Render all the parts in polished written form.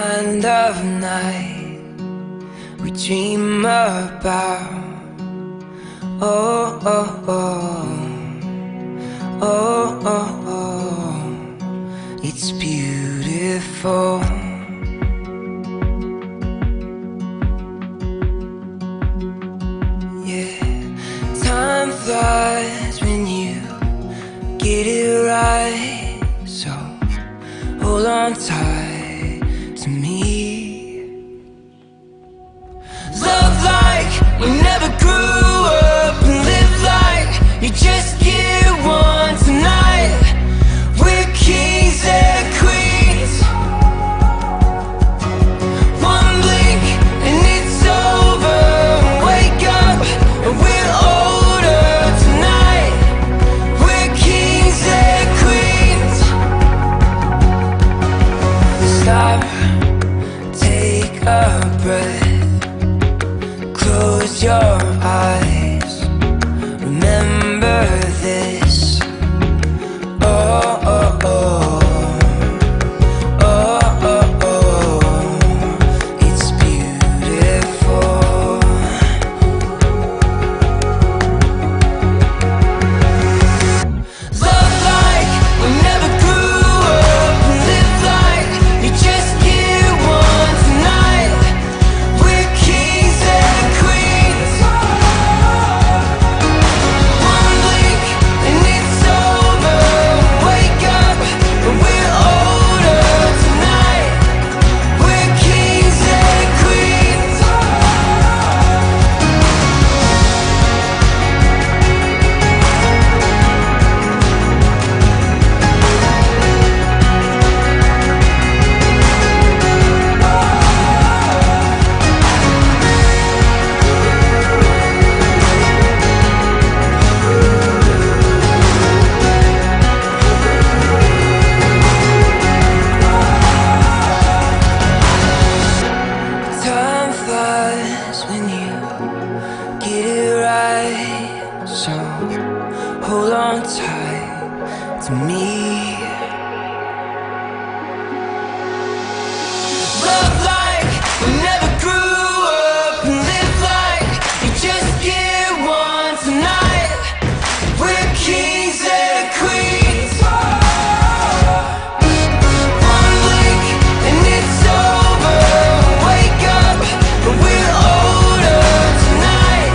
kind of night we dream about. Oh, oh, oh, oh, oh, oh, it's beautiful. Yeah, time flies when you get it right, so hold on tight to me. Love like we never grew up, and live like you just get one tonight. We're kings and queens. One blink and it's over. Wake up and we're older tonight. We're kings and queens. Stop, take a breath, close your eyes, remember this. Oh, oh, oh, oh, oh, oh, it's beautiful. Love like we never grew up, and live like you just get one tonight. We're kings and queens. One blink and it's over. Wake up and we're older tonight. We're kings and queens. Time flies when you get it right, so hold on tight to me. Love like we never grew up, and live like you just get one tonight. We're kings and queens. One blink and it's over. Wake up and we're older tonight.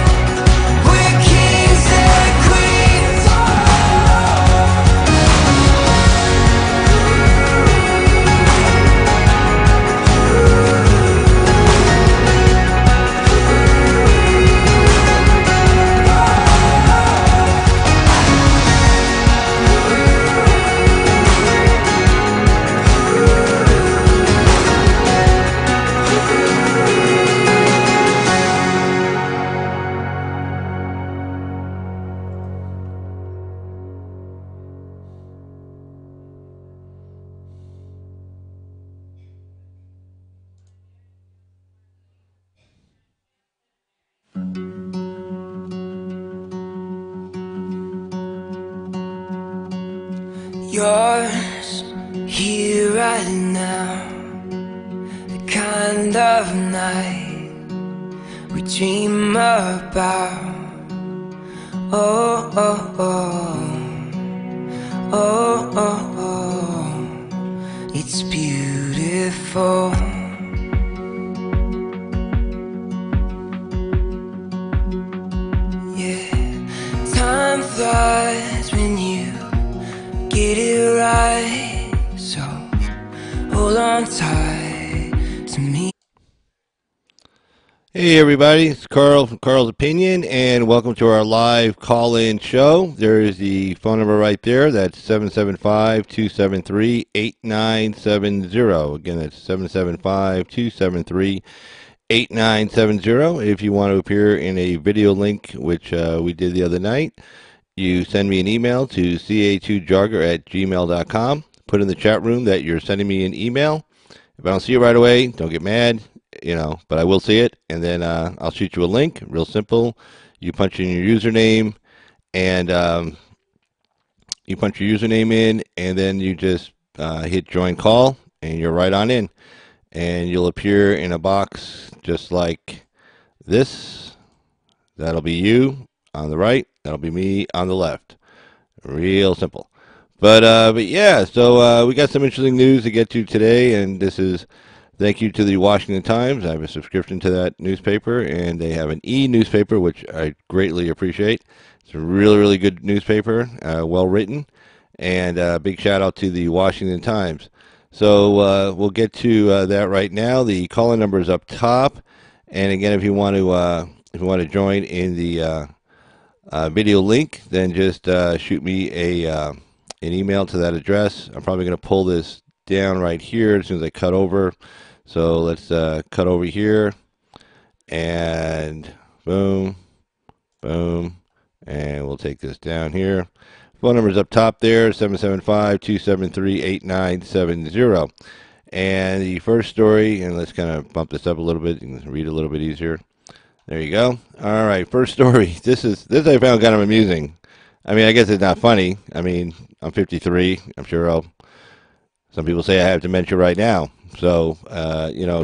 We're kings and queens. Yours here right now, the kind of night we dream about. Oh, oh, oh, oh, oh, oh, it's beautiful. Yeah, time flies when you get it right, so hold on tight to me. Hey everybody, it's Carl from Carl's Opinion, and welcome to our live call-in show. There is the phone number right there. That's 775-273-8970. Again, that's 775-273-8970. If you want to appear in a video link, which we did the other night, you send me an email to ca2jogger@gmail.com. Put in the chat room that you're sending me an email. If I don't see it right away, don't get mad, but I will see it, and then I'll shoot you a link. Real simple. You punch in your username, and you punch your username in, and then you just hit join call, and you're right on in. and you'll appear in a box just like this. That'll be you on the right. That'll be me on the left. Real simple. But yeah, so we got some interesting news to get to today, and this is thank you to the Washington Times. I have a subscription to that newspaper, and they have an e-newspaper, which I greatly appreciate. It's a really, really good newspaper, well written, and big shout out to the Washington Times. So we'll get to that right now. The call-in number is up top, and again, if you want to join in the video link, then just shoot me an email to that address. I'm probably going to pull this down right here as soon as I cut over. So let's cut over here, and boom, boom, and we'll take this down here. Phone number is up top there, 775-273-8970. And the first story, and let's kind of bump this up a little bit, you can read a little bit easier. There you go. All right, first story. This I found kind of amusing. I mean, I guess it's not funny. I mean, I'm 53. I'm sure some people say I have dementia right now. So,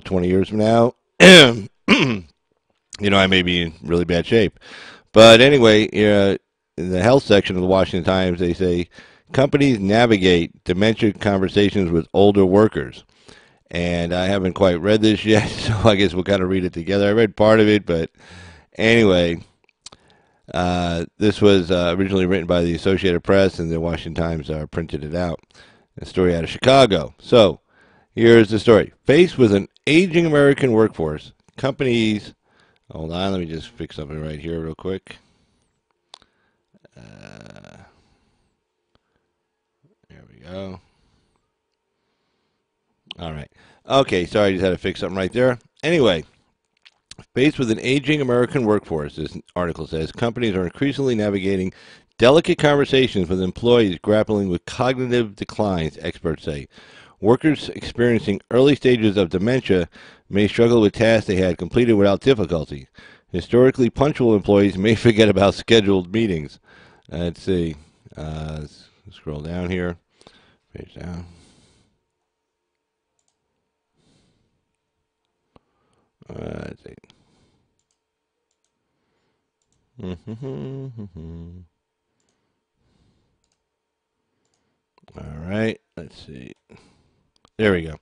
20 years from now, I may be in really bad shape. But anyway, in the health section of the Washington Times, they say companies navigate dementia conversations with older workers. And I haven't quite read this yet, so I guess we'll kind of read it together. I read part of it, but anyway, this was originally written by the Associated Press, and the Washington Times printed it out. A story out of Chicago. So, here's the story. Faced with an aging American workforce, companies... Hold on, let me just fix something right here real quick. There we go. All right. Okay, sorry, I just had to fix something right there. Anyway, faced with an aging American workforce, this article says, companies are increasingly navigating delicate conversations with employees grappling with cognitive declines, experts say. Workers experiencing early stages of dementia may struggle with tasks they had completed without difficulty. Historically punctual employees may forget about scheduled meetings. Let's see. Let's scroll down here. Page down. Let's see. All right. Let's see. There we go.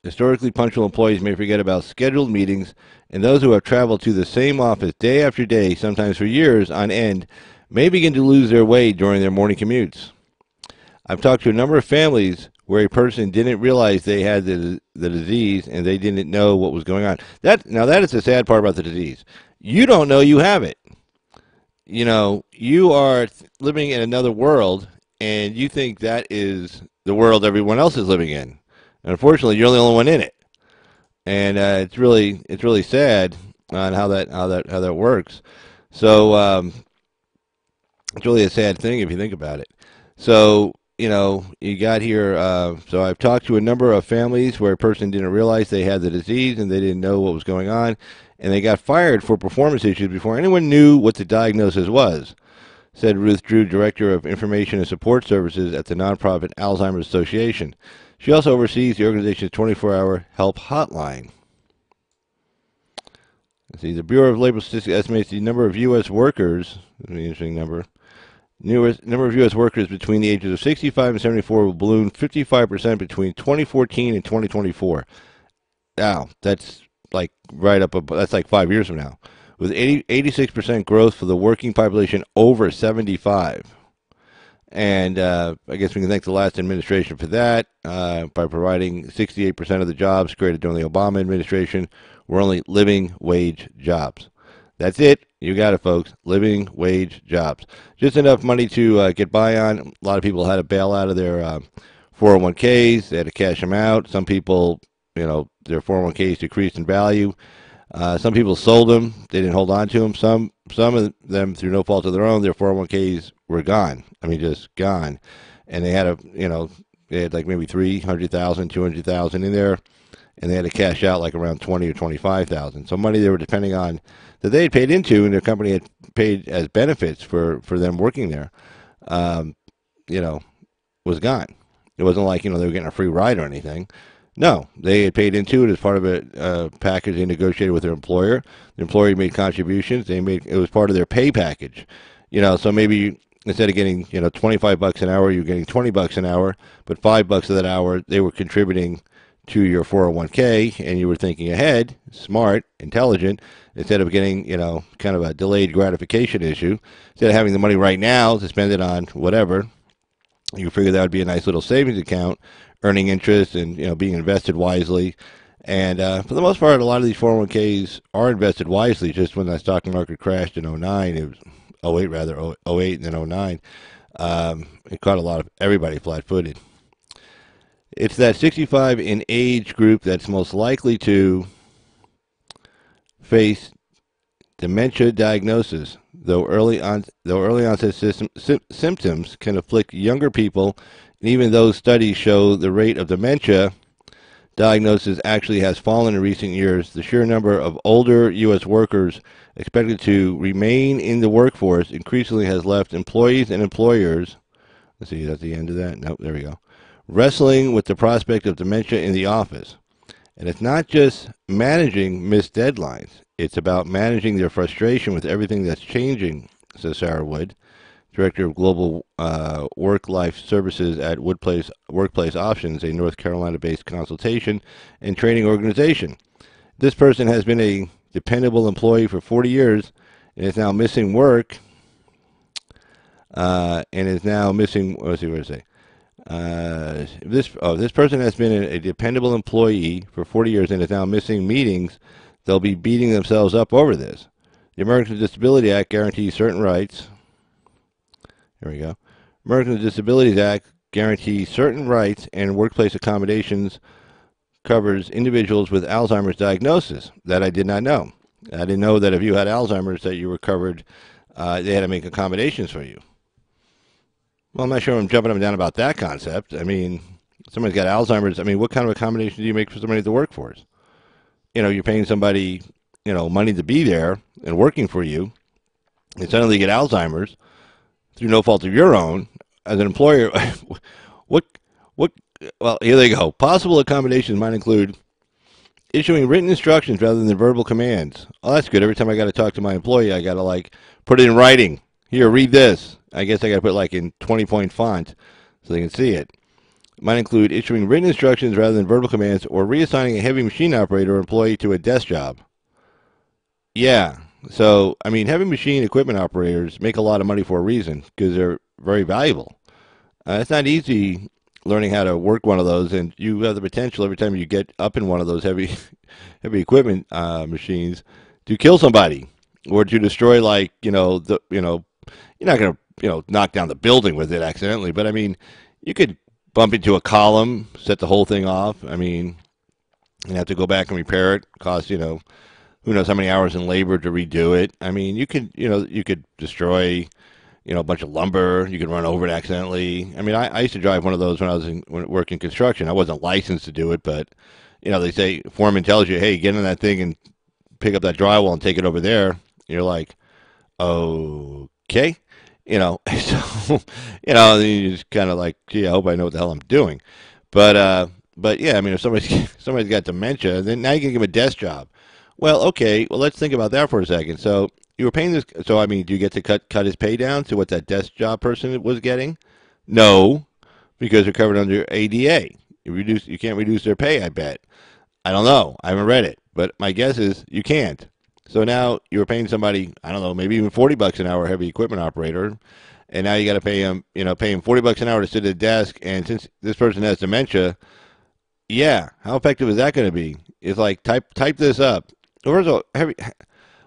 Historically punctual employees may forget about scheduled meetings, and those who have traveled to the same office day after day, sometimes for years on end, may begin to lose their way during their morning commutes. I've talked to a number of families where a person didn't realize they had the disease and they didn't know what was going on. That is the sad part about the disease. You don't know you have it. You are living in another world, and you think that is the world everyone else is living in. And unfortunately, you're the only one in it, and it's really sad on how that works. So it's really a sad thing if you think about it. So you got here. So I've talked to a number of families where a person didn't realize they had the disease and they didn't know what was going on, and they got fired for performance issues before anyone knew what the diagnosis was, said Ruth Drew, Director of Information and Support Services at the nonprofit Alzheimer's Association. She also oversees the organization's 24-hour help hotline. Let's see, the Bureau of Labor Statistics estimates the number of U.S. workers, an interesting number, number of U.S. workers between the ages of 65 and 74 will balloon 55% between 2014 and 2024. Wow, that's like that's like 5 years from now, with 86% growth for the working population over 75. And I guess we can thank the last administration for that by providing 68% of the jobs created during the Obama administration were only living wage jobs. That's it. You got it, folks. Living wage jobs. Just enough money to get by on. A lot of people had to bail out of their 401ks. They had to cash them out. Some people, their 401ks decreased in value. Some people sold them. They didn't hold on to them. Some of them, through no fault of their own, their 401ks were gone. I mean, just gone. And they had they had like maybe 300,000, 200,000 in there, and they had to cash out like around 20 or 25,000. So money they were depending on that they had paid into, and their company had paid as benefits for them working there, was gone. It wasn't like, they were getting a free ride or anything. No, they had paid into it as part of a package they negotiated with their employer. The employer made contributions. It was part of their pay package. So maybe instead of getting, $25 an hour, you're getting $20 an hour, but $5 of that hour they were contributing to your 401k, and you were thinking ahead, smart, intelligent, instead of getting, kind of a delayed gratification issue. Instead of having the money right now to spend it on whatever, you figure that would be a nice little savings account, earning interest and, being invested wisely. And for the most part, a lot of these 401ks are invested wisely. Just when the stock market crashed in '09, it was '08 rather, '08 and then '09, it caught a lot of everybody flat-footed. It's that 65 in age group that's most likely to face dementia diagnosis, though early onset symptoms can afflict younger people, and even though studies show the rate of dementia diagnosis actually has fallen in recent years, the sheer number of older U.S. workers expected to remain in the workforce increasingly has left employees and employers, let's see, that's the end of that? Nope, there we go, wrestling with the prospect of dementia in the office. And it's not just managing missed deadlines. It's about managing their frustration with everything that's changing, says Sarah Wood, Director of Global Work-Life Services at Workplace Options, a North Carolina-based consultation and training organization. This person has been a dependable employee for 40 years and is now missing work let's see, what did it say? This person has been a dependable employee for 40 years and is now missing meetings. They'll be beating themselves up over this. The Americans with Disabilities Act guarantees certain rights. Here we go. Americans with Disabilities Act guarantees certain rights, and workplace accommodations covers individuals with Alzheimer's diagnosis. That I did not know. I didn't know that if you had Alzheimer's that you were covered. They had to make accommodations for you. Well, I'm not sure I'm jumping up and down about that concept. I mean, somebody's got Alzheimer's. I mean, what kind of accommodation do you make for somebody at the workforce? You're paying somebody, money to be there and working for you, and suddenly you get Alzheimer's through no fault of your own. As an employer, well, here they go. Possible accommodations might include issuing written instructions rather than verbal commands. Oh, that's good. Every time I got to talk to my employee, I got to, put it in writing. Here, read this. I guess I got to put in 20-point font so they can see it. Might include issuing written instructions rather than verbal commands, or reassigning a heavy machine operator or employee to a desk job. Yeah. So, heavy machine equipment operators make a lot of money for a reason, because they're very valuable. It's not easy learning how to work one of those, and you have the potential every time you get up in one of those heavy equipment machines to kill somebody or to destroy, you're not going to, knock down the building with it accidentally, but you could bump into a column, set the whole thing off. You have to go back and repair it. Cost, who knows how many hours in labor to redo it. You could destroy, a bunch of lumber. You could run over it accidentally. I used to drive one of those when I was working construction. I wasn't licensed to do it, but, they say, foreman tells you, hey, get in that thing and pick up that drywall and take it over there. You're like, okay. So, you just kind of gee, I hope I know what the hell I'm doing. But yeah, if somebody's got dementia, then now you can give them a desk job. Well, okay, let's think about that for a second. So you were paying this, so do you get to cut his pay down to what that desk job person was getting? No, because they're covered under ADA. You can't reduce their pay, I bet. I don't know. I haven't read it, but my guess is you can't. So now you're paying somebody, I don't know, maybe even $40 an hour, heavy equipment operator, and now you got to pay him $40 an hour to sit at a desk. And since this person has dementia, yeah, how effective is that going to be? It's type this up. First of all,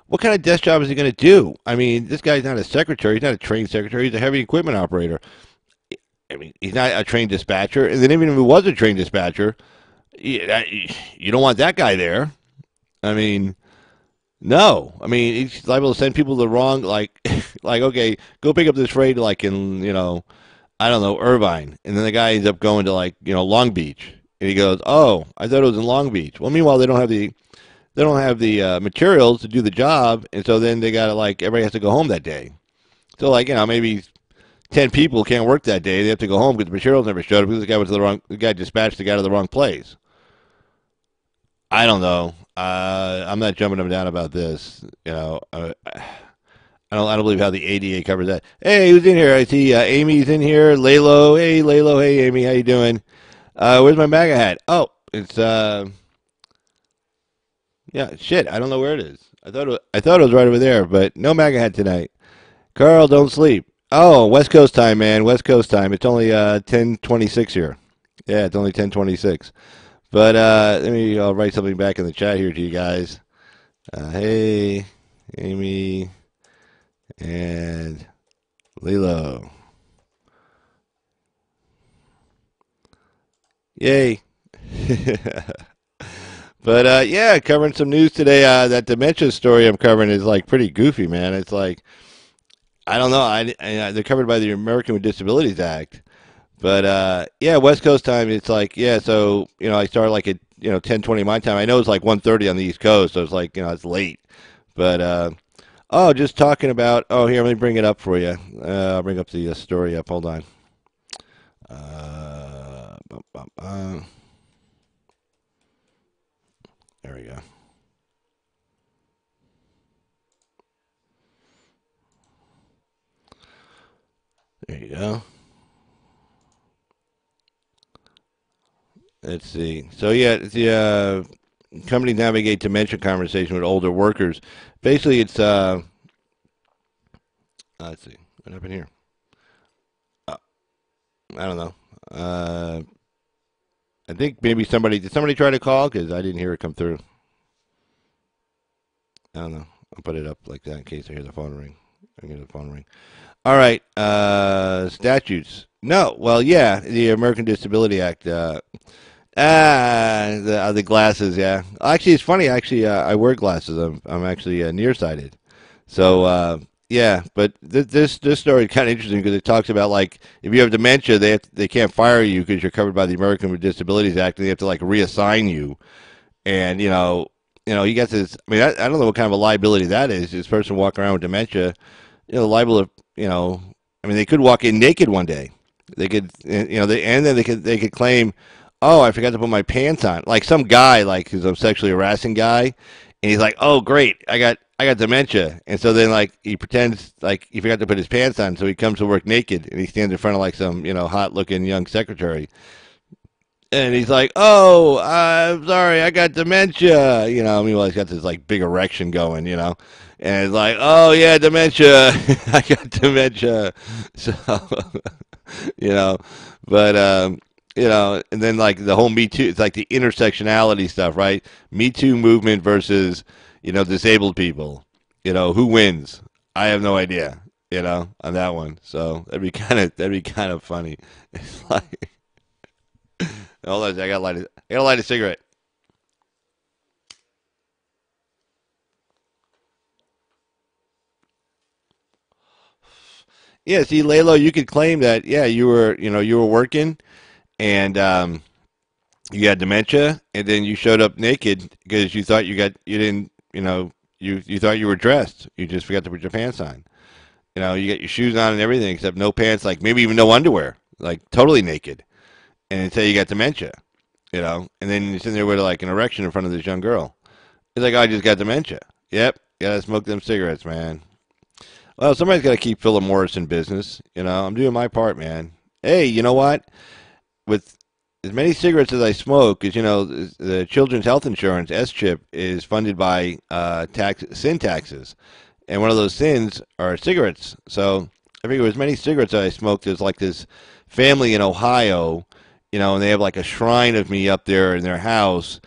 what kind of desk job is he going to do? This guy's not a secretary. He's not a trained secretary. He's a heavy equipment operator. He's not a trained dispatcher. And then even if he was a trained dispatcher, you don't want that guy there. No, he's liable to send people the wrong, okay, go pick up this freight, in, I don't know, Irvine. And then the guy ends up going to, Long Beach. And he goes, oh, I thought it was in Long Beach. Well, meanwhile, they don't have the materials to do the job. And so then they got to, everybody has to go home that day. So, maybe 10 people can't work that day. They have to go home because the materials never showed up because the guy dispatched the guy to the wrong place. I don't know. I'm not jumping them down about this. I don't believe how the ADA covers that. Hey, who's in here? I see Amy's in here. Laylo. Hey, Laylo. Hey, Amy. How you doing? Where's my MAGA hat? Oh, it's yeah. Shit, I don't know where it is. I thought it was right over there, but no MAGA hat tonight. Carl, don't sleep. Oh, West Coast time, man. West Coast time. It's only 10:26 here. Yeah, it's only 10:26. But I'll write something back in the chat here to you guys. Hey, Amy and Lilo. Yay. But yeah, covering some news today. That dementia story I'm covering is like pretty goofy, man. It's like I don't know. They're covered by the American with Disabilities Act. But yeah, West Coast time. It's like yeah. So I start like at 10:20 my time. I know it's like 1:30 on the East Coast, so it's like it's late. But oh, just talking about. Oh, here, let me bring it up for you. I'll bring up the story up. Hold on. Bum, bum, there we go. There you go. Let's see. So yeah, the company navigate dementia conversation with older workers. Basically, it's let's see what happened here. Uh, I don't know. I think maybe did somebody try to call because I didn't hear it come through. I don't know. I'll put it up like that in case I hear the phone ring. I hear the phone ring. All right. Statutes. No. Well, yeah, the American Disability Act. The glasses. Yeah. Actually, it's funny. Actually, I wear glasses. I'm actually nearsighted. So yeah, but this story is kind of interesting because it talks about like if you have dementia, they can't fire you because you're covered by the American with Disabilities Act, and they have to like reassign you. And he gets this. I mean, I don't know what kind of a liability that is. This person walking around with dementia, liable to, I mean, they could walk in naked one day. They could, and then they could claim, oh, I forgot to put my pants on. Like some guy, like who's a sexually harassing guy, and he's like, oh, great, I got dementia, and so then like he pretends like he forgot to put his pants on, so he comes to work naked, and he stands in front of like some hot looking young secretary. And he's like, "Oh, I'm sorry, I got dementia." Meanwhile he's got this like big erection going, and it's like, "Oh yeah, dementia. I got dementia." So, you know, but and then like the whole Me Too, it's like the intersectionality stuff, right? Me Too movement versus disabled people. Who wins? I have no idea. On that one. So that'd be kind of funny. It's like. Hold on, I gotta light a cigarette. Yeah, see, Laylo, you could claim that. Yeah, you were working, and you had dementia, and then you showed up naked because you thought you didn't, you thought you were dressed. You just forgot to put your pants on. You got your shoes on and everything except no pants, like maybe even no underwear, like totally naked, and say you got dementia. And then you're sitting there with like an erection in front of this young girl. It's like, oh, I just got dementia. Yep, gotta smoke them cigarettes, man. Well, somebody's got to keep Philip Morris in business. I'm doing my part, man. Hey, you know what? With as many cigarettes as I smoke, because the Children's Health Insurance (S-chip) is funded by sin taxes, and one of those sins are cigarettes. So I figure as many cigarettes as I smoked, there's like this family in Ohio, and they have like a shrine of me up there in their house,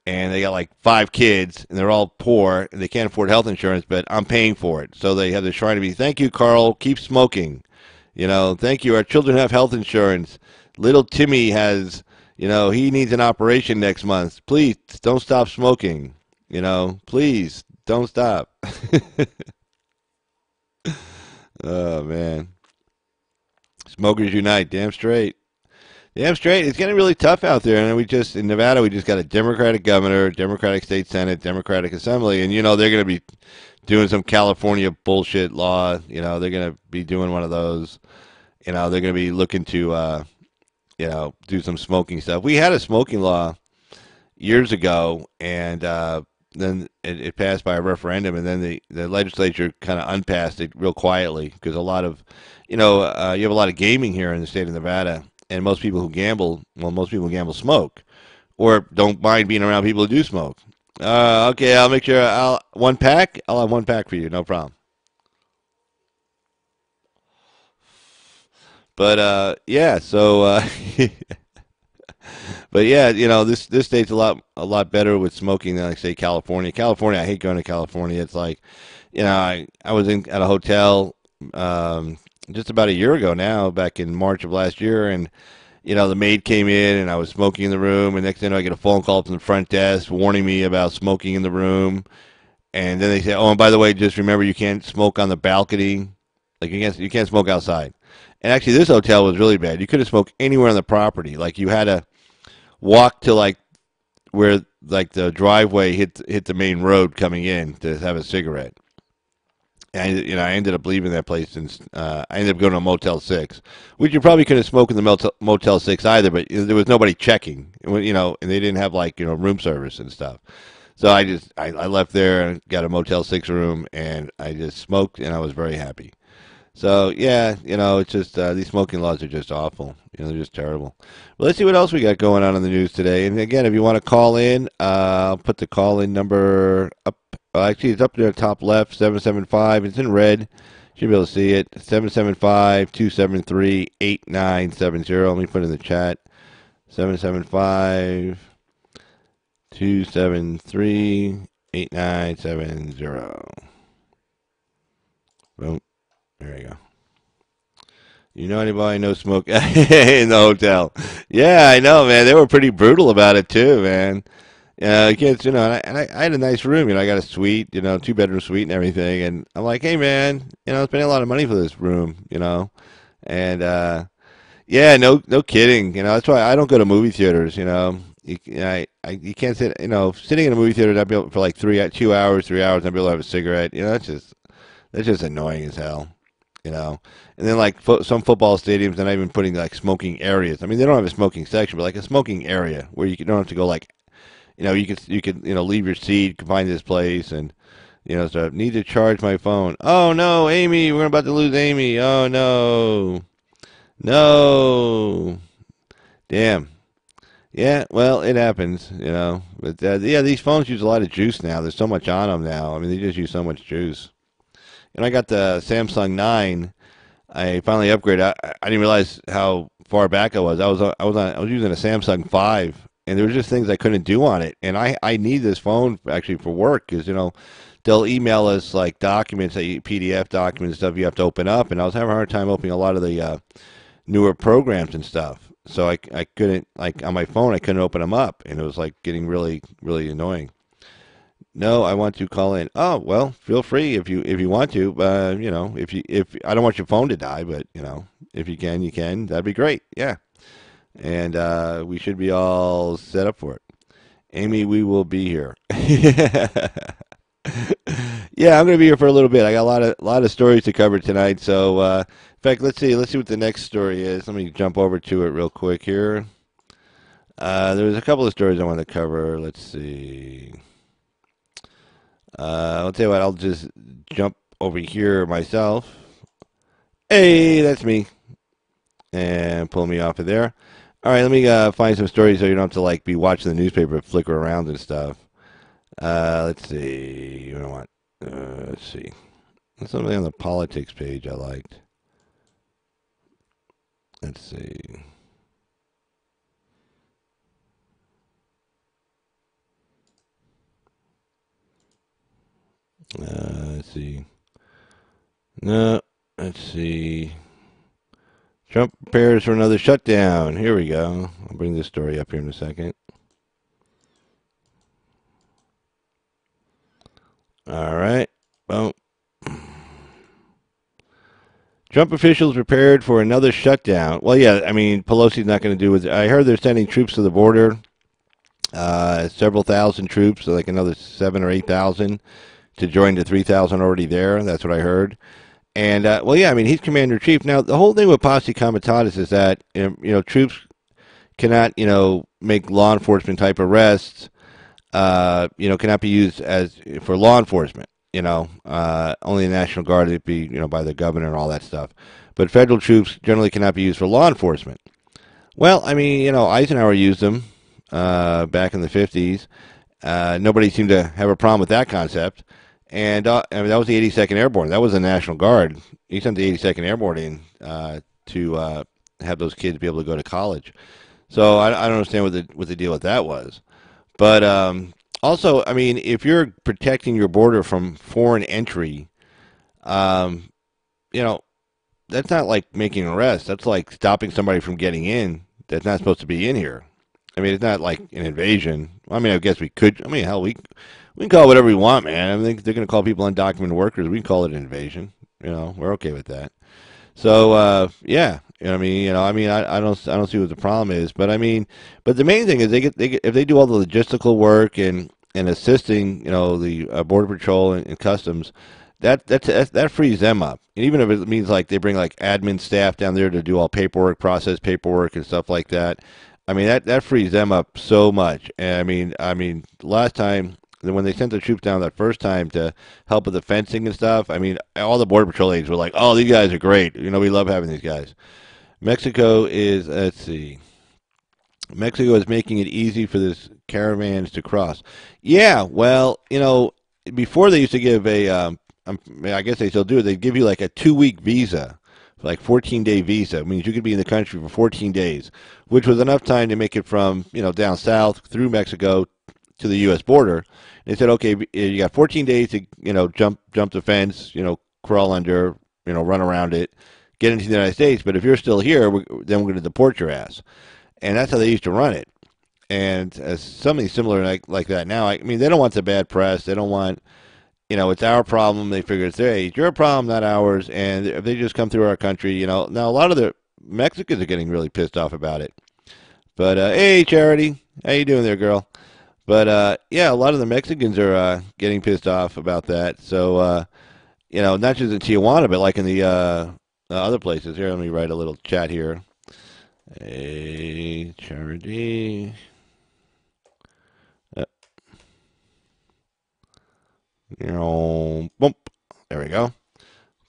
and they got like 5 kids, and they're all poor, and they can't afford health insurance, but I'm paying for it. So they have the shrine of me. Thank you, Carl. Keep smoking. Thank you. Our children have health insurance. Little Timmy has, he needs an operation next month. Please don't stop smoking. Please don't stop. Oh, man. Smokers unite. Damn straight. Damn straight. It's getting really tough out there. And in Nevada, we just got a Democratic governor, Democratic state senate, Democratic assembly. And, they're going to be doing some California bullshit law. They're going to be doing one of those. they're going to be looking to, do some smoking stuff. We had a smoking law years ago, and then it passed by a referendum, and then the legislature kind of unpassed it real quietly because a lot of, you have a lot of gaming here in the state of Nevada, and most people who gamble, smoke or don't mind being around people who do smoke. Okay, I'll make sure I'll have one pack for you, no problem. But yeah, so but yeah, this state's a lot better with smoking than like say California. California, I hate going to California. It's like, I was at a hotel just about a year ago now, back in March of last year, and the maid came in and I was smoking in the room, and next thing I get a phone call from the front desk warning me about smoking in the room, and then they say, oh, and by the way, just remember you can't smoke on the balcony, like you can't smoke outside. And actually, this hotel was really bad. You couldn't smoke anywhere on the property. Like you had to walk to like where like the driveway hit the main road coming in to have a cigarette. And I ended up leaving that place, and I ended up going to a Motel 6, which you probably couldn't smoke in the Motel 6 either, but there was nobody checking, and they didn't have like room service and stuff. So I left there and got a Motel 6 room, and I just smoked, and I was very happy. So yeah, it's just these smoking laws are just awful. They're just terrible. Well, let's see what else we got going on in the news today. And again, if you want to call in, I'll put the call-in number up. Actually, it's up there top left, 775. It's in red. You should be able to see it. 775-273-8970. Let me put it in the chat. 775-273-8970. Boom. There you go. You know anybody no smoke in the hotel? Yeah, I know, man. They were pretty brutal about it too, man. Kids, and I had a nice room. I got a suite, 2-bedroom suite and everything. And I'm like, hey, man, spending a lot of money for this room, And yeah, no kidding. That's why I don't go to movie theaters. You can't sit. Sitting in a movie theater, I'd be able for like 2 hours, 3 hours, I'd be able to have a cigarette. That's just annoying as hell. And then like some football stadiums, they're not even putting like smoking areas. I mean, they don't have a smoking section, but like a smoking area where don't have to go like, you could leave your seat, you can find this place, and so I need to charge my phone. Oh no, Amy, we're about to lose Amy. Oh no, damn. Yeah, well, it happens, But yeah, these phones use a lot of juice now. There's so much on them now. I mean, they just use so much juice. And I got the Samsung 9. I finally upgraded. I didn't realize how far back I was. I was using a Samsung 5, and there were just things I couldn't do on it. And I need this phone actually for work because they'll email us like documents, PDF documents, stuff you have to open up, and I was having a hard time opening a lot of the newer programs and stuff. So I couldn't, like on my phone, I couldn't open them up, and it was like getting really really annoying. No, I want to call in. Oh, well, feel free if you want to. If I don't want your phone to die, but if you can, you can. That'd be great. Yeah, and we should be all set up for it. Amy, we will be here. Yeah, I'm gonna be here for a little bit. I got a lot of stories to cover tonight. So, in fact, let's see what the next story is. Let me jump over to it real quick here. There's a couple of stories I want to cover. Let's see. I'll tell you what, I'll just jump over here myself. Hey, that's me. And pull me off of there. All right, let me find some stories so you don't have to like be watching the newspaper flicker around and stuff. Let's see. What do I want? Let's see. There's something on the politics page I liked. Let's see. Let's see. No, let's see. Trump prepares for another shutdown. Here we go. I'll bring this story up here in a second. All right. Boom. Trump officials prepared for another shutdown. Well, yeah, I mean, Pelosi's not going to do it. I heard they're sending troops to the border, several thousand troops, so like another 7,000 or 8,000 to join the 3,000 already there. That's what I heard. And well, yeah, I mean, he's commander in chief. Now, the whole thing with posse comitatus is that troops cannot make law enforcement type arrests. Cannot be used as for law enforcement. Only the National Guard would be by the governor and all that stuff. But federal troops generally cannot be used for law enforcement. Well, I mean, Eisenhower used them back in the 50s. Nobody seemed to have a problem with that concept. And I mean, that was the 82nd Airborne. That was the National Guard. He sent the 82nd Airborne in to have those kids be able to go to college. So I don't understand what the deal with that was. But also, I mean, if you're protecting your border from foreign entry, um, you know, that's not like making an arrest. That's like stopping somebody from getting in that's not supposed to be in here. I mean, it's not like an invasion. I mean, I guess we could. I mean, hell, we can call it whatever we want, man. I think they're going to call people undocumented workers. We can call it an invasion. We're okay with that. So yeah, I don't see what the problem is, but I mean, but the main thing is they get if they do all the logistical work and assisting the border patrol and customs, that frees them up. And even if it means like they bring like admin staff down there to do all paperwork, process paperwork and stuff like that. I mean that frees them up so much. And I mean last time when they sent the troops down that first time to help with the fencing and stuff, I mean, all the border patrol agents were like, "Oh, these guys are great. We love having these guys." Mexico is, let's see, Mexico is making it easy for this caravans to cross. Yeah, well, before they used to give I guess they still do it. They give you like a 2-week visa, like 14-day visa. It means you could be in the country for 14 days, which was enough time to make it from down south through Mexico to the U.S. border. They said, okay, you got 14 days to jump the fence, crawl under, run around it, get into the United States. But if you're still here, then we're going to deport your ass. And that's how they used to run it. And something similar like that now. I mean, they don't want the bad press. They don't want, it's our problem. They figure it's your problem, not ours. And if they just come through our country, now a lot of the Mexicans are getting really pissed off about it. But hey, Charity, how you doing there, girl? But yeah, a lot of the Mexicans are getting pissed off about that. So not just in Tijuana, but like in the other places. Here, let me write a little chat here. Hey, Charity. Bump. There we go.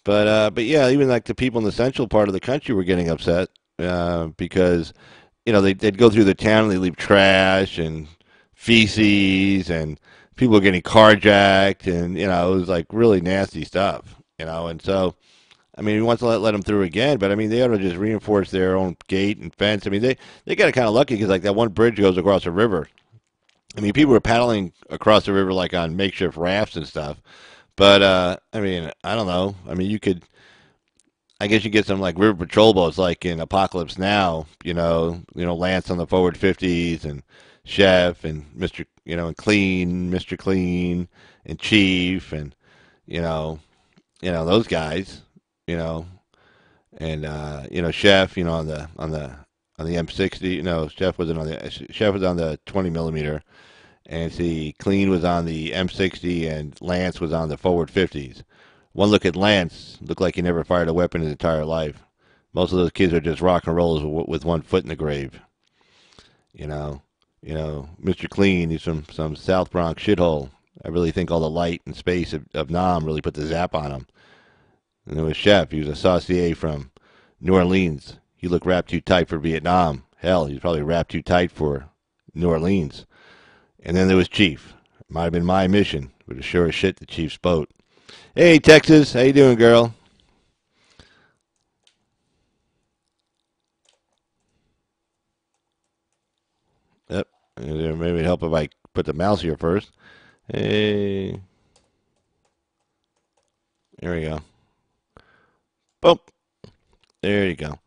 But yeah, even like the people in the central part of the country were getting upset because they'd go through the town and they leave trash and feces and people were getting carjacked and it was like really nasty stuff. And so I mean, he wants to let them through again, but I mean, they ought to just reinforce their own gate and fence. I mean, they got kind of lucky because like that one bridge goes across a river. I mean, people were paddling across the river like on makeshift rafts and stuff. But I mean, I don't know. I mean, I guess you get some like river patrol boats like in Apocalypse Now. Lance on the forward 50s and Chef and Mr. And Clean, Mr. Clean and Chief and those guys. You know, and Chef, on the M60. No, Chef was on the 20 millimeter, and see Clean was on the M60, and Lance was on the forward 50s. One look at Lance looked like he never fired a weapon in his entire life. Most of those kids are just rock and rollers with one foot in the grave. Mr. Clean, he's from some South Bronx shithole. I really think all the light and space of Nam really put the zap on him. And there was Chef. He was a saucier from New Orleans. He looked wrapped too tight for Vietnam. Hell, he was probably wrapped too tight for New Orleans. And then there was Chief. It might have been my mission, but it's sure as shit the Chief's boat. Hey, Texas. How you doing, girl? Yep. Maybe it'd help if I put the mouse here first. Hey. There we go. Boom. There you go.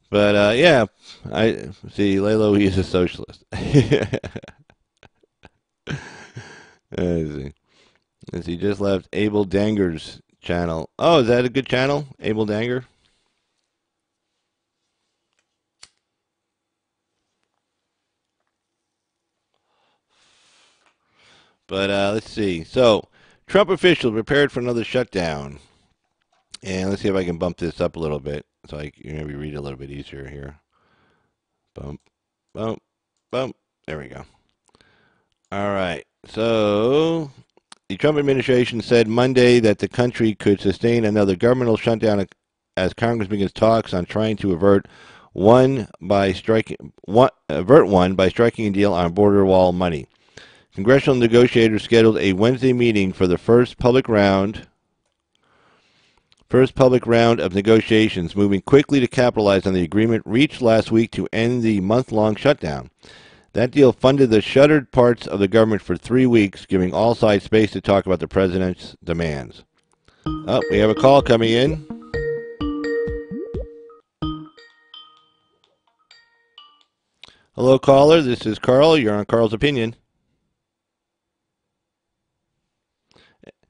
But yeah, I see. Lalo, he's a socialist. Let's see. He just left Abel Danger's channel. Oh, is that a good channel, Abel Danger? But let's see. So, Trump officials prepared for another shutdown. And let's see if I can bump this up a little bit so I can maybe read a little bit easier here. Bump, bump, bump. There we go. All right. So the Trump administration said Monday that the country could sustain another governmental shutdown as Congress begins talks on trying to avert one by striking a deal on border wall money. Congressional negotiators scheduled a Wednesday meeting for the first public round of negotiations, moving quickly to capitalize on the agreement reached last week to end the month-long shutdown. That deal funded the shuttered parts of the government for 3 weeks, giving all sides space to talk about the president's demands. Oh, we have a call coming in. Hello, caller. This is Carl. You're on Carl's Opinion.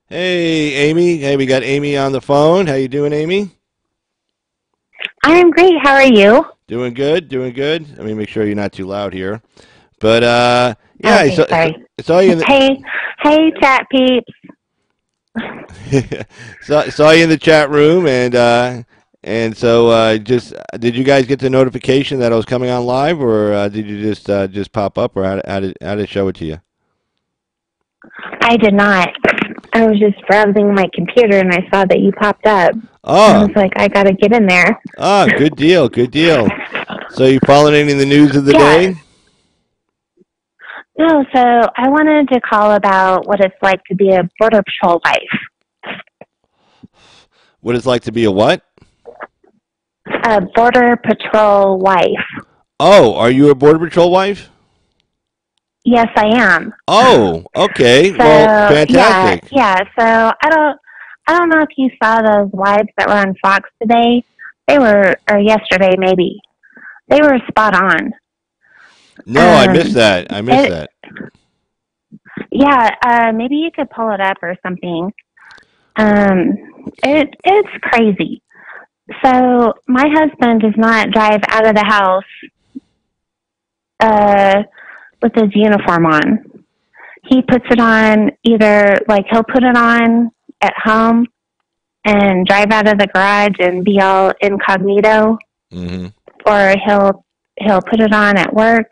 Hey, Amy. Hey, we got Amy on the phone. How you doing, Amy? I'm great. How are you? Doing good, doing good. Let me make sure you're not too loud here. But, yeah, Okay, sorry. I saw you in the, Hey, chat peeps. saw you in the chat room, and so just did you guys get the notification that I was coming on live, or did you just pop up, or how did it show it to you? I did not. I was just browsing my computer and I saw that you popped up. Oh, I was like, I gotta get in there. oh, good deal, good deal. So you following any of the news of the Yeah. day? No, so I wanted to call about what it's like to be a Border Patrol wife. What it's like to be a what? A Border Patrol wife. Oh, are you a Border Patrol wife? Yes, I am. Oh, okay. So, Well, fantastic. Yeah. So I don't know if you saw those wives that were on Fox today. Or yesterday maybe. They were spot on. No, I missed that. I missed that. Yeah, maybe you could pull it up or something. It's crazy. So my husband does not drive out of the house with his uniform on. He puts it on either, like, he'll put it on at home and drive out of the garage and be all incognito, Mm-hmm. or he'll put it on at work.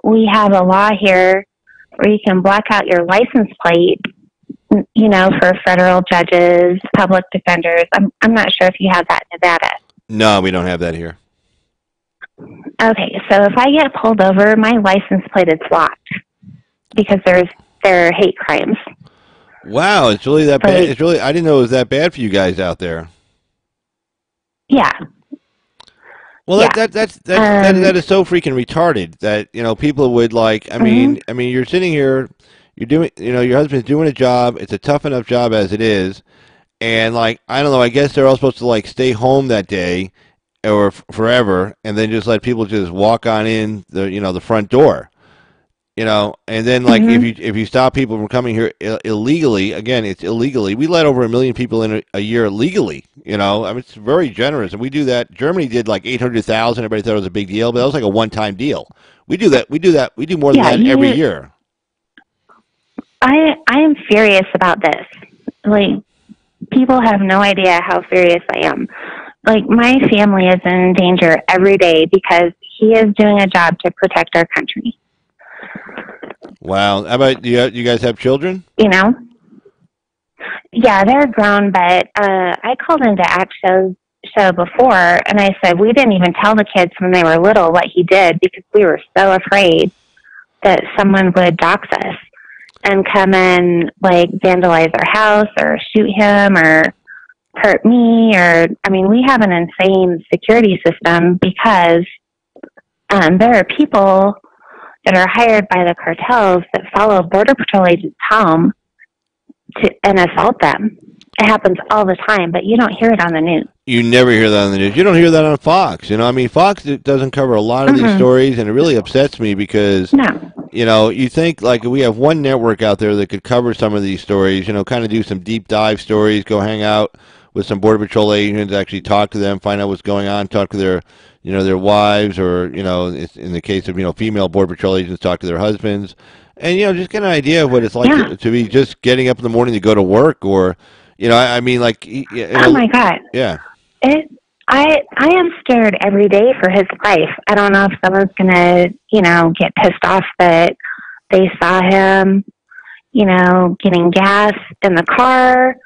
We have a law here where you can black out your license plate, you know, for federal judges, public defenders. I'm not sure if you have that in Nevada. No, we don't have that here. Okay, so if I get pulled over, my license plate is blocked because there are hate crimes. Wow, it's really that bad. Like, It's really, I didn't know it was that bad for you guys out there. yeah. Well, Yeah. that is so freaking retarded that, you know, people would like, I mean, you're sitting here, you're doing, you know, your husband's doing a job. It's a tough enough job as it is. And like, I don't know, I guess they're all supposed to like stay home that day or forever, and then just let people just walk on in the, you know, the front door. You know, and then like if you stop people from coming here illegally, again, it's illegally. We let over 1 million people in a year legally. You know, I mean, it's very generous, and we do that. Germany did like 800,000. Everybody thought it was a big deal, but that was like a one-time deal. We do that. We do more than that every year. I am furious about this. Like, people have no idea how furious I am. Like, my family is in danger every day because he is doing a job to protect our country. Wow. How about you guys have children? You know? Yeah, they're grown, but I called into Act show before, and I said we didn't even tell the kids when they were little what he did because we were so afraid that someone would dox us and come and, like, vandalize our house or shoot him or hurt me. Or, I mean, we have an insane security system because there are people that are hired by the cartels that follow Border Patrol agents home and assault them. It happens all the time, but you don't hear it on the news. You never hear that on the news. You don't hear that on Fox. You know, I mean, Fox doesn't cover a lot of these stories, and it really upsets me because, you know, you think like we have one network out there that could cover some of these stories, you know, kind of do some deep dive stories, go hang out with some Border Patrol agents, actually talk to them, find out what's going on, talk to their, you know, their wives, or, you know, in the case of, you know, female Border Patrol agents, talk to their husbands, and, you know, just get an idea of what it's like to be just getting up in the morning to go to work, or, I mean, like, Oh my God. yeah, It. I am scared every day for his life. I don't know if someone's gonna, get pissed off that they saw him, getting gas in the car,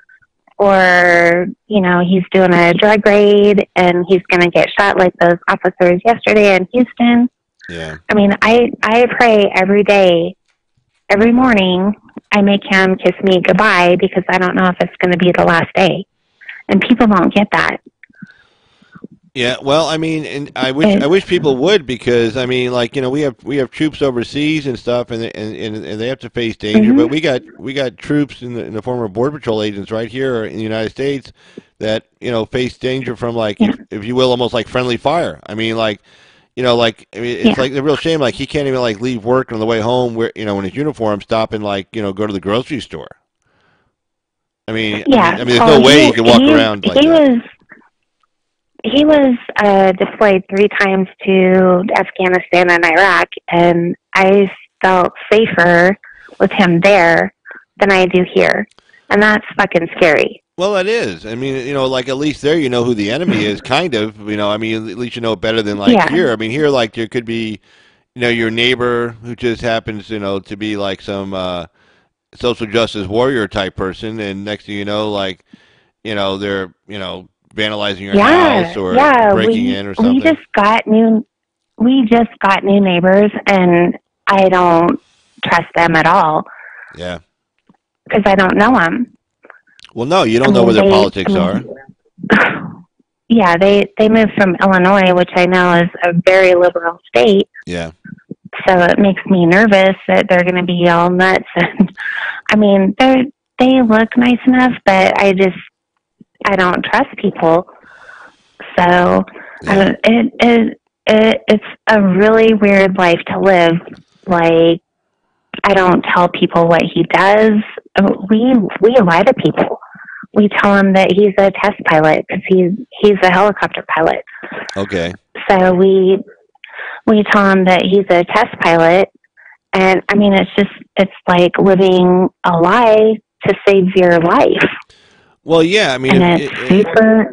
or he's doing a drug raid and he's gonna get shot like those officers yesterday in Houston. yeah. I mean, I pray every day, every morning. I make him kiss me goodbye because I don't know if it's going to be the last day, and people don't get that. Yeah, well, I mean, and I wish people would, because I mean, like, we have troops overseas and stuff, and they have to face danger. Mhm. But we got troops in the form of Border Patrol agents right here in the United States that face danger from, like, Yeah. if you will, almost like friendly fire. I mean, like, it's Yeah. like a real shame. Like, he can't even, like, leave work on the way home where in his uniform, stop and, like, go to the grocery store. I mean, Yeah. I mean, there's no way he could walk around like that. He was deployed 3 times to Afghanistan and Iraq, and I felt safer with him there than I do here, and that's fucking scary. Well, it is. I mean, like, at least there you know who the enemy is, kind of. I mean, at least you know it better than, like, Yeah. here. I mean, here, like, there could be, your neighbor who just happens, to be like some social justice warrior type person, and next thing you know, like, they're, vandalizing your house or breaking in or something. We just got new neighbors, and I don't trust them at all Yeah. because I don't know them. Well, no, you don't know where their politics are. Yeah, they moved from Illinois, which I know is a very liberal state. Yeah. So it makes me nervous that they're going to be all nuts. And I mean, they look nice enough, but I don't trust people. So Yeah. it's a really weird life to live. Like, I don't tell people what he does. We lie to people. We tell him that he's a test pilot because he's a helicopter pilot. Okay. So we tell him that he's a test pilot, and I mean, it's like living a lie to save your life. Well, yeah, I mean, And it's super.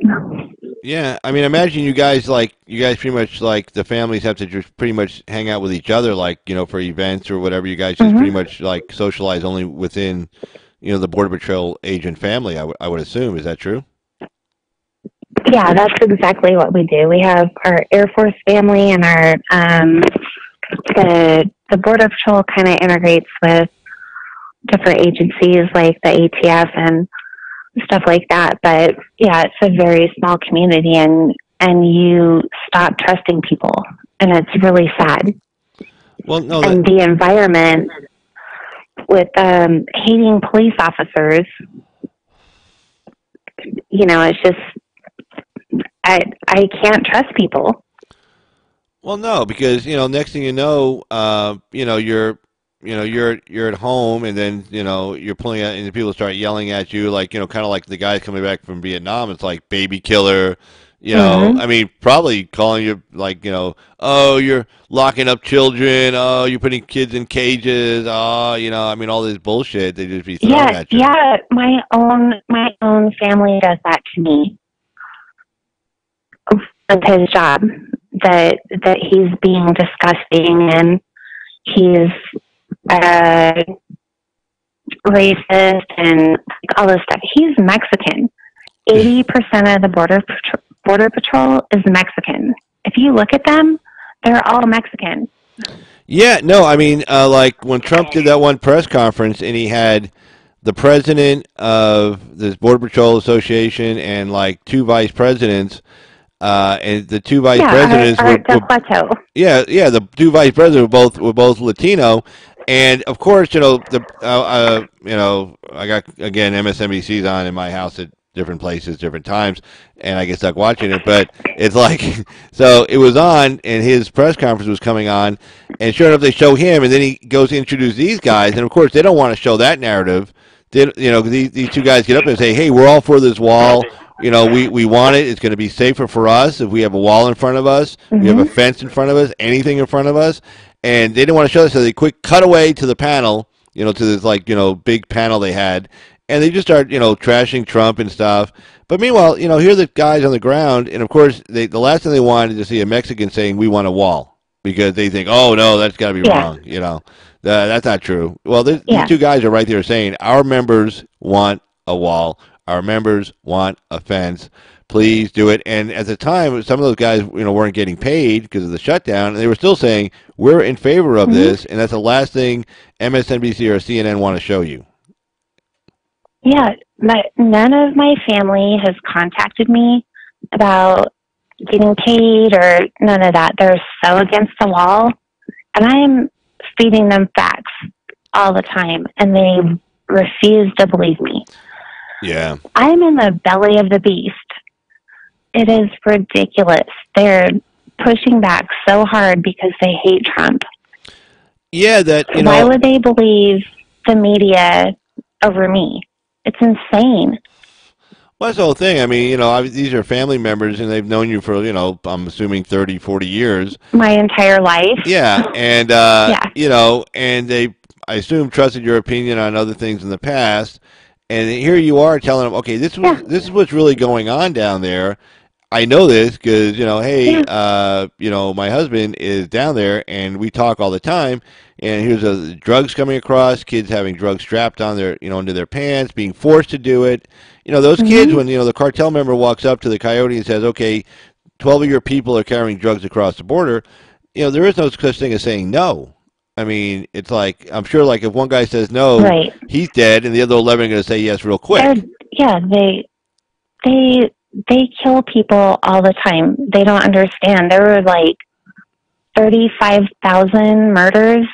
yeah, I mean, imagine you guys pretty much, like, the families have to just pretty much hang out with each other, like, for events or whatever. You guys just pretty much, like, socialize only within, the Border Patrol agent family. I would assume. Is that true? Yeah, that's exactly what we do. We have our Air Force family, and our the Border Patrol kind of integrates with different agencies like the ATF and stuff like that. But yeah, it's a very small community, and you stop trusting people, and it's really sad. Well, no. And the environment with hating police officers, it's just I can't trust people. Well, no, because next thing you know, you're at home, and then you're pulling out, and people start yelling at you, like, kind of like the guys coming back from Vietnam. It's like baby killer. I mean, probably calling you, like, oh, you're locking up children. Oh, you're putting kids in cages. Oh, I mean, all this bullshit they just be throwing at you. Yeah. My own family does that to me. It's his job that he's being disgusting, and he's racist and all this stuff. He's Mexican. 80% of the Border Patrol is Mexican. If you look at them, they're all Mexican. Yeah, no, I mean, like, when Trump did that one press conference, and he had the president of the Border Patrol Association and, like, 2 vice presidents, and the 2 vice presidents were the 2 vice presidents were both Latino, and of course, I got, again, MSNBC's on in my house at different places, different times, and I get stuck watching it. But it's like, so it was on, and his press conference was coming on, and sure enough, they show him, and then he goes to introduce these guys, and of course, they don't want to show that narrative. These 2 guys get up and say, "Hey, we're all for this wall. We want it. It's going to be safer for us if we have a wall in front of us, we have a fence in front of us, anything in front of us." And they didn't want to show this, so they quick cut away to the panel, to this, like, big panel they had, and they just start, trashing Trump and stuff. But meanwhile, here are the guys on the ground, and of course, the last thing they wanted to see a Mexican saying, "We want a wall," because they think, "Oh no, that's got to be Yeah. wrong." That's not true. Well, these Yeah. two guys are right there saying, "Our members want a wall. Our members want a fence. Please do it." And at the time, some of those guys, weren't getting paid because of the shutdown, and they were still saying, "We're in favor of this," and that's the last thing MSNBC or CNN want to show you. Yeah, but none of my family has contacted me about getting paid or none of that. They're so against the wall, and I'm feeding them facts all the time, and they refuse to believe me. Yeah. I'm in the belly of the beast. It is ridiculous. They're pushing back so hard because they hate Trump. Yeah, Why would they believe the media over me? It's insane. Well, that's the whole thing. I mean, these are family members, and they've known you for, I'm assuming 30, 40 years. My entire life. Yeah, and, and they, I assume, trusted your opinion on other things in the past. And here you are telling them, okay, this is what's really going on down there. I know this because, hey, my husband is down there, and we talk all the time. And here's drugs coming across, kids having drugs strapped on their, into their pants, being forced to do it. Those kids, when, the cartel member walks up to the coyote and says, okay, 12 of your people are carrying drugs across the border, there is no such thing as saying no. I mean, it's like, I'm sure, like, if one guy says no, right, he's dead, and the other 11 are going to say yes real quick. They kill people all the time. They don't understand. There were, like, 35,000 murders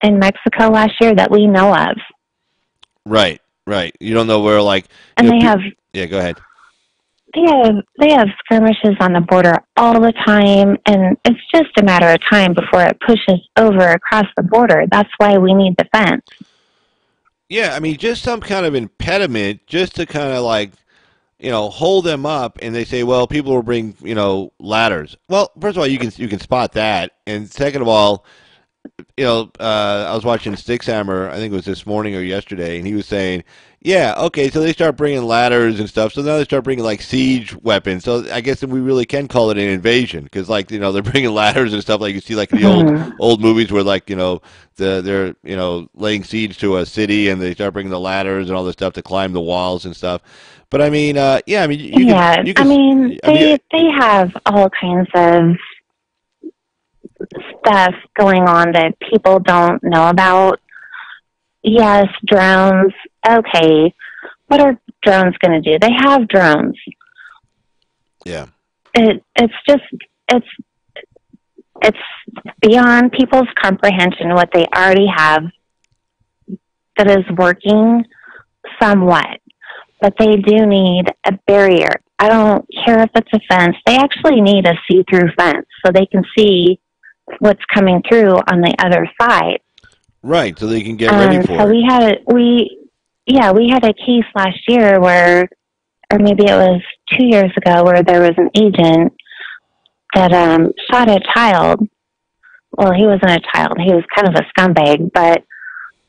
in Mexico last year that we know of. Right. You don't know where, like... And they have... Yeah, go ahead. They have skirmishes on the border all the time, and it's just a matter of time before it pushes over across the border. That's why we need the fence. Yeah, I mean, just some kind of impediment, just to kind of like, hold them up, and they say, well, people will bring, ladders. Well, first of all, you can spot that, and second of all, I was watching Stickshammer, I think it was this morning or yesterday, and he was saying, yeah, okay, so they start bringing ladders and stuff, so now they start bringing, like, siege weapons, so I guess we really can call it an invasion, because, like, they're bringing ladders and stuff like you see, like, in the old movies where, like, they're, laying siege to a city, and they start bringing the ladders and all this stuff to climb the walls and stuff. But, I mean, they have all kinds of stuff going on that people don't know about. Yes, drones. Okay, what are drones going to do? They have drones. Yeah. It's beyond people's comprehension what they already have that is working somewhat. But they do need a barrier. I don't care if it's a fence. They actually need a see-through fence so they can see what's coming through on the other side. Right, so they can get ready for so it. we had a case last year where, or maybe it was 2 years ago, where there was an agent that shot a child. Well, he wasn't a child. He was kind of a scumbag, but,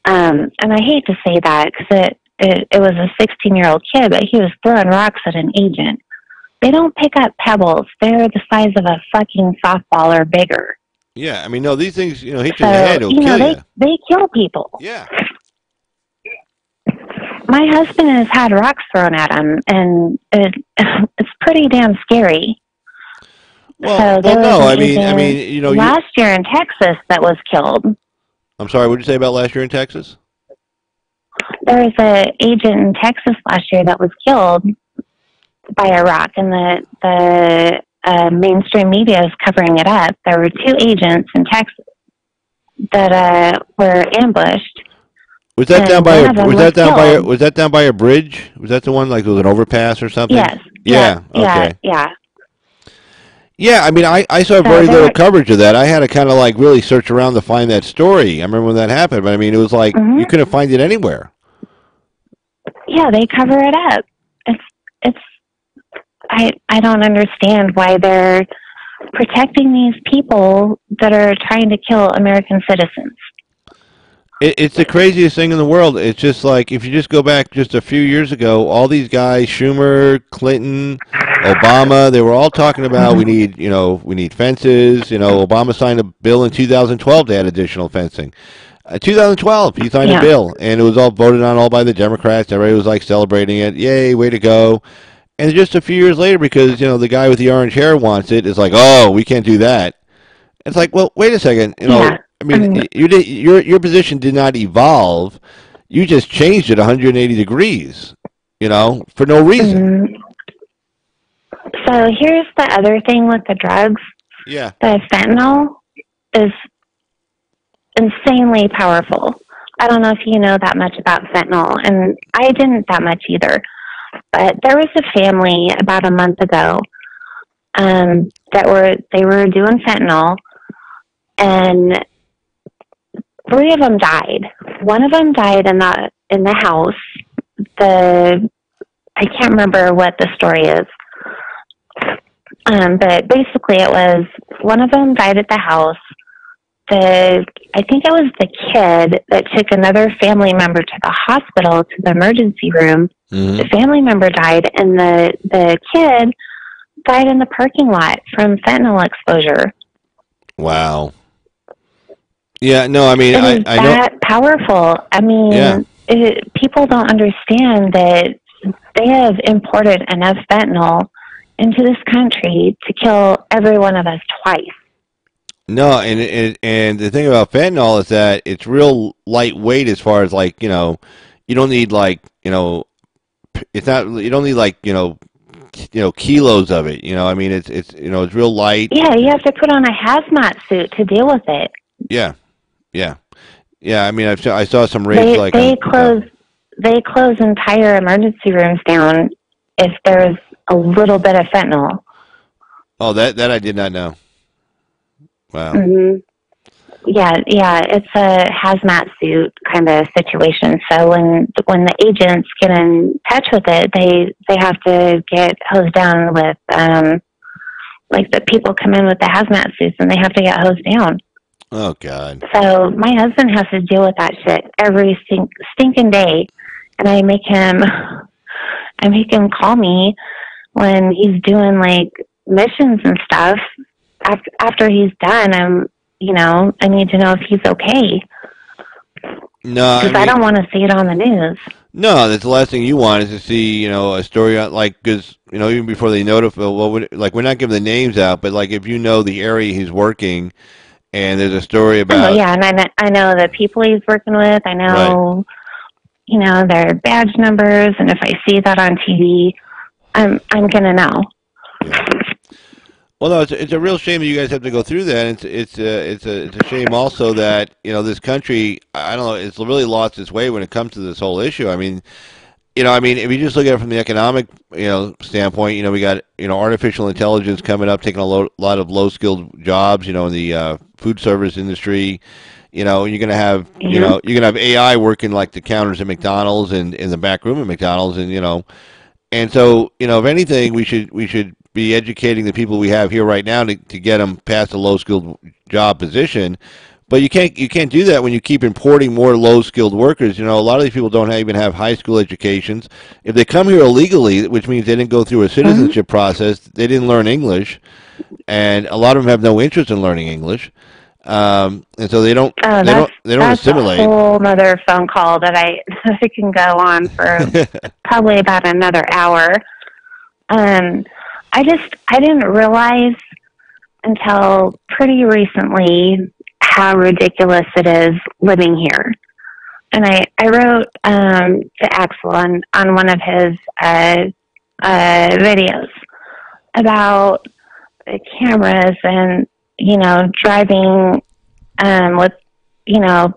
and I hate to say that because it was a 16-year-old kid, but he was throwing rocks at an agent. They don't pick up pebbles. They're the size of a fucking softball or bigger. Yeah, I mean, no, these things, hit you in the head, it'll kill you. They kill people. Yeah. My husband has had rocks thrown at him, and it's pretty damn scary. Well, last year in Texas that was killed. I'm sorry, what did you say about last year in Texas? There was an agent in Texas last year that was killed by a rock, and the mainstream media is covering it up. There were 2 agents in Texas that were ambushed. Was that down by a bridge? Was that the one like it was an overpass or something? Yes. Yeah. Okay. Yeah. Yeah, I mean, I saw very little coverage of that. I had to kind of like really search around to find that story. I remember when that happened, but I mean, it was like you couldn't find it anywhere. Yeah, they cover it up. I don't understand why they're protecting these people that are trying to kill American citizens. It's the craziest thing in the world. It's just like if you just go back just a few years ago, all these guys, Schumer, Clinton, Obama, they were all talking about we need fences. Obama signed a bill in 2012 to add additional fencing. 2012, he signed a Yeah. bill, and it was all voted on all by the Democrats. Everybody was like celebrating it. Yay, way to go. And just a few years later, because the guy with the orange hair wants it, it's like, oh, we can't do that. It's like, well, wait a second. Yeah. I mean, you did your position did not evolve. You just changed it 180 degrees. For no reason. mm, so here's the other thing with the drugs. Yeah. The fentanyl is insanely powerful. I don't know if you know that much about fentanyl, and I didn't that much either. But there was a family about a month ago they were doing fentanyl, and three of them died. One of them died in the house. I can't remember what the story is. But basically it was one of them died at the house. I think it was the kid that took another family member to the hospital, to the emergency room. Mm-hmm. The family member died, and the kid died in the parking lot from fentanyl exposure. Wow. Yeah. No. I mean, It is I know. that powerful. I mean, Yeah. People don't understand that they have imported enough fentanyl into this country to kill every one of us twice. No, and the thing about fentanyl is that it's real lightweight as far as like you don't need like it's not you don't need like kilos of it. I mean it's real light. Yeah, you have to put on a hazmat suit to deal with it. Yeah, yeah, yeah. I mean I saw some rates like They close entire emergency rooms down if there's a little bit of fentanyl. Oh, that I did not know. Wow. Mm-hmm. Yeah, it's a hazmat suit kind of situation. So when the agents get in touch with it, they have to get hosed down with like the people come in with the hazmat suits and they have to get hosed down. Oh God. So my husband has to deal with that shit every stinking day, and I make him call me when he's doing like missions and stuff. After he's done, I need to know if he's okay. No, Because I don't want to see it on the news. No, that's the last thing you want is to see, a story on, like, because, even before they notify, like, we're not giving the names out, but, like, if you know the area he's working and there's a story about... Oh, yeah, and I know the people he's working with. I know, their badge numbers, and if I see that on TV, I'm going to know. Yeah. Well, no, it's a real shame that you guys have to go through that. It's a shame also that this country, I don't know, it's really lost its way when it comes to this whole issue. I mean, if you just look at it from the economic standpoint, we got artificial intelligence coming up, taking a lot of low skilled jobs, in the food service industry. You're gonna have you're gonna have AI working like the counters at McDonald's and in the back room at McDonald's, and so if anything, we should be educating the people we have here right now to get them past a low skilled job position. But you can't do that when you keep importing more low skilled workers. A lot of these people don't even have high school educations. If they come here illegally, which means they didn't go through a citizenship process, they didn't learn English, and a lot of them have no interest in learning English, and so they don't assimilate. That's a whole other phone call that I can go on for probably about another hour. I didn't realize until pretty recently how ridiculous it is living here. And I wrote to Axel on one of his videos about the cameras and, driving with,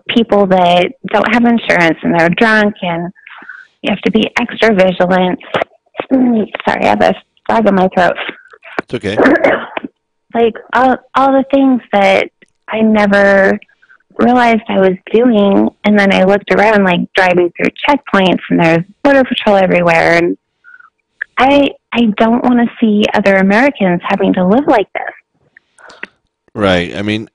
people that don't have insurance and they're drunk, and you have to be extra vigilant. Sorry, I have a frog in my throat. It's okay. Like all the things that I never realized I was doing, and then I looked around, like driving through checkpoints, and there's border patrol everywhere, and I don't want to see other Americans having to live like this. Right. I mean,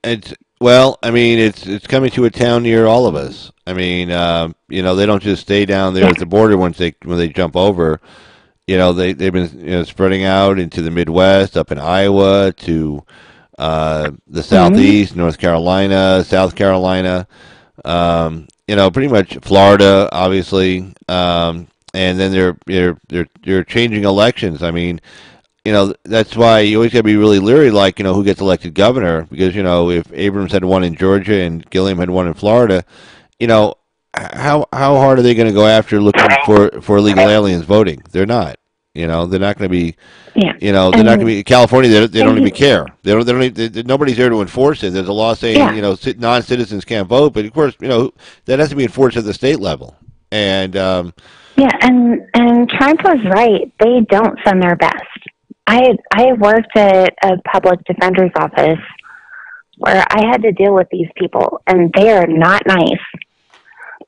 Well, I mean, it's coming to a town near all of us. I mean, they don't just stay down there Yeah. at the border when they jump over. They've been spreading out into the Midwest, up in Iowa to the Hmm. Southeast, North Carolina, South Carolina. Pretty much Florida, obviously. And then they're changing elections. I mean, that's why you always got to be really leery, like, who gets elected governor, because, if Abrams had won in Georgia and Gilliam had won in Florida, you know, how hard are they going to go after looking for illegal aliens voting? They're not. They're not going to be. Yeah. They're not going to And be California. They don't even they, care. They don't. Nobody's there to enforce it. There's a law saying yeah. non-citizens can't vote, but of course, that has to be enforced at the state level. And Yeah, and Trump was right. They don't send their best. I worked at a public defender's office where I had to deal with these people, and they are not nice.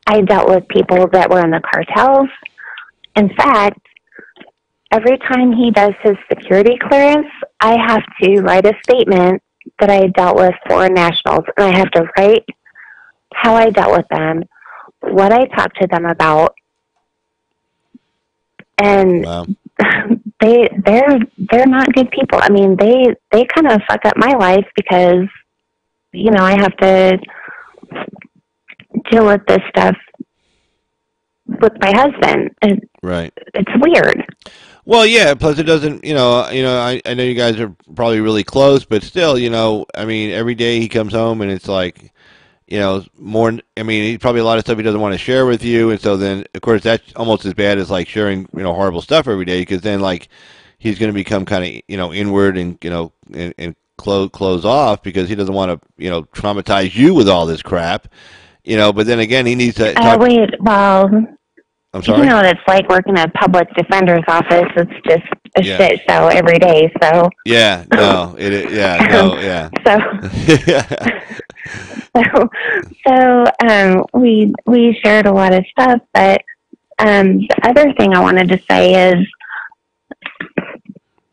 I dealt with people that were in the cartels. In fact, every time he does his security clearance, I have to write a statement that I dealt with foreign nationals, and I have to write how I dealt with them, what I talked to them about, and wow. they're not good people. I mean, they kind of fuck up my life because I have to deal with this stuff with my husband. Right. It's weird. Well, yeah. Plus, it doesn't. I know you guys are probably really close, but still, I mean, every day he comes home and it's like, more. I mean, he probably a lot of stuff he doesn't want to share with you, and so then, of course, that's almost as bad as like sharing, horrible stuff every day, because then like he's going to become kind of, inward and and close off because he doesn't want to, traumatize you with all this crap, But then again, he needs to talk. Wait, well, I'm you sorry. know what it's like working at a public defender's office. It's just a Yeah. shit show every day. So, Yeah. No. Yeah. um, No. Yeah. so, Yeah. we shared a lot of stuff. But the other thing I wanted to say is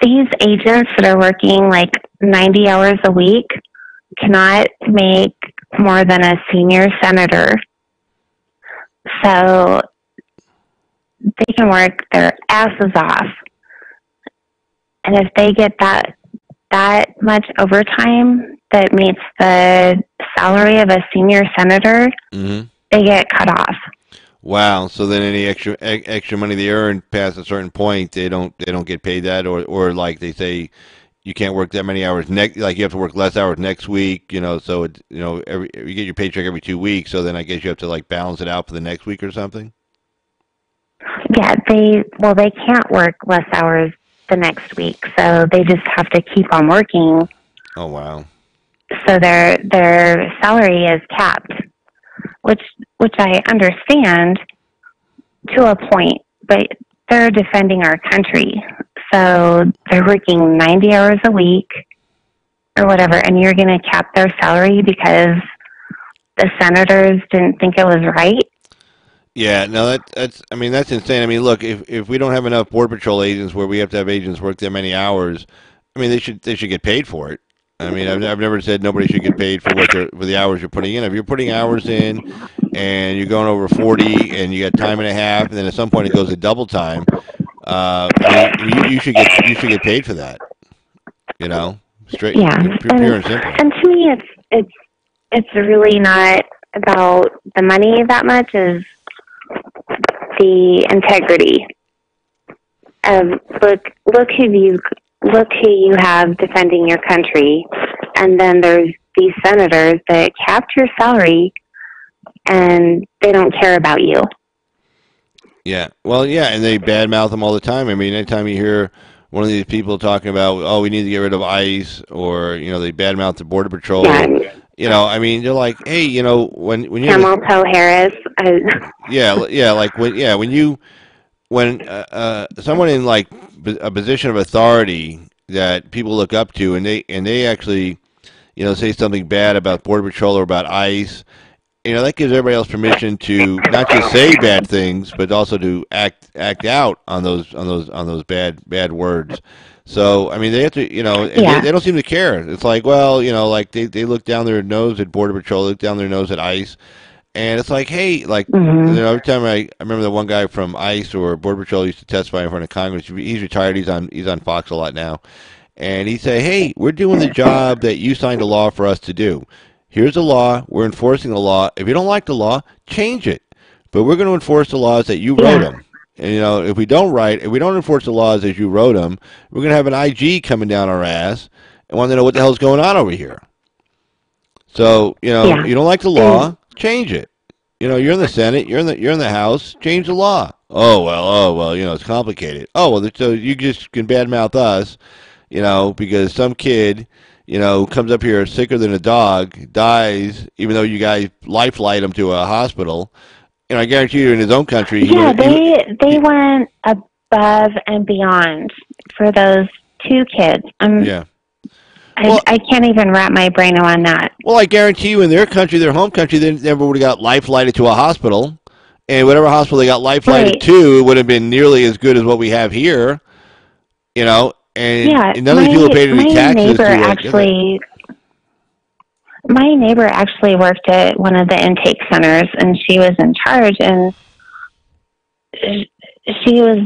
these agents that are working like 90 hours a week cannot make more than a senior senator. So they can work their asses off. And if they get that much overtime that meets the salary of a senior senator, hmm they get cut off. Wow. So then any extra money they earn past a certain point, they don't get paid that, or like they say you can't work that many hours next, like you have to work less hours next week, so it, every you get your paycheck every 2 weeks, so then I guess you have to like balance it out for the next week or something. Yeah, they can't work less hours the next week, so they just have to keep on working. Oh wow. So their salary is capped, which I understand to a point, but they're defending our country. So they're working 90 hours a week or whatever, and you're going to cap their salary because the senators didn't think it was right. Yeah, no, that's I mean that's insane. I mean, look, if we don't have enough border patrol agents where we have to have agents work that many hours, I mean they should get paid for it. I mean, I've never said nobody should get paid for for the hours you're putting in. If you're putting hours in and you're going over 40 and you got time and a half, and then at some point it goes to double time, I mean, you should get paid for that. Straight, Yeah, pure and simple. and to me, it's really not about the money that much as the integrity. Look who you have defending your country, and then there's these senators that capped your salary and they don't care about you. Yeah. Well, yeah, and they badmouth them all the time. I mean, anytime you hear one of these people talking about, oh, we need to get rid of ICE, or they badmouth the Border Patrol. Yeah, I mean, they're like, hey, when you have Kamala Harris. yeah, like when someone in like a position of authority that people look up to, and they actually say something bad about Border Patrol or about ICE, that gives everybody else permission to not just say bad things, but also to act out on those bad words. So I mean, they have to, and Yeah. they don't seem to care. It's like, well, like they look down their nose at Border Patrol, look down their nose at ICE, and it's like, hey, like every time I remember the one guy from ICE or Border Patrol used to testify in front of Congress. He's retired. He's on Fox a lot now, and he say, hey, we're doing the job that you signed a law for us to do. Here's the law. We're enforcing the law. If you don't like the law, change it. But we're going to enforce the laws that you wrote them. And, if we don't enforce the laws as you wrote them, we're going to have an IG coming down our ass and want to know what the hell's going on over here. So, you don't like the law, change it. You're in the Senate, you're in the House, change the law. Oh well, it's complicated. Oh, well, so you just can badmouth us, because some kid, comes up here sicker than a dog, dies, even though you guys lifeline him to a hospital. I guarantee you in his own country. They went above and beyond for those two kids. I can't even wrap my brain around that. Well, I guarantee you in their country, their home country, they never would have got lifelighted to a hospital. And whatever hospital they got lifelighted to would have been nearly as good as what we have here. And none of these people paid any taxes. My neighbor actually worked at one of the intake centers, and she was in charge, and she was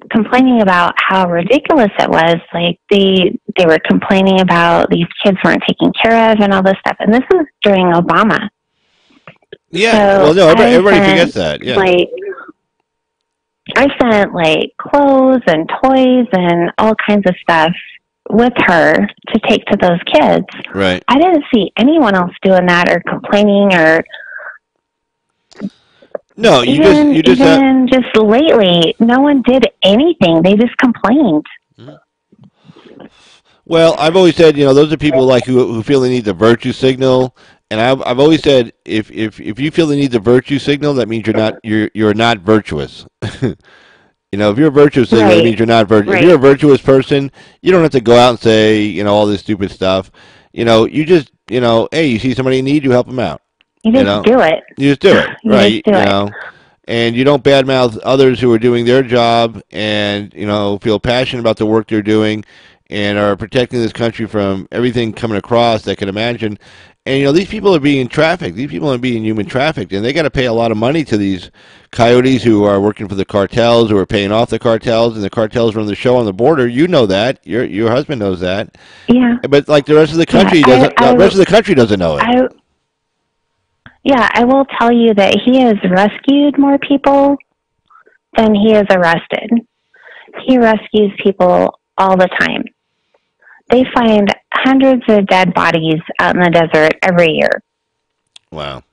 complaining about how ridiculous it was. Like they were complaining about these kids weren't taken care of and all this stuff. And this was during Obama. Yeah. So well, no, everybody forgets that. Yeah. I sent clothes and toys and all kinds of stuff with her to take to those kids. Right. I didn't see anyone else doing that or complaining or. No, just lately, no one did anything. They just complained. Well, I've always said, those are people who feel they need the virtue signal, and I've always said if you feel the need the virtue signal, that means you're not virtuous. If you're a virtuous signal, that means you're not virtuous. If you're a virtuous person, you don't have to go out and say all this stupid stuff. You just hey, you see somebody in need, you help them out. You just do it. You just do it, right? And you don't badmouth others who are doing their job and feel passionate about the work they're doing and are protecting this country from everything coming across that can imagine. And these people are being trafficked. These people are being human trafficked, and they got to pay a lot of money to these coyotes who are working for the cartels, who are paying off the cartels, and the cartels run the show on the border. You know that. Your husband knows that. Yeah. But the rest of the country doesn't. The rest of the country doesn't know it. Yeah, I will tell you that he has rescued more people than he has arrested. He rescues people all the time. They find hundreds of dead bodies out in the desert every year. Wow.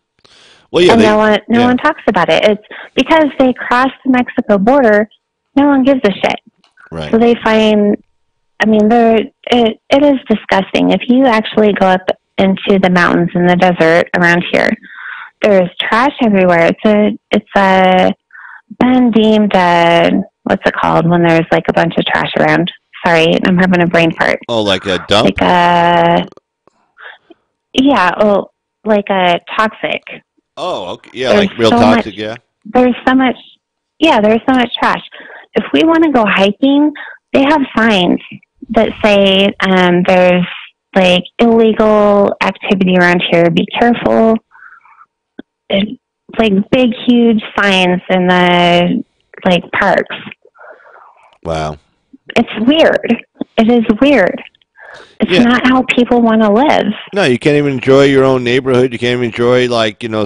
Well, yeah. And no one talks about it. It's because they cross the Mexico border. No one gives a shit. Right. So they find. I mean, it is disgusting. If you actually go up into the mountains in the desert around here, there's trash everywhere. It's been deemed what's it called when there's a bunch of trash around? Sorry, I'm having a brain fart. Oh, like a dump? Yeah, a toxic. Oh, okay. Yeah, there's real toxic, yeah. There's so much trash. If we want to go hiking, they have signs that say there's illegal activity around here. Be careful. Big, huge signs in the parks. Wow. It's weird. It is weird. It's not how people want to live. No, you can't even enjoy your own neighborhood. You can't even enjoy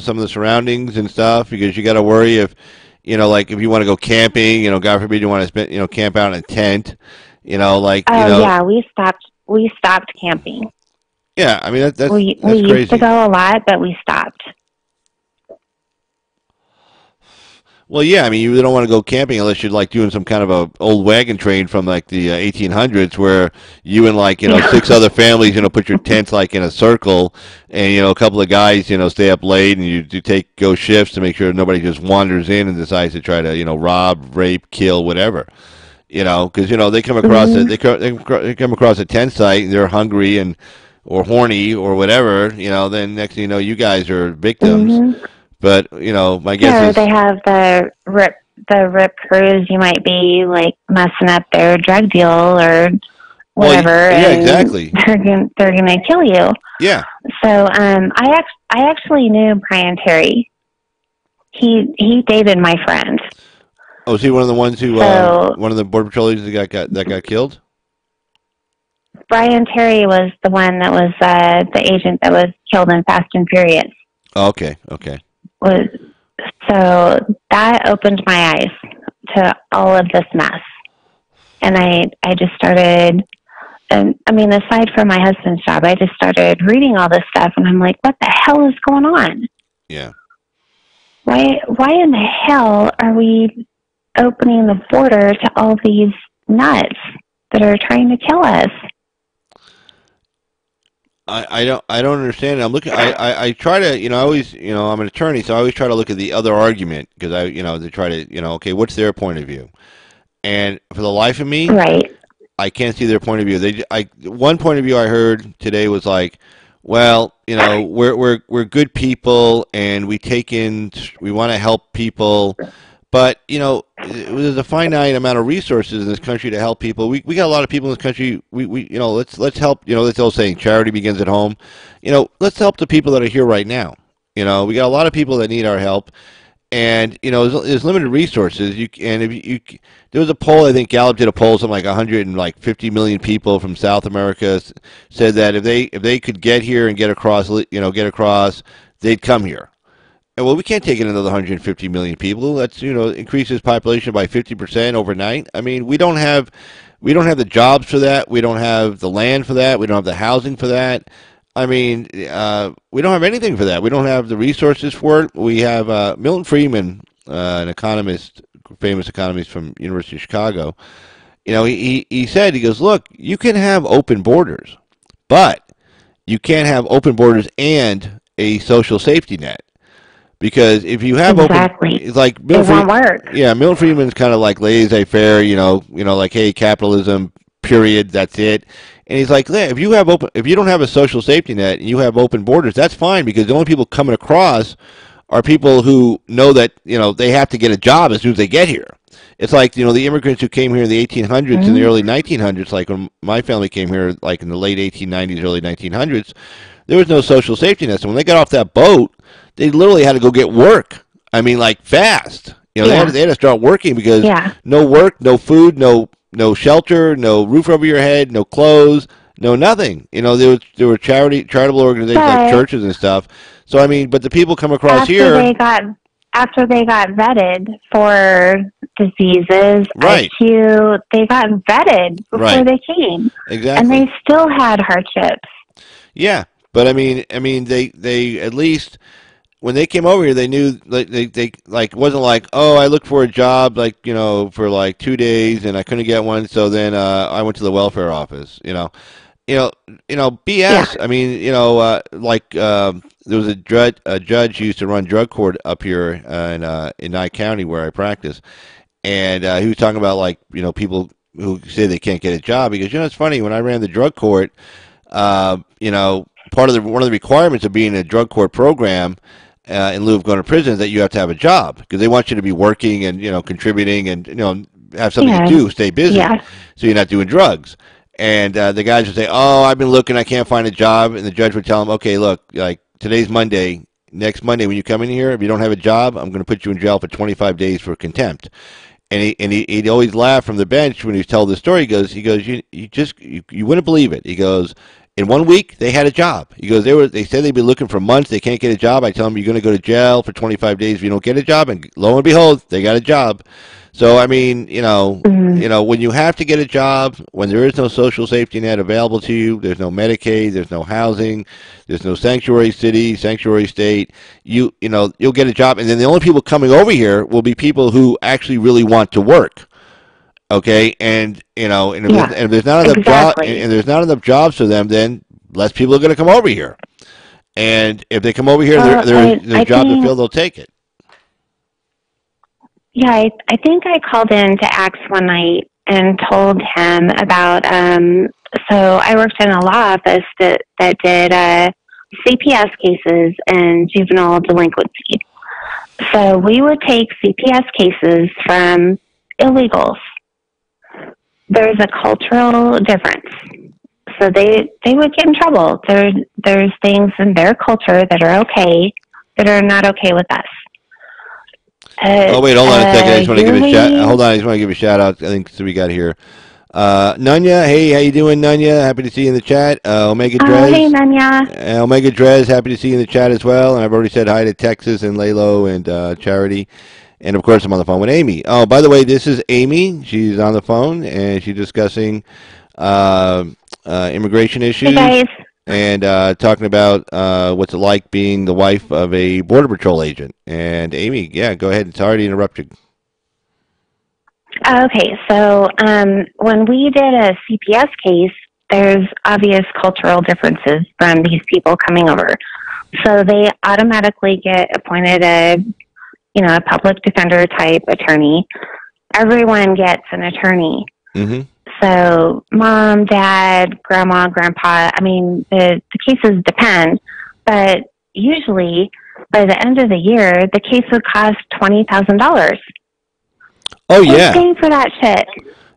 some of the surroundings and stuff because you got to worry if if you want to go camping, God forbid you want to spend camp out in a tent, yeah, we stopped camping. Yeah, I mean that's we crazy. Used to go a lot, but we stopped. Well, yeah, I mean, you really don't want to go camping unless you're doing some kind of a old wagon train from the 1800s, where you and 6 other families, put your tents in a circle, and a couple of guys, stay up late, and you go shifts to make sure nobody just wanders in and decides to try to rob, rape, kill, whatever, because they come across they come across a tent site and they're hungry and or horny or whatever, then next thing you know, you guys are victims. Mm-hmm. But my guess Yeah, is they have the rip crews. You might be like messing up their drug deal or whatever. yeah, and exactly. They're gonna kill you. Yeah. So I actually knew Brian Terry. He dated my friend. Oh, is he one of the ones who So- one of the border patrol agents that got killed? Brian Terry was the one that was the agent that was killed in Fast and Furious. Oh, okay. So that opened my eyes to all of this mess, and I just started. And I mean, aside from my husband's job, I just started reading all this stuff, and I'm like, what the hell is going on? Yeah. Why in the hell are we opening the border to all these nuts that are trying to kill us? I don't understand. I'm looking. I try to. I always. I'm an attorney, so I always try to look at the other argument because to try to. Okay, what's their point of view? And for the life of me, Right. I can't see their point of view. One point of view I heard today was like, well, we're good people and we want to help people, but there's a finite amount of resources in this country to help people. We got a lot of people in this country. Let's help. That's the old saying, charity begins at home. Let's help the people that are here right now. We got a lot of people that need our help. And there's limited resources. There was a poll. I think Gallup did a poll. Something like 150 million people from South America said that if they could get here and get across, they'd come here. And well, we can't take in another 150 million people. That's increases population by 50% overnight. I mean, we don't have the jobs for that. We don't have the land for that. We don't have the housing for that. I mean, we don't have anything for that. We don't have the resources for it. We have Milton Friedman, an economist, famous economist from University of Chicago. He said, he goes, look, you can have open borders, but you can't have open borders and a social safety net. Because if you have Exactly. it's like It won't work. Yeah, Milton Friedman's kind of like laissez-faire, like, hey, capitalism, period, that's it. And he's like, if you don't have a social safety net and you have open borders, that's fine because the only people coming across are people who know that they have to get a job as soon as they get here. It's like the immigrants who came here in the 1800s and the early 1900s, like when my family came here, like in the late 1890s, early 1900s. There was no social safety net. So when they got off that boat, they literally had to go get work. I mean, like fast. They had to start working because no work, no food, no shelter, no roof over your head, no clothes, no nothing. There were charitable organizations like churches and stuff. So I mean, but the people come across here after they got vetted for diseases, right? IQ, they got vetted before they came. Exactly, and they still had hardships. Yeah, but I mean, they at least. When they came over here, they knew they like wasn't like, oh, I looked for a job for like 2 days and I couldn't get one, so then I went to the welfare office. BS. Yeah. I mean, there was a judge who used to run drug court up here in Nye County where I practice, and he was talking about people who say they can't get a job. Because it's funny, when I ran the drug court, one of the requirements of being in a drug court program. In lieu of going to prison, is that you have to have a job because they want you to be working and contributing and have something to do, stay busy, so you're not doing drugs. And the guys would say, "Oh, I've been looking, I can't find a job," and the judge would tell them, "Okay, look, like today's Monday, next Monday when you come in here, if you don't have a job, I'm going to put you in jail for 25 days for contempt." And he'd always laugh from the bench when he told the story. He goes, you wouldn't believe it. He goes, in 1 week, they had a job. He goes, they said they'd been looking for months. They can't get a job. I tell them, you're going to go to jail for 25 days if you don't get a job. And lo and behold, they got a job. So, I mean, when you have to get a job, when there is no social safety net available to you, there's no Medicaid, there's no housing, there's no sanctuary city, sanctuary state, you'll get a job. And then the only people coming over here will be people who actually really want to work. Okay, and if there's not enough there's not enough jobs for them, then less people are going to come over here. And if they come over here, there's a job to fill, they'll take it. Yeah, I think I called in to Axe one night and told him about So I worked in a law office that did CPS cases and juvenile delinquency. So we would take CPS cases from illegals. There's a cultural difference. So they would get in trouble. There's things in their culture that are okay that are not okay with us. Oh wait, hold on a second. I just want to give a shout. Hold on, I just want to give a shout out. I think we got here. Nunya, hey, how you doing, Nunya? Happy to see you in the chat. Omega Drez. Hey, Nunya. Omega Drez, happy to see you in the chat as well. And I've already said hi to Texas and Lalo and Charity. And, of course, I'm on the phone with Amy. Oh, by the way, this is Amy. She's on the phone, and she's discussing immigration issues. Hey, guys. And talking about what's it like being the wife of a Border Patrol agent. And, Amy, yeah, go ahead. Sorry to interrupt you. Okay, so when we did a CPS case, there's obvious cultural differences from these people coming over. So they automatically get appointed a public defender type attorney. Everyone gets an attorney. Mm-hmm. So mom, dad, grandma, grandpa, I mean, the cases depend, but usually by the end of the year, the case would cost $20,000. Oh, yeah. Who's paying for that shit?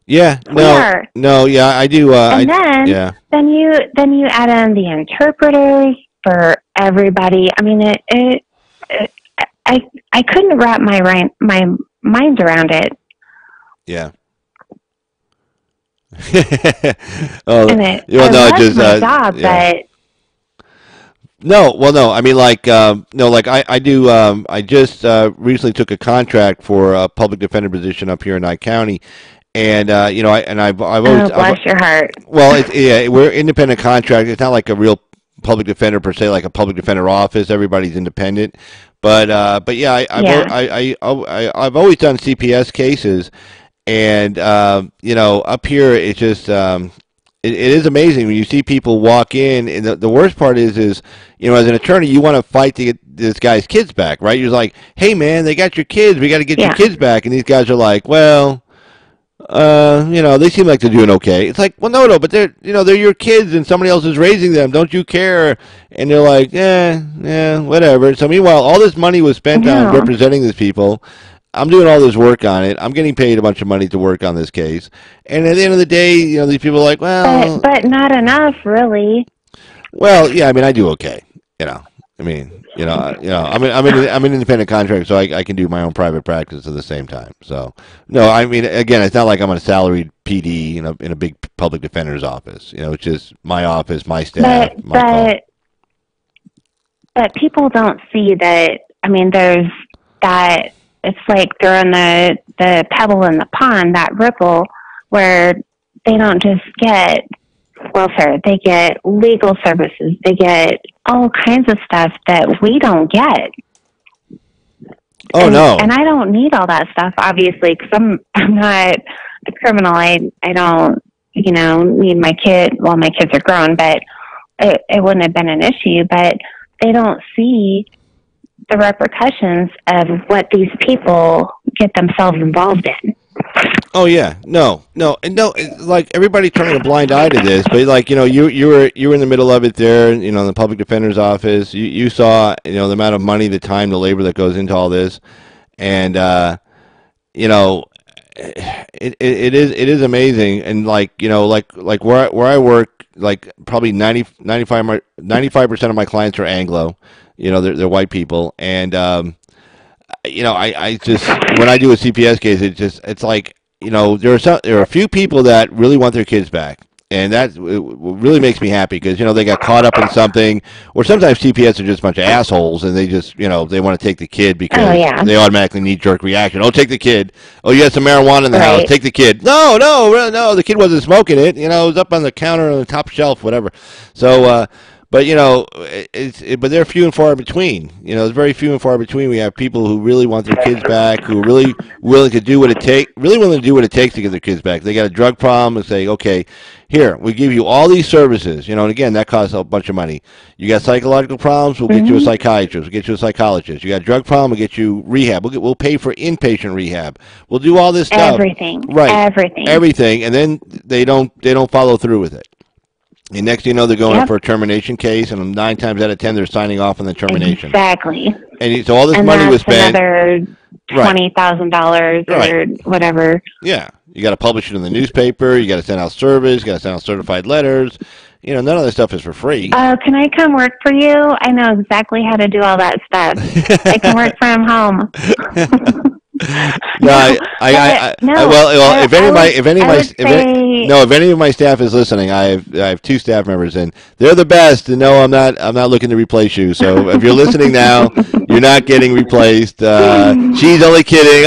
Yeah, yeah, I do. And then you add in the interpreters for everybody. I mean, I couldn't wrap my mind around it. Yeah. My job, yeah. but. No. I mean, I do. I just recently took a contract for a public defender position up here in Nye County, and I've always. Bless your heart. Well, we're independent contract. It's not like a real public defender per se, like a public defender office. Everybody's independent, but yeah, I've always done CPS cases, and up here it's just. It is amazing when you see people walk in, and the worst part is as an attorney, you want to fight to get this guy's kids back, right? You're like, hey, man, they got your kids. We got to get your kids back. And these guys are like, well, they seem like they're doing okay. It's like, well, no, but they're your kids and somebody else is raising them. Don't you care? And they're like, yeah, whatever. So meanwhile, all this money was spent on representing these people. I'm doing all this work on it. I'm getting paid a bunch of money to work on this case. And at the end of the day, these people are like, well... But not enough, really. Well, yeah, I mean, I do okay. I'm an independent contractor, so I can do my own private practice at the same time. So, no, I mean, again, it's not like I'm a salaried PD in a big public defender's office. It's just my office, my staff, my call. But people don't see that, I mean, there's that... It's like throwing the pebble in the pond, that ripple, where they don't just get welfare. They get legal services. They get all kinds of stuff that we don't get. No. And I don't need all that stuff, obviously, because I'm not a criminal. I don't, need my kid. Well, my kids are grown, but it wouldn't have been an issue. But they don't see the repercussions of what these people get themselves involved in. Oh yeah, no, like everybody turning a blind eye to this, but like you were in the middle of it there, in the public defender's office. You saw the amount of money, the time, the labor that goes into all this, and it is amazing, and like where I work, like probably 95% of my clients are Anglo. They're white people, and I just when I do a CPS case, it's like there are a few people that really want their kids back, and that really makes me happy because they got caught up in something, or sometimes CPS are just a bunch of assholes, and they just they want to take the kid because they automatically need jerk reaction. Oh, take the kid. Oh, you had some marijuana in the house. Take the kid. No, the kid wasn't smoking it. It was up on the counter on the top shelf, whatever. So. But but they're few and far between. It's very few and far between. We have people who really want their kids back, who are really willing to do what it takes to get their kids back. They got a drug problem and say, okay, here we give you all these services. And again, that costs a bunch of money. You got psychological problems, we'll get you a psychiatrist, we'll get you a psychologist. You got a drug problem, we'll get you rehab. We'll pay for inpatient rehab. We'll do all this stuff. Everything, right? Everything, and then they don't follow through with it. And next thing you know, they're going up Yep. for a termination case, and 9 times out of 10, they're signing off on the termination. Exactly. And so all this And money that's was spent. another Right. $20,000 or Right. whatever. Yeah, you got to publish it in the newspaper. You got to send out surveys. You got to send out certified letters. You know, none of this stuff is for free. Can I come work for you? I know exactly how to do all that stuff. I can work from home. Well, if any of my staff is listening, I have 2 staff members, and they're the best. And no, I'm not looking to replace you. So if you're listening now, you're not getting replaced. She's only kidding.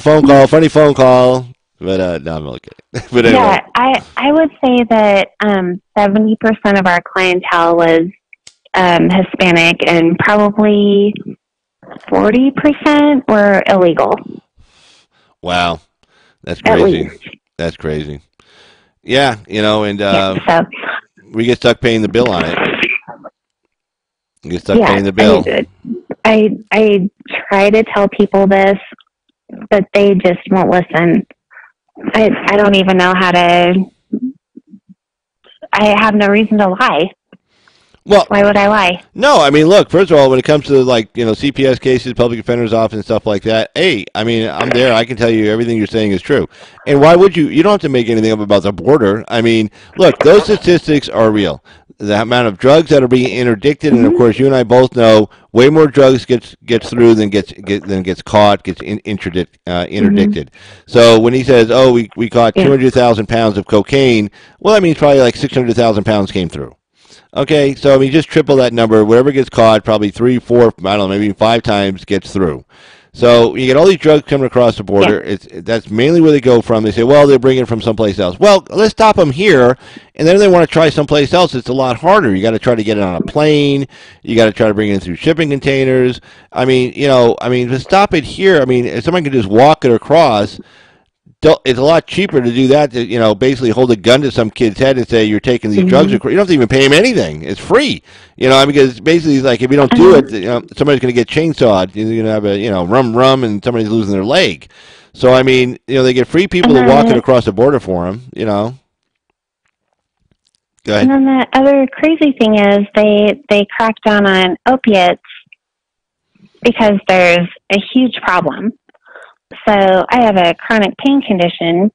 Funny phone call. But no, I'm only kidding. But anyway. Yeah, I would say that 70% of our clientele was Hispanic, and probably 40% were illegal. Wow, that's At crazy. least. That's crazy. Yeah, you know, and So, we get stuck paying the bill on it. We get stuck yeah, paying the bill. I try to tell people this, but they just won't listen. I don't even know how to. I have no reason to lie. Well, Why would I lie? no, I mean, look, first of all, when it comes to, like, you know, CPS cases, public defender's office and stuff like that, hey, I mean, I'm there. I can tell you everything you're saying is true. And why would you? You don't have to make anything up about the border. I mean, look, those statistics are real. The amount of drugs that are being interdicted, and of course, you and I both know way more drugs gets through than gets caught, gets interdicted. So when he says, "Oh, we caught 200,000 pounds of cocaine," well, that means probably like 600,000 pounds came through. Okay, so I mean, just triple that number. Whatever gets caught, probably 3, 4, I don't know, maybe 5 times gets through. So you get all these drugs coming across the border. That's mainly where they go from. They say, well, they're bringing it from someplace else. Well, let's stop them here, and then they want to try someplace else. It's a lot harder. You got to try to get it on a plane. You got to try to bring it in through shipping containers. I mean, to stop it here. I mean, if someone can just walk it across, it's a lot cheaper to do that. To, basically hold a gun to some kid's head and say you're taking these drugs. You don't have to even pay him anything. It's free. Because basically, it's like if you don't do it, somebody's going to get chainsawed. You're going to have a rum, and somebody's losing their leg. So I mean, they get free people to walk it across the border for them. Go ahead. And then the other crazy thing is they crack down on opiates because there's a huge problem. So I have a chronic pain condition,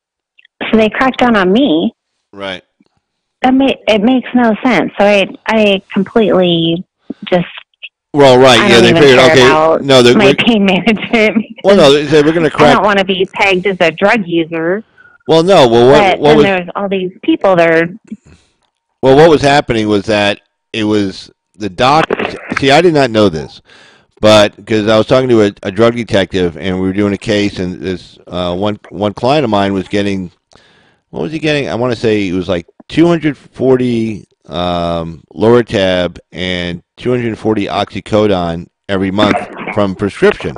so they crack down on me. Right. It makes no sense. So I completely just. Well, right. They figured, okay. No, my pain management. Well, no, they said we're going to crack. I don't want to be pegged as a drug user. Well, no. Well, what was? There's all these people that are. Well, what was happening was that it was the doctor. See, I did not know this. But because I was talking to a drug detective, and we were doing a case, and this one client of mine was getting, what was he getting? I want to say it was like 240 Loratab and 240 oxycodone every month from prescription.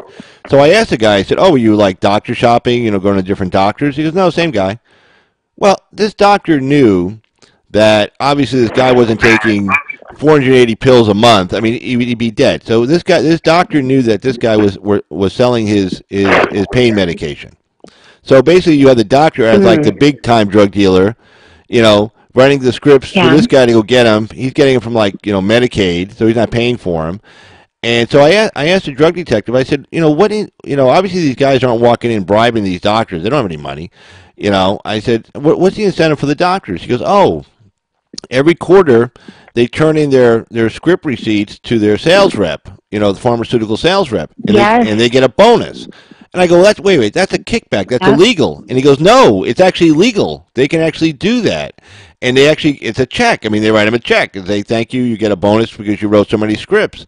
So I asked the guy, I said, "Oh, were you like doctor shopping? Going to different doctors?" He goes, "No, same guy." Well, this doctor knew that obviously this guy wasn't taking 480 pills a month. I mean, he'd be dead. So this doctor knew that this guy was selling his pain medication. So basically, you have the doctor as like the big time drug dealer, writing the scripts for this guy to go get him. He's getting him from Medicaid, so he's not paying for him. And so I asked the drug detective. I said, obviously these guys aren't walking in bribing these doctors. They don't have any money. I said, what's the incentive for the doctors? He goes, oh. Every quarter, they turn in their script receipts to their sales rep, the pharmaceutical sales rep, and they get a bonus. And I go, wait, that's a kickback. That's illegal. And he goes, no, it's actually legal. They can actually do that. And it's a check. I mean, they write them a check and say, thank you, you get a bonus because you wrote so many scripts.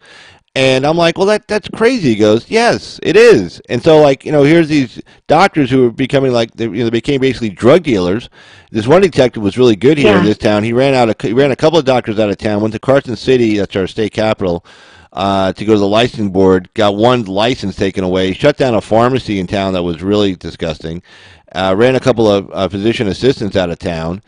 And I'm like, well, that's crazy. He goes, yes, it is. And so, here's these doctors who are becoming they became basically drug dealers. This one detective was really good here in this town. He ran a couple of doctors out of town, went to Carson City, that's our state capital, to go to the licensing board, got one license taken away, shut down a pharmacy in town that was really disgusting. Ran a couple of physician assistants out of town,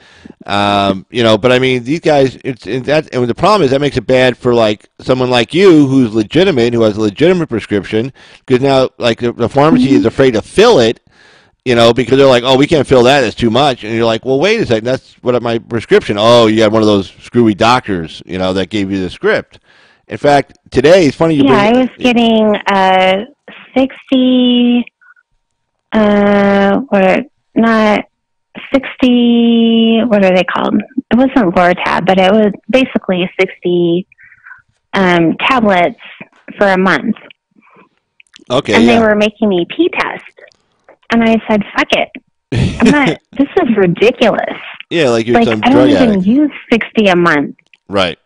But I mean, these guys. And the problem is that makes it bad for someone like you who's legitimate, who has a legitimate prescription, because now the pharmacy is afraid to fill it, You know, because they're like, oh, we can't fill that. It's too much. And you're like, well, wait a second. That's what my prescription. Oh, you had one of those screwy doctors, you know, that gave you the script. In fact, today, it's funny you Yeah, I bring was getting 60, not 60, what are they called? It wasn't Lortab, but it was basically 60 tablets for a month. Okay, And yeah. they were making me pee test. And I said, fuck it. I'm not, this is ridiculous. Yeah, like you're Like, some I don't drug even addict. use 60 a month. Right.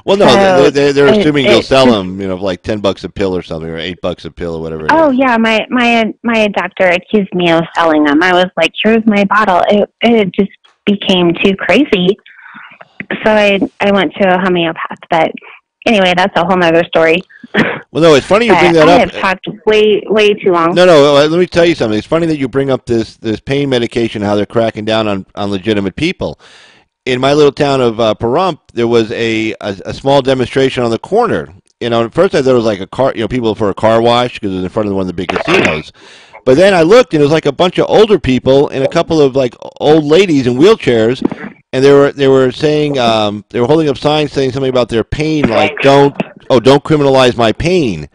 Well, no, So they're assuming you'll it sell just- them, you know, for like $10 a pill or something, or $8 a pill or whatever. It Oh is. yeah, my doctor accused me of selling them. I was like, "Here's my bottle." It just became too crazy, so I went to a homeopath. But anyway, that's a whole nother story. Well, no, it's funny you bring But that I up. have talked way too long. No, let me tell you something. It's funny that you bring up this pain medication, how they're cracking down on legitimate people. In my little town of Pahrump, there was a small demonstration on the corner. You know, at first I thought it was like a car, you know, people for a car wash because it was in front of one of the big casinos. But then I looked, and it was like a bunch of older people and a couple of like old ladies in wheelchairs, and they were saying they were holding up signs saying something about their pain, like don't criminalize my pain.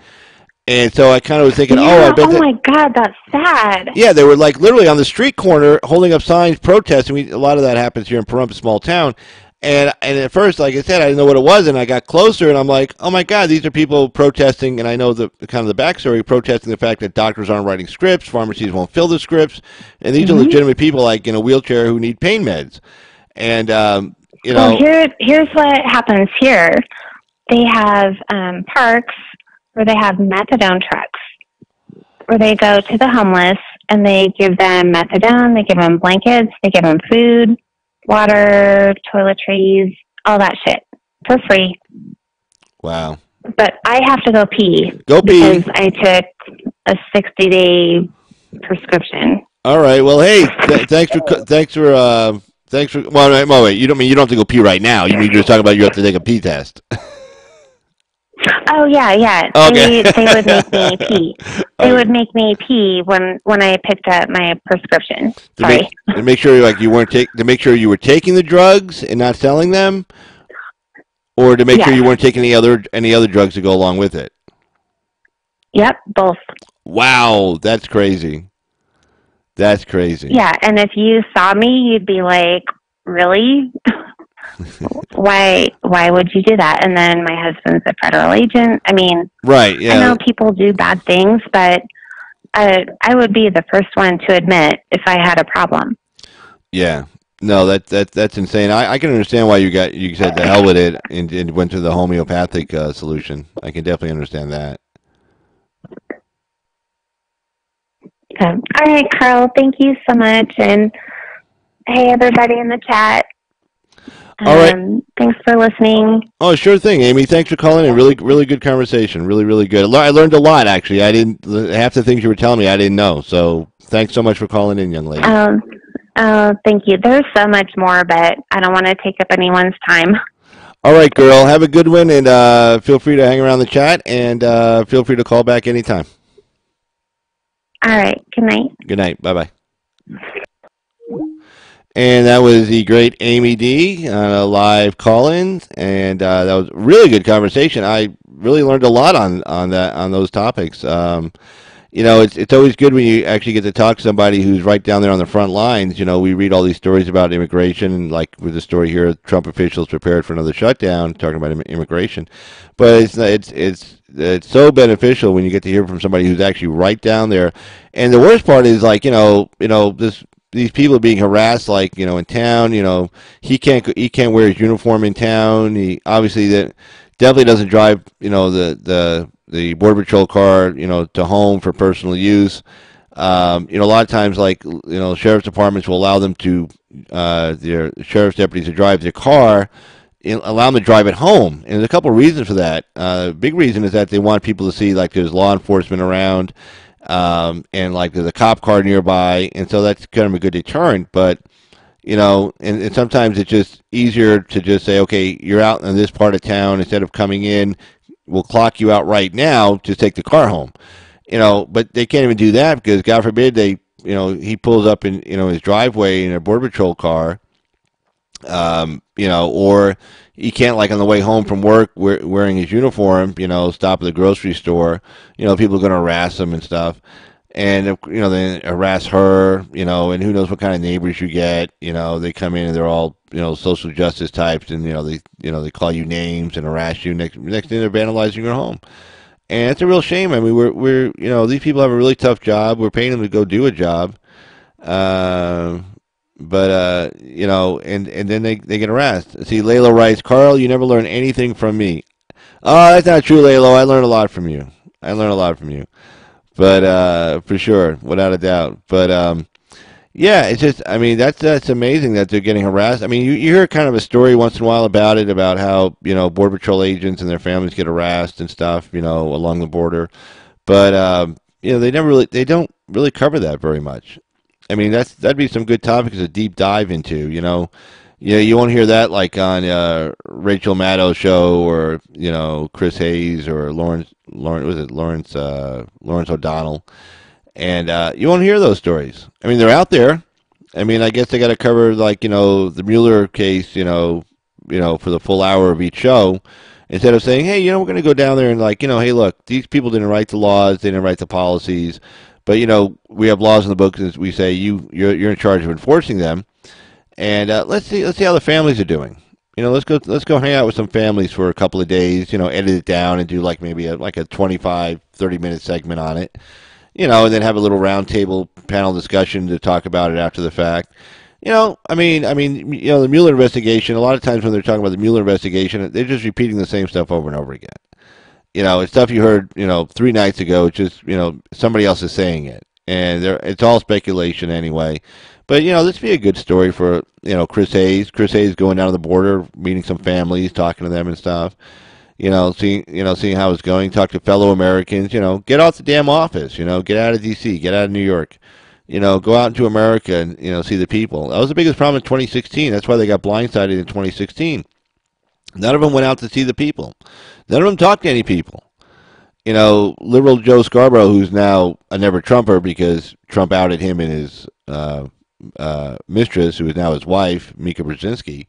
And so I kind of was thinking, Yeah, I bet that. my God, that's sad. Yeah, they were like literally on the street corner holding up signs protesting. A lot of that happens here in Pahrump, a small town. And at first, like I said, I didn't know what it was, and I got closer, and I'm like, oh my God, these are people protesting, and I know the kind of the backstory, protesting the fact that doctors aren't writing scripts, pharmacies won't fill the scripts, and these are legitimate people like in a wheelchair who need pain meds. And you know, Well, here's what happens here. They have parks where they have methadone trucks, where they go to the homeless and they give them methadone, they give them blankets, they give them food, water, toiletries, all that shit for free. wow. But I have to go pee. Go pee. Because I took a 60-day prescription. All right. Well, hey, thanks for. Well, wait. You don't have to go pee right now. You mean you're talking about you have to take a pee test? Oh yeah. Okay. They would make me pee. They would make me pee when I picked up my prescription. Sorry. To make sure to make sure you were taking the drugs and not selling them, or to make sure Yes. you weren't taking any other drugs to go along with it. Yep, both. Wow, that's crazy. That's crazy. Yeah, and if you saw me, you'd be like, "Really? Why would you do that?" And then my husband's a federal agent. I mean, Right. Yeah. I know people do bad things, but I would be the first one to admit if I had a problem. Yeah. No, that's insane. I can understand why you said the hell with it and went to the homeopathic solution. I can definitely understand that. All right, Carl, thank you so much. And hey, everybody in the chat. All right. Thanks for listening. Oh, sure thing, Amy. Thanks for calling in. Really, really good conversation. Really, really good. I learned a lot, actually. Half the things you were telling me I didn't know. So thanks so much for calling in, young lady. Thank you. There's so much more, but I don't want to take up anyone's time. All right, girl. Have a good one, and feel free to hang around the chat, and feel free to call back anytime. All right. Good night. Good night. Bye-bye. And that was the great Amy D on a live call-in, and that was a really good conversation. I really learned a lot on those topics. You know, it's always good when you actually get to talk to somebody who's right down there on the front lines. You know, we read all these stories about immigration, like with the story here, Trump officials prepared for another shutdown, talking about immigration. But it's so beneficial when you get to hear from somebody who's actually right down there. And the worst part is, like, these people are being harassed, like, in town. He can't wear his uniform in town. He obviously definitely doesn't drive, the Border Patrol car, to home for personal use. A lot of times, like, sheriff's departments will allow them to, their sheriff's deputies to drive their car, allow them to drive it home. And there's a couple of reasons for that. Big reason is that they want people to see, like, there's law enforcement around, and, like, there's a cop car nearby, and so that's kind of a good deterrent. But, and sometimes it's just easier to just say, okay, you're out in this part of town, instead of coming in, we'll clock you out right now, just take the car home. But they can't even do that because God forbid he pulls up in his driveway in a Border Patrol car, or he can't, like, on the way home from work wearing his uniform, stop at the grocery store. People are going to harass him and stuff. And, they harass her, and who knows what kind of neighbors you get. They come in and they're all, social justice types, and, they call you names and harass you. Next thing, they're vandalizing your home. And it's a real shame. I mean, we're these people have a really tough job. We're paying them to go do a job. And then they get harassed. See, Layla writes, Carl, you never learn anything from me. Oh, that's not true, Layla. I learned a lot from you. But for sure, without a doubt. But yeah, it's just, I mean, that's amazing that they're getting harassed. I mean, you hear kind of a story once in a while about it, about how, Border Patrol agents and their families get harassed and stuff, along the border. But, they don't really cover that very much. I mean, that'd be some good topics to deep dive into, you won't hear that like on Rachel Maddow's show, or Chris Hayes, or Lawrence O'Donnell, and you won't hear those stories. I mean, they're out there. I mean, I guess they got to cover, like, the Mueller case, for the full hour of each show, instead of saying, hey, we're going to go down there and, like, hey, look, these people didn't write the laws, they didn't write the policies, but we have laws in the books, and we say you're in charge of enforcing them. And let's see how the families are doing. Let's go hang out with some families for a couple of days. Edit it down and do like maybe a 25, 30-minute segment on it. And then have a little roundtable panel discussion to talk about it after the fact. The Mueller investigation. A lot of times when they're talking about the Mueller investigation, they're just repeating the same stuff over and over again. It's stuff you heard 3 nights ago. It's just somebody else is saying it, and it's all speculation anyway. But, this would be a good story for, Chris Hayes. Chris Hayes going down to the border, meeting some families, talking to them and stuff. Seeing how it's going. Talk to fellow Americans. Get off the damn office. Get out of D.C., get out of New York. Go out into America and, see the people. That was the biggest problem in 2016. That's why they got blindsided in 2016. None of them went out to see the people. None of them talked to any people. Liberal Joe Scarborough, who's now a never-Trumper because Trump outed him and his mistress, who is now his wife, Mika Brzezinski,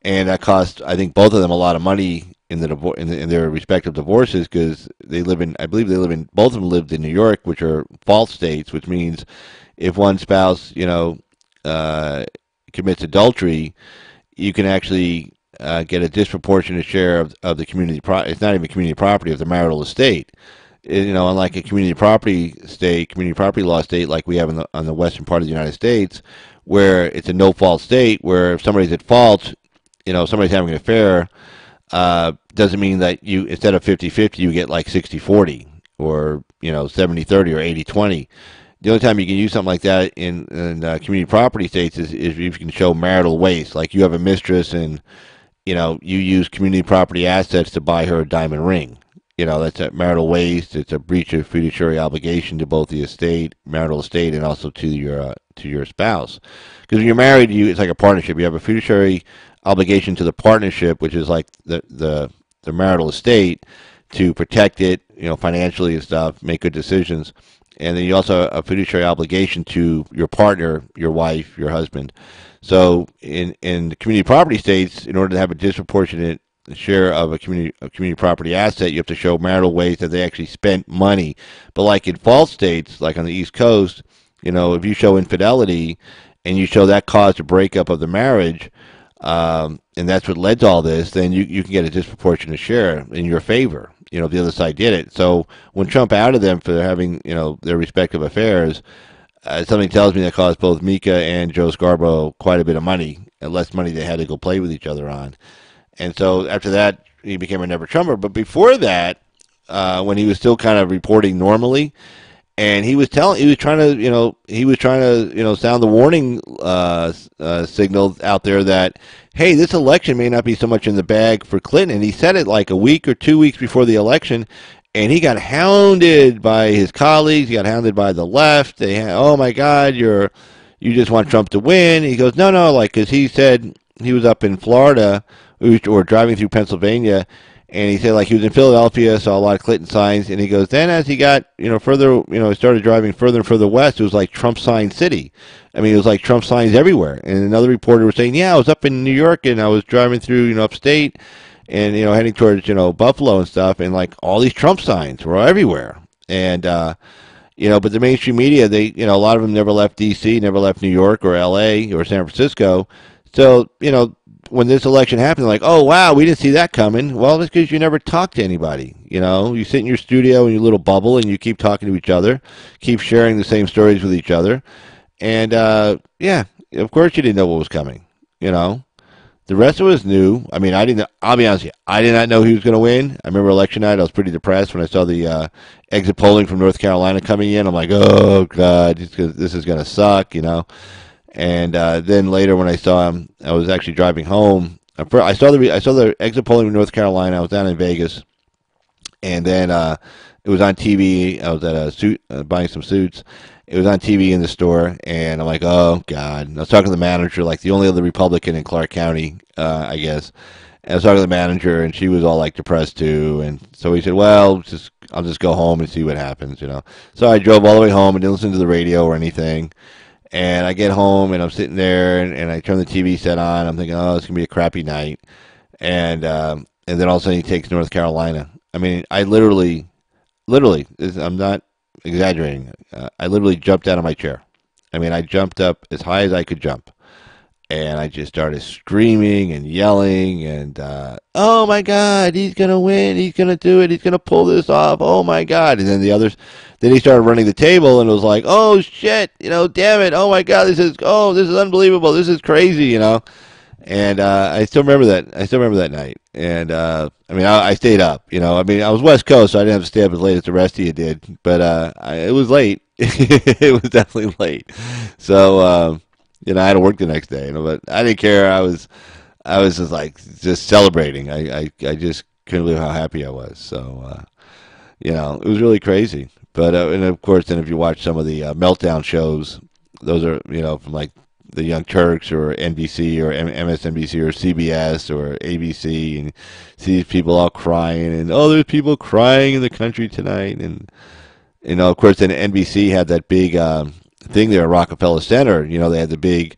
and that cost, I think, both of them a lot of money in their respective divorces, because I believe both of them lived in New York, which are false states, which means if one spouse, commits adultery, you can actually get a disproportionate share of the community. It's not even community property of the marital estate. Unlike a community property law state like we have on the western part of the United States, where it's a no-fault state, where if somebody's at fault, somebody's having an affair, doesn't mean that you, instead of 50-50, you get like 60-40, or 70-30, or 80-20. The only time you can use something like that in community property states is if you can show marital waste, like you have a mistress and you use community property assets to buy her a diamond ring. That's a marital waste. It's a breach of fiduciary obligation to both the marital estate, and also to your spouse. Because when you're married, it's like a partnership. You have a fiduciary obligation to the partnership, which is like the marital estate, to protect it, financially and stuff, make good decisions. And then you also have a fiduciary obligation to your partner, your wife, your husband. So in the community property states, in order to have a disproportionate share of a community property asset, you have to show marital waste, that they actually spent money. But like in false states, like on the East Coast, if you show infidelity and you show that caused a breakup of the marriage, and that's what led to all this, then you can get a disproportionate share in your favor. If the other side did it. So when Trump outed them for having their respective affairs, something tells me that cost both Mika and Joe Scarborough quite a bit of money, and less money they had to go play with each other on. And so after that, he became a never-Trumper. But before that, when he was still kind of reporting normally, and he was trying to sound the warning signal out there that, hey, this election may not be so much in the bag for Clinton. And he said it like a week or 2 weeks before the election, and he got hounded by his colleagues. He got hounded by the left. Oh my God, you just want Trump to win. He goes, no, because he said he was up in Florida, or driving through Pennsylvania, And he said, like, he was in Philadelphia, saw a lot of Clinton signs, and he goes, then as he got, further, he started driving further and further west, it was like Trump sign city. I mean, it was like Trump signs everywhere. And another reporter was saying, yeah, I was up in New York, and I was driving through, upstate, and, heading towards, Buffalo and stuff, and, like, all these Trump signs were everywhere. And, but the mainstream media, they, a lot of them never left D.C., never left New York or L.A. or San Francisco. So, when this election happened, like, oh, wow, we didn't see that coming. Well, it's because you never talk to anybody. You sit in your studio in your little bubble and you keep talking to each other, keep sharing the same stories with each other. And, yeah, of course you didn't know what was coming, The rest of us knew. I mean, I'll be honest with you, I did not know he was going to win. I remember election night, I was pretty depressed when I saw the exit polling from North Carolina coming in. I'm like, oh, God, this is going to suck, And then later, when I saw him, I was actually driving home. I saw the exit polling in North Carolina. I was down in Vegas, and then it was on TV. I was at a suit buying some suits. It was on TV in the store, and I'm like, oh God! And I was talking to the manager, like the only other Republican in Clark County, I guess. And I was talking to the manager, and she was all like depressed too. And so he said, well, I'll just go home and see what happens, So I drove all the way home and didn't listen to the radio or anything. And I get home, and I'm sitting there, and I turn the TV set on. I'm thinking, oh, it's going to be a crappy night. And then all of a sudden he takes North Carolina. I mean, I literally, I'm not exaggerating. I literally jumped out of my chair. I mean, I jumped up as high as I could jump. And I just started screaming and yelling and, oh, my God, he's going to win. He's going to do it. He's going to pull this off. Oh, my God. And then then he started running the table and it was like, oh, shit, damn it. Oh, my God, this is unbelievable. This is crazy, And I still remember that. I still remember that night. And, I stayed up, I mean, I was West Coast, so I didn't have to stay up as late as the rest of you did. But it was late. It was definitely late. So, I had to work the next day, but I didn't care. I was just celebrating. I just couldn't believe how happy I was. So, it was really crazy. But and of course, then if you watch some of the meltdown shows, those are from like the Young Turks or NBC or MSNBC or CBS or ABC, and see these people all crying and there's people crying in the country tonight, and of course, then NBC had that big thing there at Rockefeller Center. They had the big,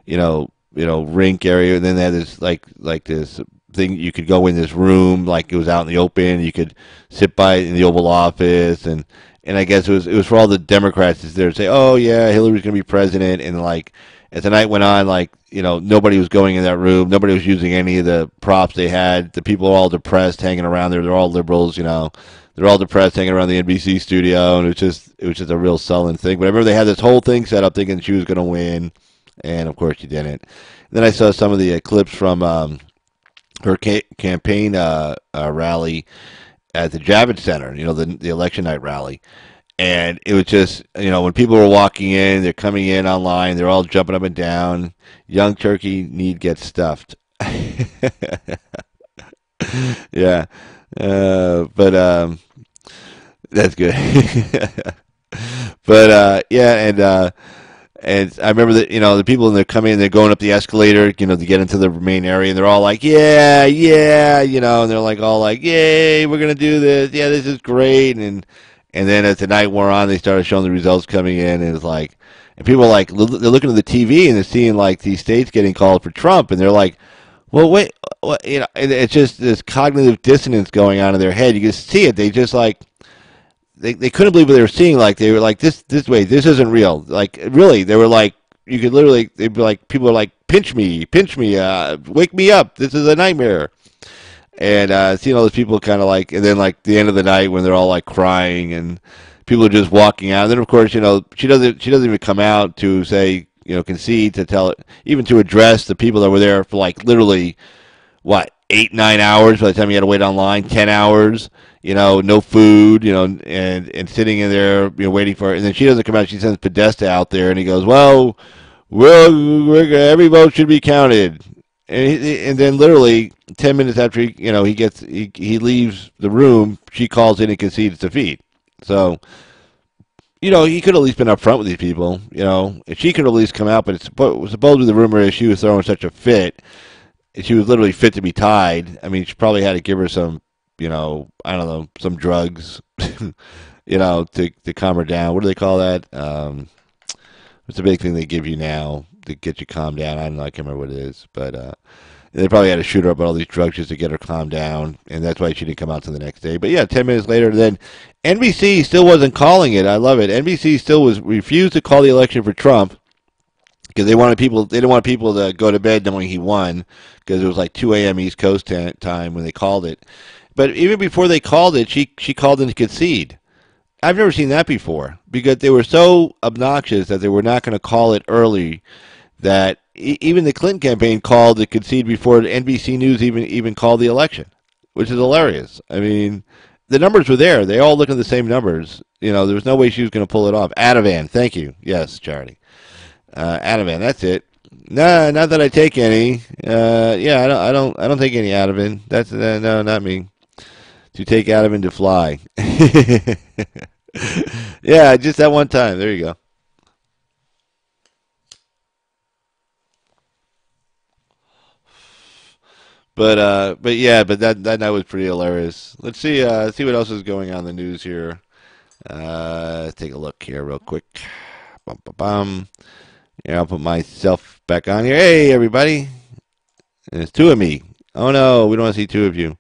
rink area, and then they had this like this thing you could go in this room, like it was out in the open. You could sit by in the Oval Office, and I guess it was for all the Democrats there to say, oh yeah, Hillary's going to be president, and like as the night went on, like nobody was going in that room, nobody was using any of the props they had. The people were all depressed, hanging around there. They're all liberals, They're all depressed, hanging around the NBC studio, and it was just a real sullen thing. But I remember they had this whole thing set up, thinking she was going to win, and of course she didn't. And then I saw some of the clips from her campaign rally at the Javits Center, the election night rally, and it was just when people were walking in, they're coming in online, they're all jumping up and down. Young turkey need get stuffed. Yeah. But that's good. But yeah, and I remember that the people in there coming in, they're going up the escalator, to get into the main area, and they're all like, yeah, and they're like all like, yay, we're gonna do this, yeah, this is great, and then as the night wore on, they started showing the results coming in, and it was like, and people are like, they're looking at the TV and they're seeing like these states getting called for Trump, and they're like, well, wait, and it's just this cognitive dissonance going on in their head. You can see it. They just like, they couldn't believe what they were seeing. Like, they were like, this isn't real. Like, really, they were like, you could literally, they'd be like, people are like, pinch me, wake me up. This is a nightmare. And seeing all those people kind of like, and then like the end of the night when they're all like crying and people are just walking out. And then of course, she doesn't even come out to say, concede, to tell it, even to address the people that were there for like literally, 8-9 hours by the time you had to wait online, 10 hours, no food, and sitting in there, waiting for it. And then she doesn't come out. She sends Podesta out there, and he goes, well, every vote should be counted. And then literally 10 minutes after he leaves the room, she calls in and concedes defeat. So, he could have at least been upfront with these people, and she could at least come out, but supposedly the rumor is she was throwing such a fit. She was literally fit to be tied. I mean, she probably had to give her some I don't know, some drugs, to calm her down. What do they call that? What's the big thing they give you now to get you calmed down? I don't know. I can't remember what it is, but they probably had to shoot her up with all these drugs just to get her calmed down, and that's why she didn't come out till the next day. But yeah, 10 minutes later, then NBC still wasn't calling it. I love it. NBC still refused to call the election for Trump because they didn't want people to go to bed knowing he won, because it was like 2 a.m. East Coast time when they called it. But even before they called it, she called in to concede. I've never seen that before, because they were so obnoxious that they were not going to call it early, that even the Clinton campaign called to concede before NBC News even called the election, which is hilarious. I mean, the numbers were there. They all look at the same numbers. There was no way she was going to pull it off. Ativan, thank you. Yes, Charity. Ativan, that's it. Nah, not that I take any. Yeah, I don't take any Ativan. That's no, not me. To take Ativan to fly. Yeah, just that one time. There you go. But yeah, but that night was pretty hilarious. Let's see what else is going on in the news here. Take a look here real quick. Bum, bum, bum. Yeah, I'll put myself back on here. Hey, everybody. There's two of me. Oh, no, we don't want to see two of you.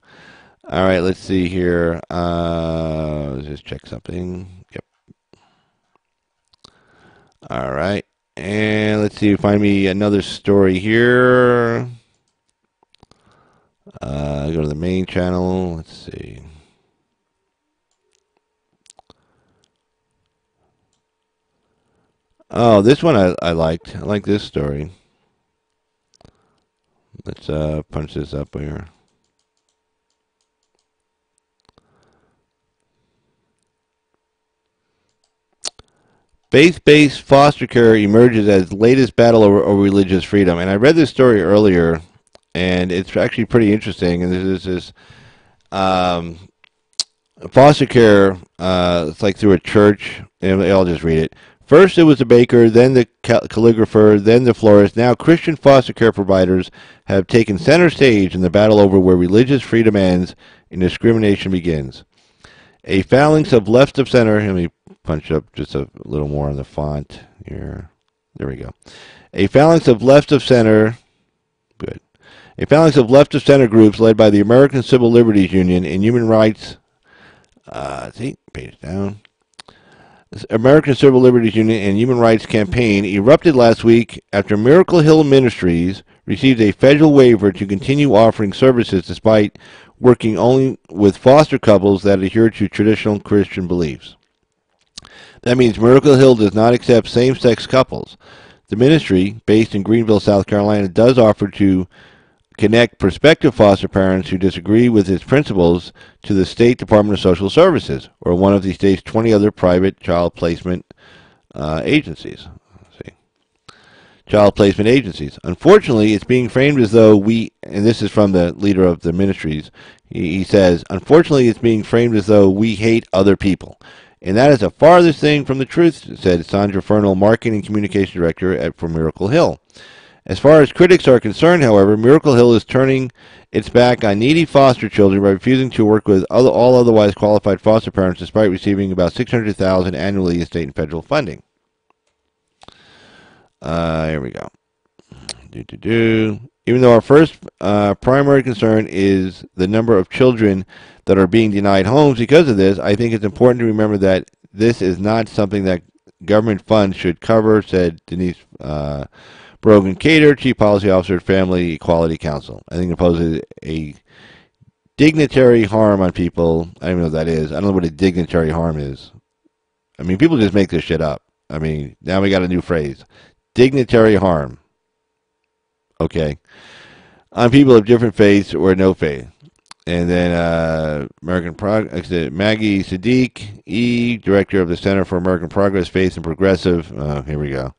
All right, let's see here. Let's just check something. Yep. All right. And let's see, find me another story here. Go to the main channel. Let's see. Oh, this one I liked. I like this story. Let's punch this up here. Faith-based foster care emerges as latest battle over religious freedom. And I read this story earlier, and it's actually pretty interesting. And this is foster care. It's like through a church. And I'll just read it. First, it was the baker, then the calligrapher, then the florist. Now, Christian foster care providers have taken center stage in the battle over where religious freedom ends and discrimination begins. A phalanx of left of center. Let me punch up just a little more on the font here. There we go. A phalanx of left of center. Good. A phalanx of left of center groups led by the American Civil Liberties Union and Human Rights. Page down. American Civil Liberties Union and Human Rights Campaign erupted last week after Miracle Hill Ministries received a federal waiver to continue offering services despite working only with foster couples that adhere to traditional Christian beliefs. That means Miracle Hill does not accept same-sex couples. The ministry, based in Greenville, South Carolina, does offer to connect prospective foster parents who disagree with its principles to the State Department of Social Services or one of the state's 20 other private child placement agencies. Child placement agencies. Unfortunately, it's being framed as though and this is from the leader of the ministries, he says, unfortunately, it's being framed as though we hate other people. And that is the farthest thing from the truth, said Sandra Fernal, Marketing and Communication Director for Miracle Hill. As far as critics are concerned, however, Miracle Hill is turning its back on needy foster children by refusing to work with all otherwise qualified foster parents despite receiving about $600,000 annually in state and federal funding. Here we go. Even though our first primary concern is the number of children that are being denied homes because of this, I think it's important to remember that this is not something that government funds should cover, said Denise Brogan Cater, Chief Policy Officer at Family Equality Council. I think it poses a dignitary harm on people. I don't even know what that is. I don't know what a dignitary harm is. I mean, people just make this shit up. I mean, now we got a new phrase. Dignitary harm. Okay. On people of different faiths or no faith. And then Maggie Sadiq, Director of the Center for American Progress, Faith and Progressive. Here we go.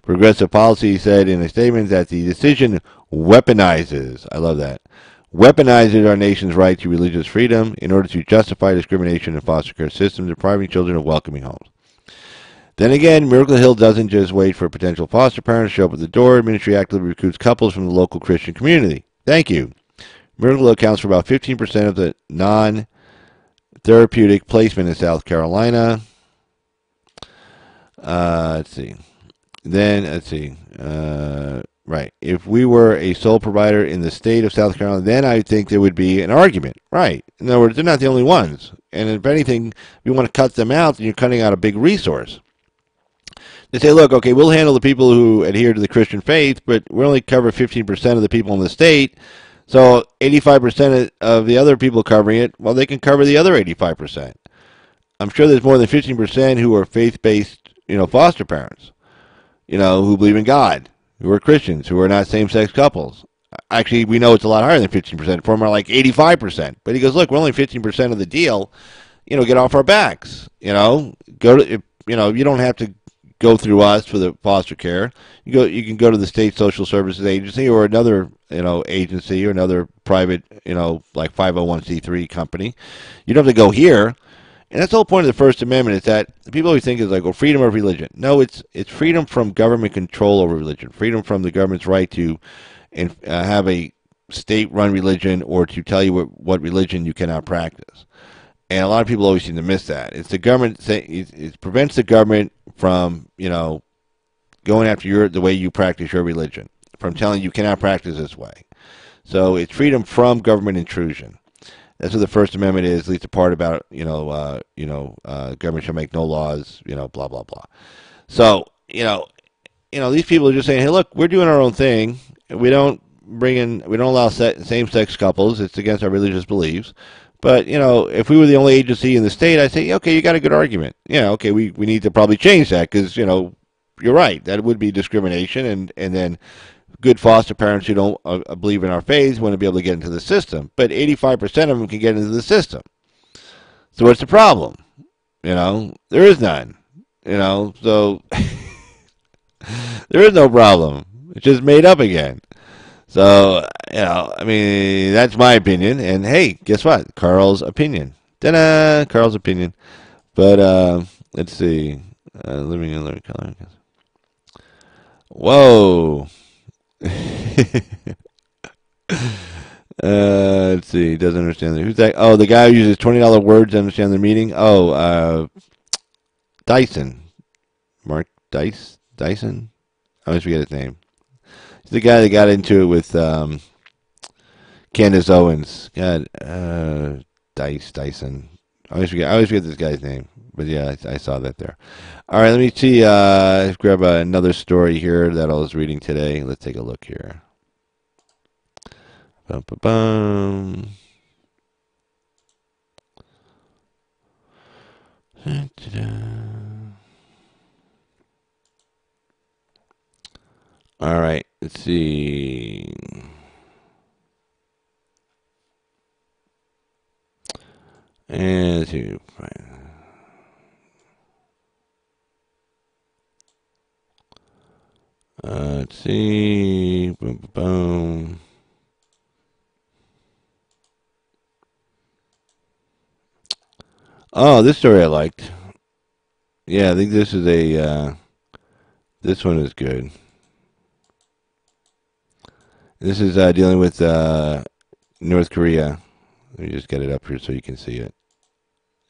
Progressive Policy said in a statement that the decision weaponizes, I love that, weaponizes our nation's right to religious freedom in order to justify discrimination in foster care systems, depriving children of welcoming homes. Then again, Miracle Hill doesn't just wait for potential foster parents to show up at the door. Ministry actively recruits couples from the local Christian community. Thank you. Miracle accounts for about 15% of the non-therapeutic placement in South Carolina. Let's see. Then, let's see. Right. If we were a sole provider in the state of South Carolina, then I think there would be an argument. Right. In other words, they're not the only ones. And if anything, if you want to cut them out, then you're cutting out a big resource. They say, look, okay, we'll handle the people who adhere to the Christian faith, but we only cover 15% of the people in the state. So 85% of the other people covering it, well, they can cover the other 85%. I'm sure there's more than 15% who are faith-based, foster parents, who believe in God, who are Christians, who are not same-sex couples. Actually, we know it's a lot higher than 15%. For more like 85%. But he goes, look, we're only 15% of the deal. Get off our backs. Go to, you don't have to go through us for the foster care. You can go to the state social services agency or another, agency or another private, like 501c3 company. You don't have to go here. And that's the whole point of the First Amendment, is that people always think it's like, well, freedom of religion. No, it's freedom from government control over religion, freedom from the government's right to have a state-run religion or to tell you what religion you cannot practice. And a lot of people always seem to miss that. It's the government it prevents the government from, going after the way you practice your religion, from telling you cannot practice this way. So it's freedom from government intrusion. That's what the First Amendment is, at least the part about, government shall make no laws, blah, blah, blah. So, these people are just saying, hey, look, we're doing our own thing. We don't allow same-sex couples. It's against our religious beliefs. But, if we were the only agency in the state, I'd say, okay, you got a good argument. Okay, we need to probably change that because, you're right. That would be discrimination. And then good foster parents who don't believe in our faith wouldn't be able to get into the system. But 85% of them can get into the system. So what's the problem? There is none. So there is no problem. It's just made up again. So, that's my opinion. And hey, guess what? Carl's opinion. Ta-da! Carl's opinion. But, let's see. Living in living color. Whoa. Let's see. He doesn't understand that. Who's that? Oh, the guy who uses $20 words to understand the meaning. Oh, Dyson. Mark Dyson? I always forget his name. He's the guy that got into it with Candace Owens. God, Dyson. I always forget this guy's name. But yeah, I saw that there. All right, let me see. Let's grab another story here that I was reading today. Let's take a look here. Bum, bum, bum. All right, let's see. And let's see. Let's see. Boom, boom, boom. Oh, this story I liked. Yeah, I think this is this one is good. This is dealing with North Korea. Let me just get it up here so you can see it.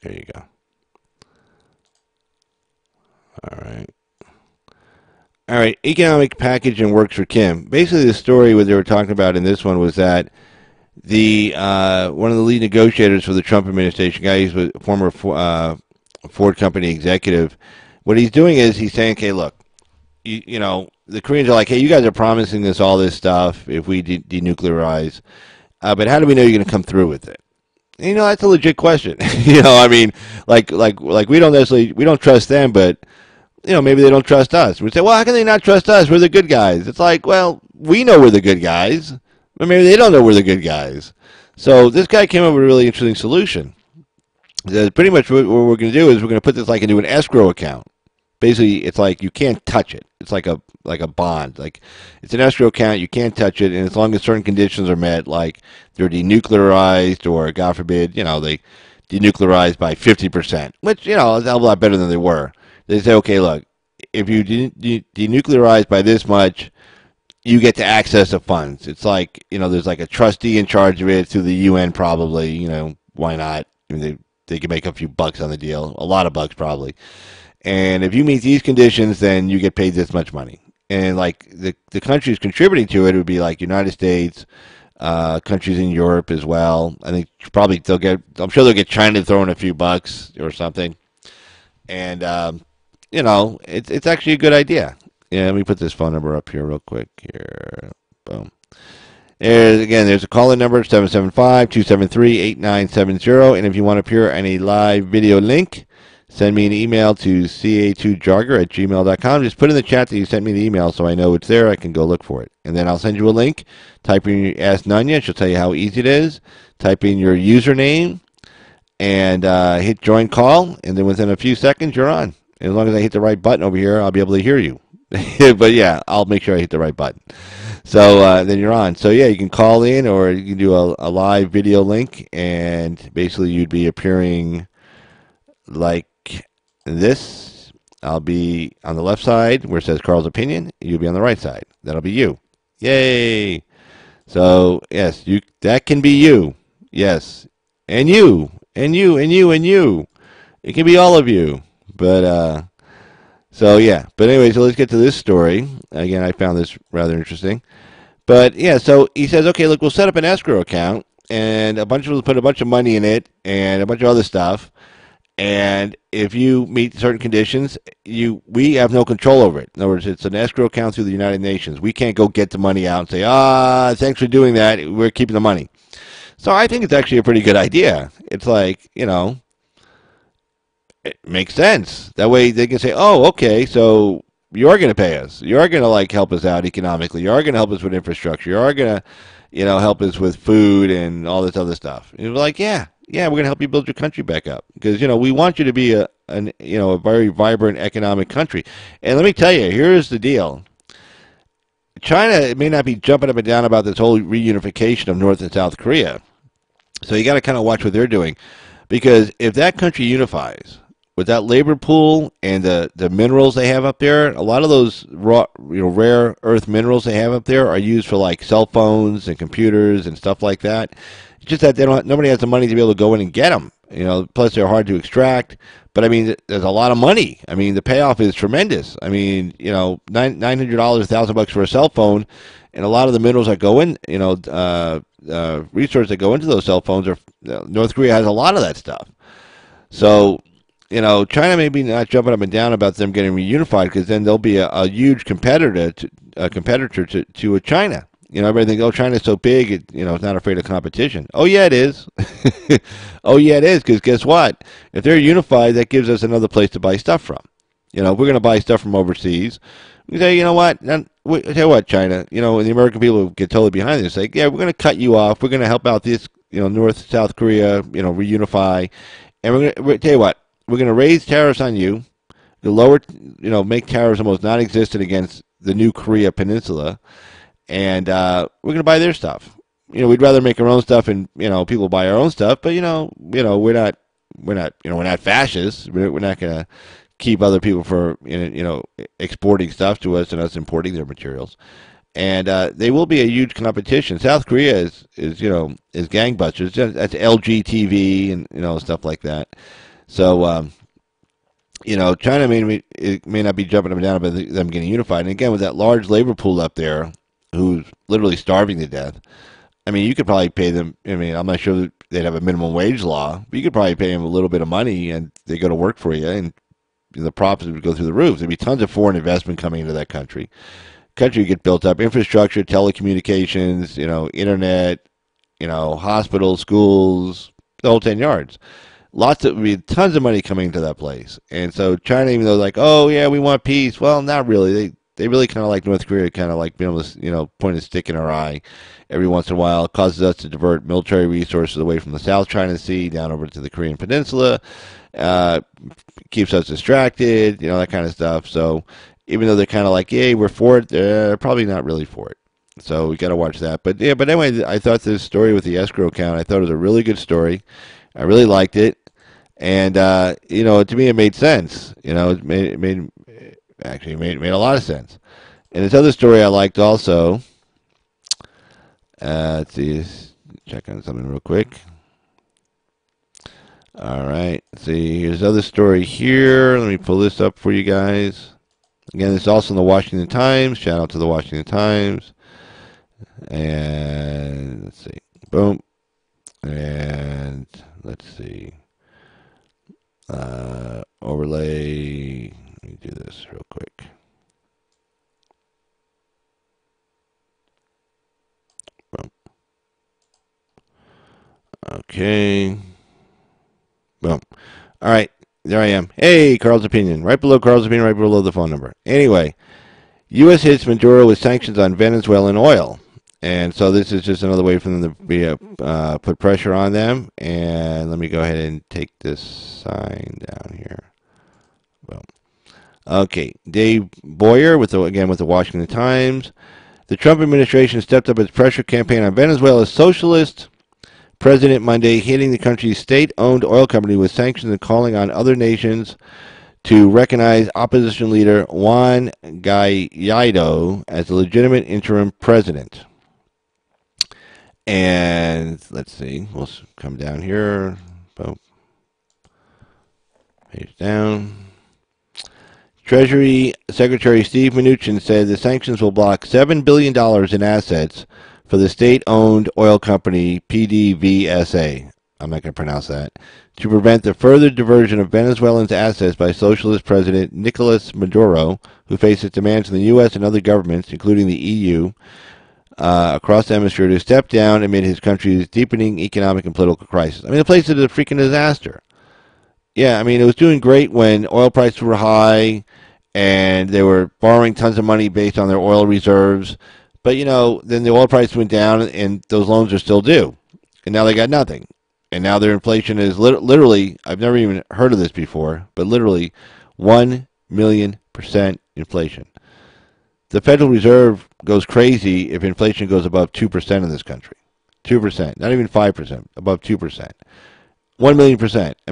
There you go. All right. All right, economic package and works for Kim. Basically, the story what they were talking about in this one was that the one of the lead negotiators for the Trump administration, guy who's a former Ford company executive, what he's doing is he's saying, okay, look, the Koreans are like, hey, you guys are promising us all this stuff if we denuclearize, but how do we know you're going to come through with it? And, that's a legit question. Like we don't trust them, but maybe they don't trust us. We say, well, how can they not trust us? We're the good guys. It's like, well, we know we're the good guys, but maybe they don't know we're the good guys. So this guy came up with a really interesting solution. Pretty much what we're going to do is we're going to put this into an escrow account. Basically, it's like you can't touch it. It's like a bond. Like it's an escrow account. You can't touch it, and as long as certain conditions are met, like they're denuclearized or, God forbid, they denuclearized by 50%, which is a hell of a lot better than they were. They say, okay, look, if you denuclearize by this much, you get to access the funds. It's like, there's like a trustee in charge of it through the UN probably. Why not? I mean, they can make a few bucks on the deal, a lot of bucks probably. And if you meet these conditions, then you get paid this much money. And like the countries contributing to it would be like United States, countries in Europe as well. I think probably I'm sure they'll get China to throw in a few bucks or something. And, it's actually a good idea. Yeah, let me put this phone number up here real quick. Here, boom. There's a call-in number, 775-273-8970. And if you want to appear on a live video link, send me an email to ca2jogger@gmail.com. Just put in the chat that you sent me the email so I know it's there. I can go look for it. And then I'll send you a link. Type in Ask Nunya. She'll tell you how easy it is. Type in your username and hit join call. And then within a few seconds, you're on. As long as I hit the right button over here, I'll be able to hear you. But yeah, I'll make sure I hit the right button. So then you're on. So yeah, you can call in or you can do a live video link, and basically you'd be appearing like this. I'll be on the left side where it says Carl's Opinion. You'll be on the right side. That'll be you. Yay! So yes, that can be you. Yes, and you, and you, and you, and you. It can be all of you. But so yeah. But anyway, so let's get to this story. Again, I found this rather interesting. But yeah, so he says, okay, look, we'll set up an escrow account, and a bunch of us put a bunch of money in it, and a bunch of other stuff. And if you meet certain conditions, we have no control over it. In other words, it's an escrow account through the United Nations. We can't go get the money out and say, thanks for doing that. We're keeping the money. So I think it's actually a pretty good idea. It's like, it makes sense. That way they can say, oh, okay, so you are going to pay us. You are going to help us out economically. You are going to help us with infrastructure. You are going to, help us with food and all this other stuff. And you're like, yeah, we're going to help you build your country back up because, we want you to be a very vibrant economic country. And let me tell you, here's the deal. China may not be jumping up and down about this whole reunification of North and South Korea. So you got to kind of watch what they're doing, because if that country unifies with that labor pool and the minerals they have up there, a lot of those raw, rare earth minerals they have up there are used for cell phones and computers and stuff like that. It's just that nobody has the money to be able to go in and get them. Plus they're hard to extract. But I mean, there's a lot of money. I mean, the payoff is tremendous. I mean, $900, $1,000 for a cell phone, and a lot of the minerals that go in, resources that go into those cell phones North Korea has a lot of that stuff. So, China may be not jumping up and down about them getting reunified, because then they'll be a huge competitor to China. Everybody thinks, oh, China's so big, it's not afraid of competition. Oh, yeah, it is. Oh, yeah, it is, because guess what? If they're unified, that gives us another place to buy stuff from. If we're going to buy stuff from overseas, we say, you know what? Tell you what, China, and the American people get totally behind this. Like, yeah, we're going to cut you off. We're going to help out this, North, South Korea, reunify. And we're going to tell you what, we're going to raise tariffs on you, to lower, make tariffs almost non-existent against the new Korea Peninsula. And we're going to buy their stuff. We'd rather make our own stuff, and people buy our own stuff. But we're not fascists. We're not going to keep other people for exporting stuff to us and us importing their materials. And they will be a huge competition. South Korea is gangbusters. That's LG TV and stuff like that. So China may not be jumping up and down about them getting unified. And again, with that large labor pool up there, who's literally starving to death. I mean, you could probably pay them. I mean, I'm not sure they'd have a minimum wage law, but you could probably pay them a little bit of money, and they go to work for you, and the profits would go through the roof. There'd be tons of foreign investment coming into that country. Country would get built up, infrastructure, telecommunications, internet, hospitals, schools, the whole 10 yards. Tons of money coming into that place. And so China, even though oh yeah, we want peace, well, not really. They really kind of like North Korea, kind of like being able to, point a stick in our eye every once in a while. It causes us to divert military resources away from the South China Sea down over to the Korean Peninsula. Keeps us distracted, that kind of stuff. So even though they're kind of like, yay, we're for it, they're probably not really for it. So we got to watch that. But yeah, but anyway, I thought this story with the escrow account, I thought it was a really good story. I really liked it. And, to me, it made sense. It made a lot of sense. And this other story I liked also. Let's see, check on something real quick. All right, let's see, here's another story here. Let me pull this up for you guys. Again, it's also in the Washington Times. Shout out to the Washington Times. And let's see, boom. And let's see, overlay. Let me do this real quick. Boom. Okay. Boom. All right. There I am. Hey, Carl's Opinion. Right below Carl's Opinion, right below the phone number. Anyway, U.S. hits Maduro with sanctions on Venezuelan oil. And so this is just another way for them to be put pressure on them. And let me go ahead and take this sign down here. Boom. Okay. Dave Boyer, with the Washington Times. The Trump administration stepped up its pressure campaign on Venezuela's socialist president Monday, hitting the country's state-owned oil company with sanctions and calling on other nations to recognize opposition leader Juan Guaido as a legitimate interim president. And let's see, we'll come down here. Boom. Page down. Treasury Secretary Steve Mnuchin said the sanctions will block $7 billion in assets for the state-owned oil company PDVSA, I'm not going to pronounce that, to prevent the further diversion of Venezuelans' assets by socialist President Nicolas Maduro, who faces demands from the U.S. and other governments, including the EU, across the hemisphere to step down amid his country's deepening economic and political crisis. I mean, the place is a freaking disaster. Yeah, I mean, it was doing great when oil prices were high and they were borrowing tons of money based on their oil reserves. But, you know, then the oil price went down and those loans are still due. And now they got nothing. And now their inflation is literally, I've never even heard of this before, but literally 1,000,000% inflation. The Federal Reserve goes crazy if inflation goes above 2% in this country. 2%, not even 5%, above 2%. 1,000,000%. I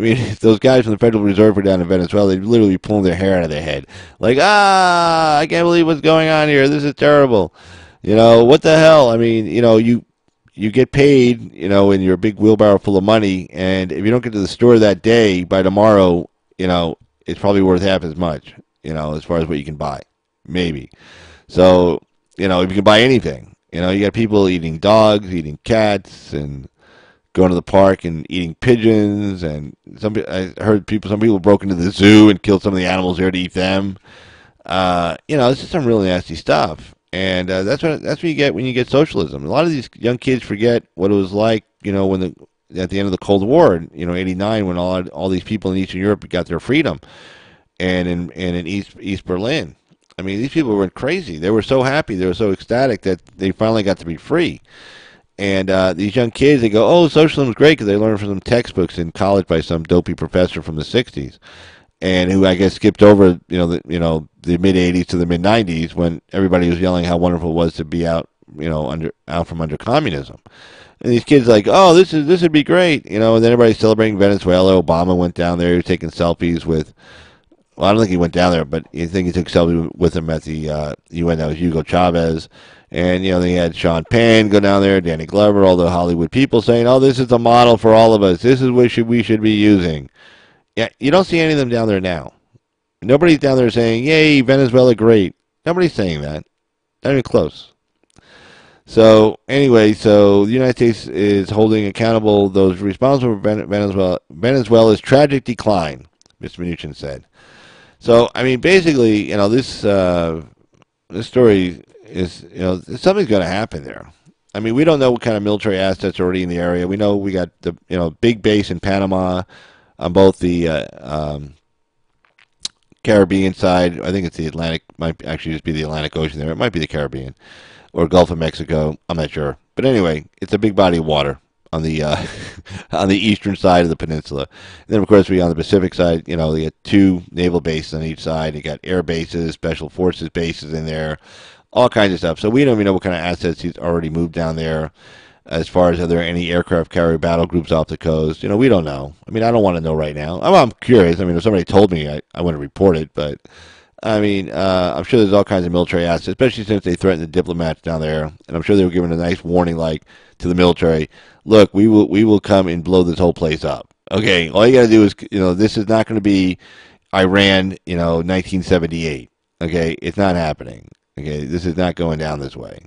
mean, if those guys from the Federal Reserve were down in Venezuela, they'd literally be pulling their hair out of their head. Like, I can't believe what's going on here. This is terrible. You know, what the hell? I mean, you know, you get paid, you know, in your big wheelbarrow full of money, and if you don't get to the store that day, by tomorrow, you know, it's probably worth half as much, you know, as far as what you can buy. Maybe. So, you know, if you can buy anything, you know, you got people eating dogs, eating cats, and going to the park and eating pigeons, and I heard some people broke into the zoo and killed some of the animals there to eat them. You know, this is some really nasty stuff, and that's what you get when you get socialism. A lot of these young kids forget what it was like, you know, at the end of the Cold War, you know, '89, when all these people in Eastern Europe got their freedom, and in East Berlin. I mean, these people went crazy. They were so happy, they were so ecstatic that they finally got to be free. And these young kids, they go, "Oh, socialism is great," because they learned from some textbooks in college by some dopey professor from the '60s, and who I guess skipped over, the mid '80s to the mid '90s when everybody was yelling how wonderful it was to be out from under communism. And these kids like, "Oh, this would be great," and then everybody's celebrating Venezuela. Obama went down there, he was taking selfies with. Well, I don't think he went down there, but I think he took selfies with him at the UN. That was Hugo Chavez. And, they had Sean Penn go down there, Danny Glover, all the Hollywood people saying, "Oh, this is a model for all of us. This is what we should be using." Yeah, you don't see any of them down there now. Nobody's down there saying, "Yay, Venezuela, great." Nobody's saying that. Not even close. So, anyway, the United States is holding accountable those responsible for Venezuela's tragic decline, Mr. Mnuchin said. So, I mean, basically, this story is, something's going to happen there. I mean, we don't know what kind of military assets are already in the area. We know we got the, big base in Panama on both the Caribbean side. I think it's the Atlantic, might actually just be the Atlantic Ocean there. It might be the Caribbean or Gulf of Mexico. I'm not sure. But anyway, it's a big body of water on the on the eastern side of the peninsula. And then, of course, on the Pacific side, we got 2 naval bases on each side. You got air bases, special forces bases in there, all kinds of stuff. So we don't even know what kind of assets he's already moved down there. As far as are there any aircraft carrier battle groups off the coast, we don't know. I mean, I don't want to know right now. I'm curious. I mean, if somebody told me, I want to report it. But I mean, I'm sure there's all kinds of military assets, especially since they threatened the diplomats down there, and I'm sure they were given a nice warning, like to the military, look, we will come and blow this whole place up. Okay, all you got to do is, this is not going to be Iran, 1978. Okay, it's not happening. Okay, this is not going down this way.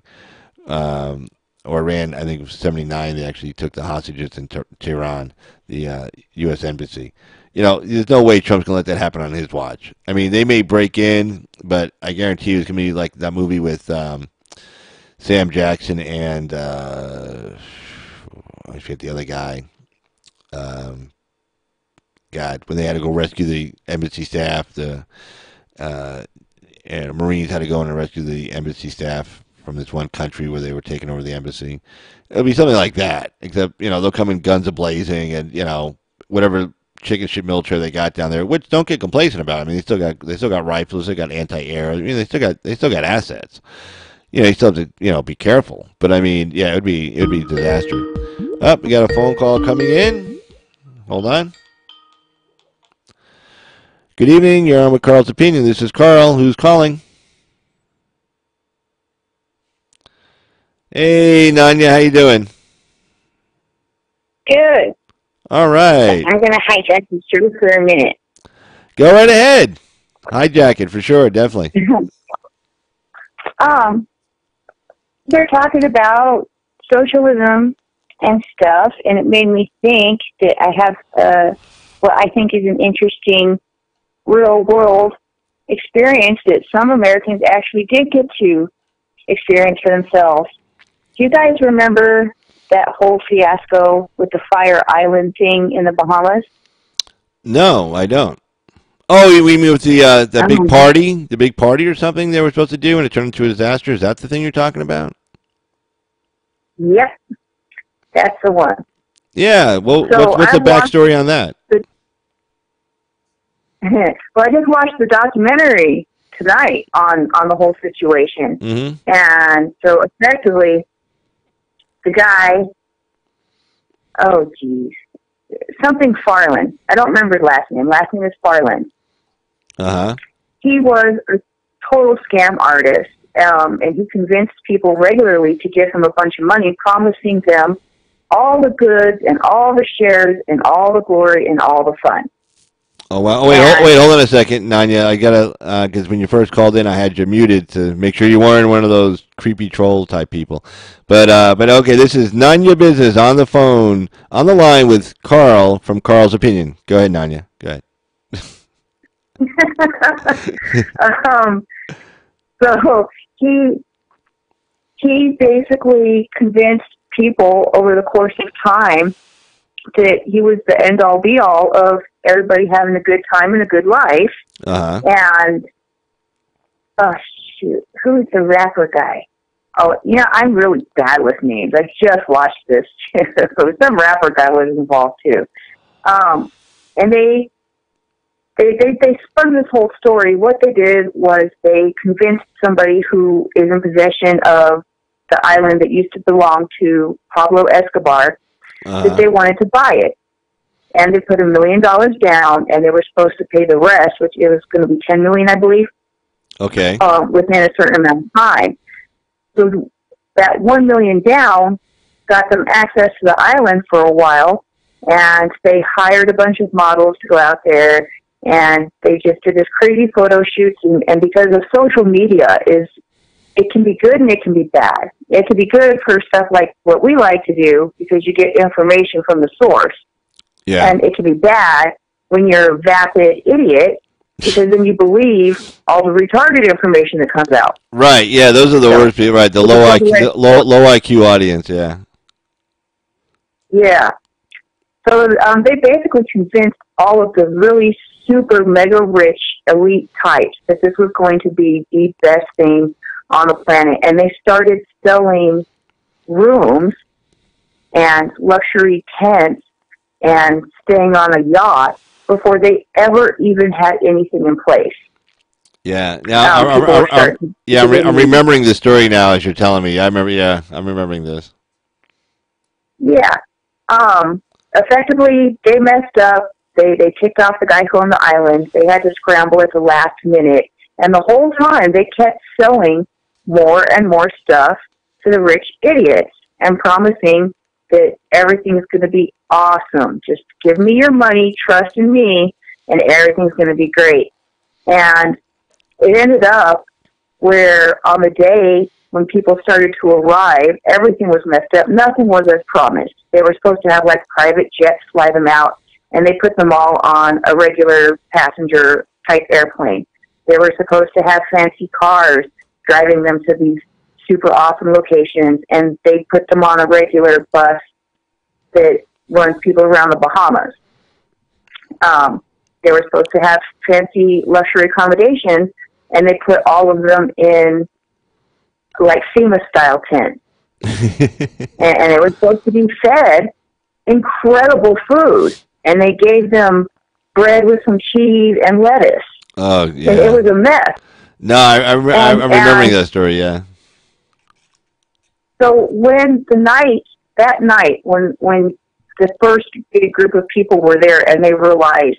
Or Iran, I think it was 79. They actually took the hostages in Tehran, the U.S. embassy. There's no way Trump's gonna let that happen on his watch. I mean, they may break in, but I guarantee you it's gonna be like that movie with Sam Jackson and I forget the other guy. God, when they had to go rescue the embassy staff, and Marines had to go in and rescue the embassy staff from this one country where they were taking over the embassy. It'll be something like that, except they'll come in guns a-blazing and whatever chicken shit military they got down there, which don't get complacent about. I mean, they still got rifles, they got anti-air. I mean, they still got assets. You still have to be careful. But I mean, yeah, it'd be disaster. Oh, we got a phone call coming in. Hold on. Good evening. You're on with Carl's Opinion. This is Carl. Who's calling? Hey, Nanya, how you doing? Good. All right. I'm going to hijack the show for a minute. Go right ahead. Hijack it for sure, definitely. They're talking about socialism and stuff, and it made me think that I have what I think is an interesting real-world experience that some Americans actually did get to experience for themselves. Do you guys remember that whole fiasco with the Fire Island thing in the Bahamas? No, I don't. Oh, you mean with the big party? The big party or something they were supposed to do and it turned into a disaster? Is that the thing you're talking about? Yep. That's the one. Yeah. Well, so what's the backstory on that? Well, I just watched the documentary tonight on the whole situation. Mm-hmm. And so effectively, the guy, oh, geez, something Farland. I don't remember his last name. Last name is Farland. Uh-huh. He was a total scam artist, and he convinced people regularly to give him a bunch of money, promising them all the goods and all the shares and all the glory and all the fun. Oh, wow. Oh, wait, hold on a second, Nanya. I got to, because when you first called in, I had you muted to make sure you weren't one of those creepy troll type people. But okay, this is Nanya Business on the phone, on the line with Carl from Carl's Opinion. Go ahead, Nanya. Go ahead. So he basically convinced people over the course of time that he was the end-all, be-all of everybody having a good time and a good life. Uh-huh. And, oh, shoot, who's the rapper guy? Oh, I'm really bad with names. I just watched this. Some rapper guy was involved, too. And they spun this whole story. What they did was they convinced somebody who is in possession of the island that used to belong to Pablo Escobar that they wanted to buy it. And they put $1 million down, and they were supposed to pay the rest, which it was going to be $10 million, I believe. Okay. Within a certain amount of time. So that $1 million down got them access to the island for a while, and they hired a bunch of models to go out there, and they just did this crazy photo shoots. And because of social media, it can be good and it can be bad. It can be good for stuff like what we like to do because you get information from the source. Yeah. And it can be bad when you're a vapid idiot because then you believe all the retarded information that comes out. Right. Yeah. Those are the worst people. Right. The low IQ audience. Yeah. Yeah. So they basically convinced all of the really super mega rich elite types that this was going to be the best thing on the planet, and they started selling rooms and luxury tents and staying on a yacht before they ever even had anything in place. Yeah, now I'm remembering the story now as you're telling me. I'm remembering this. Yeah, effectively they messed up. They kicked off the guy who owned the island. They had to scramble at the last minute, And the whole time they kept selling more and more stuff to the rich idiots and promising that everything's going to be awesome. Just give me your money, trust in me, and everything's going to be great. And it ended up where on the day when people started to arrive, everything was messed up. Nothing was as promised. They were supposed to have like private jets fly them out, and they put them all on a regular passenger type airplane. They were supposed to have fancy cars driving them to these super awesome locations, and they put them on a regular bus that runs people around the Bahamas. They were supposed to have fancy luxury accommodations, and they put all of them in like FEMA-style tents. and it was supposed to be fed incredible food, and they gave them bread with some cheese and lettuce. Oh, yeah. And it was a mess. No, I'm remembering that story, yeah. So when that night, when the first big group of people were there and they realized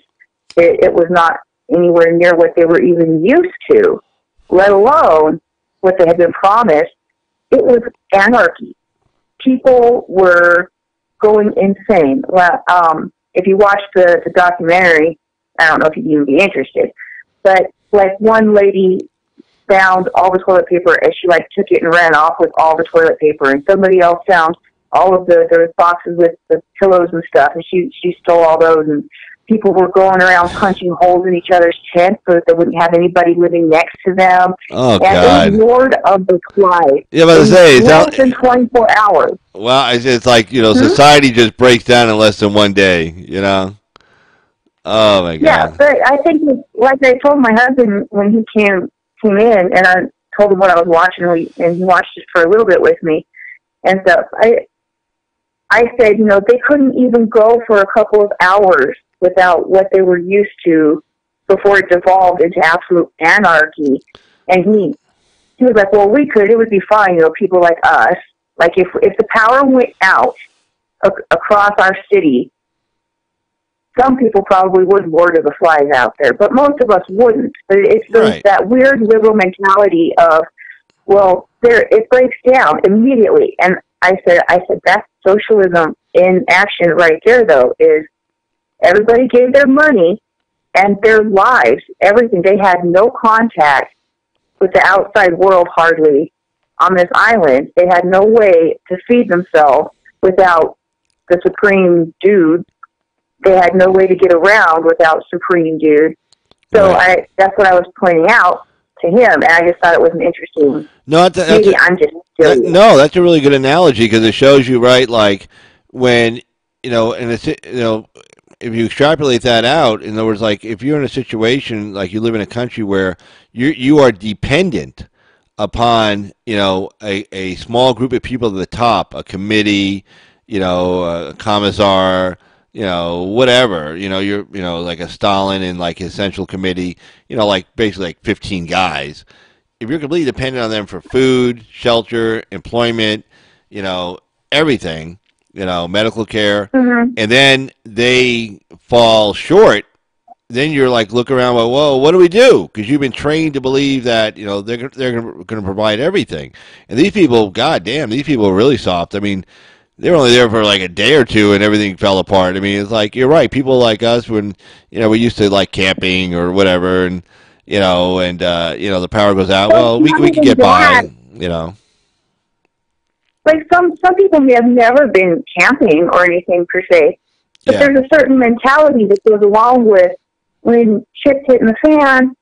it was not anywhere near what they were even used to, let alone what they had been promised, it was anarchy. People were going insane. Well, if you watch the documentary, I don't know if you'd even be interested, but like one lady found all the toilet paper and she like took it and ran off with all the toilet paper, and somebody else found all of there was boxes with the pillows and stuff, and she stole all those, and people were going around punching holes in each other's tents so that they wouldn't have anybody living next to them. Oh, and God. it was Lord of the Flies. Yeah, but I was saying, less than 24 hours. Well, it's like, society just breaks down in less than one day, Oh, my God. Yeah, but I think, like I told my husband when he came in, and I told him what I was watching, and he watched it for a little bit with me and stuff. I said, they couldn't even go for a couple of hours without what they were used to before it devolved into absolute anarchy. And he was like, well, we could. It would be fine, people like us. Like, if the power went out across our city, some people probably would Lord of the Flies out there, but most of us wouldn't. But it's Right. that weird liberal mentality of, well, it breaks down immediately. And I said, that's socialism in action right there, though, is everybody gave their money and their lives, everything. They had no contact with the outside world hardly on this island. They had no way to feed themselves without the Supreme Dude. They had no way to get around without Supreme Dude. So Right. that's what I was pointing out to him, and I just thought it was an interesting. No, Maybe I'm just silly. no, that's a really good analogy because it shows you, right, like when, and it's, if you extrapolate that out, in other words, like if you're in a situation, like you live in a country where you are dependent upon, a small group of people at the top, a committee, a commissar, whatever, you're, like a Stalin and like his central committee, like basically like 15 guys. If you're completely dependent on them for food, shelter, employment, everything, medical care, Mm-hmm. and then they fall short, then you're like, look around, well, whoa, what do we do? Because you've been trained to believe that, they're going to provide everything. And these people, God damn, these people are really soft. I mean, they were only there for like a day or two and everything fell apart. I mean, it's like, you're right. People like us, when, we used to like camping or whatever, and, the power goes out. Well, we can get by, Like some people may have never been camping or anything per se, but Yeah. there's a certain mentality that goes along with when shit's hitting the fan,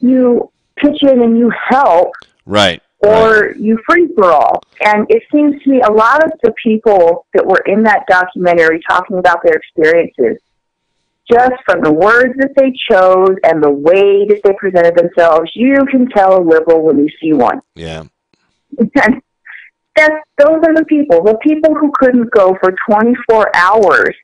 you pitch in and you help, Right. or you free for all. And it seems to me a lot of the people that were in that documentary talking about their experiences, just from the words that they chose and the way that they presented themselves, you can tell a liberal when you see one. Yeah. Those are the people who couldn't go for 24 hours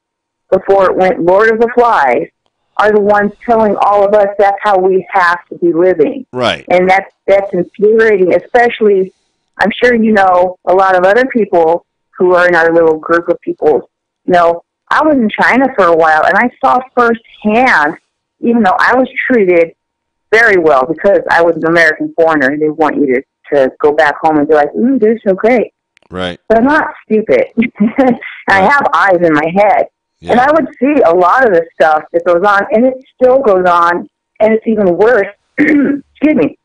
before it went Lord of the Flies are the ones telling all of us that's how we have to be living. Right. And that's infuriating, especially, I'm sure you know a lot of other people who are in our little group of people. I was in China for a while, and I saw firsthand, even though I was treated very well because I was an American foreigner and they want you to go back home and be like, they're so great. Right. But I'm not stupid. And I have eyes in my head. Yeah. And I would see a lot of the stuff that goes on, and it still goes on, and it's even worse. Excuse me.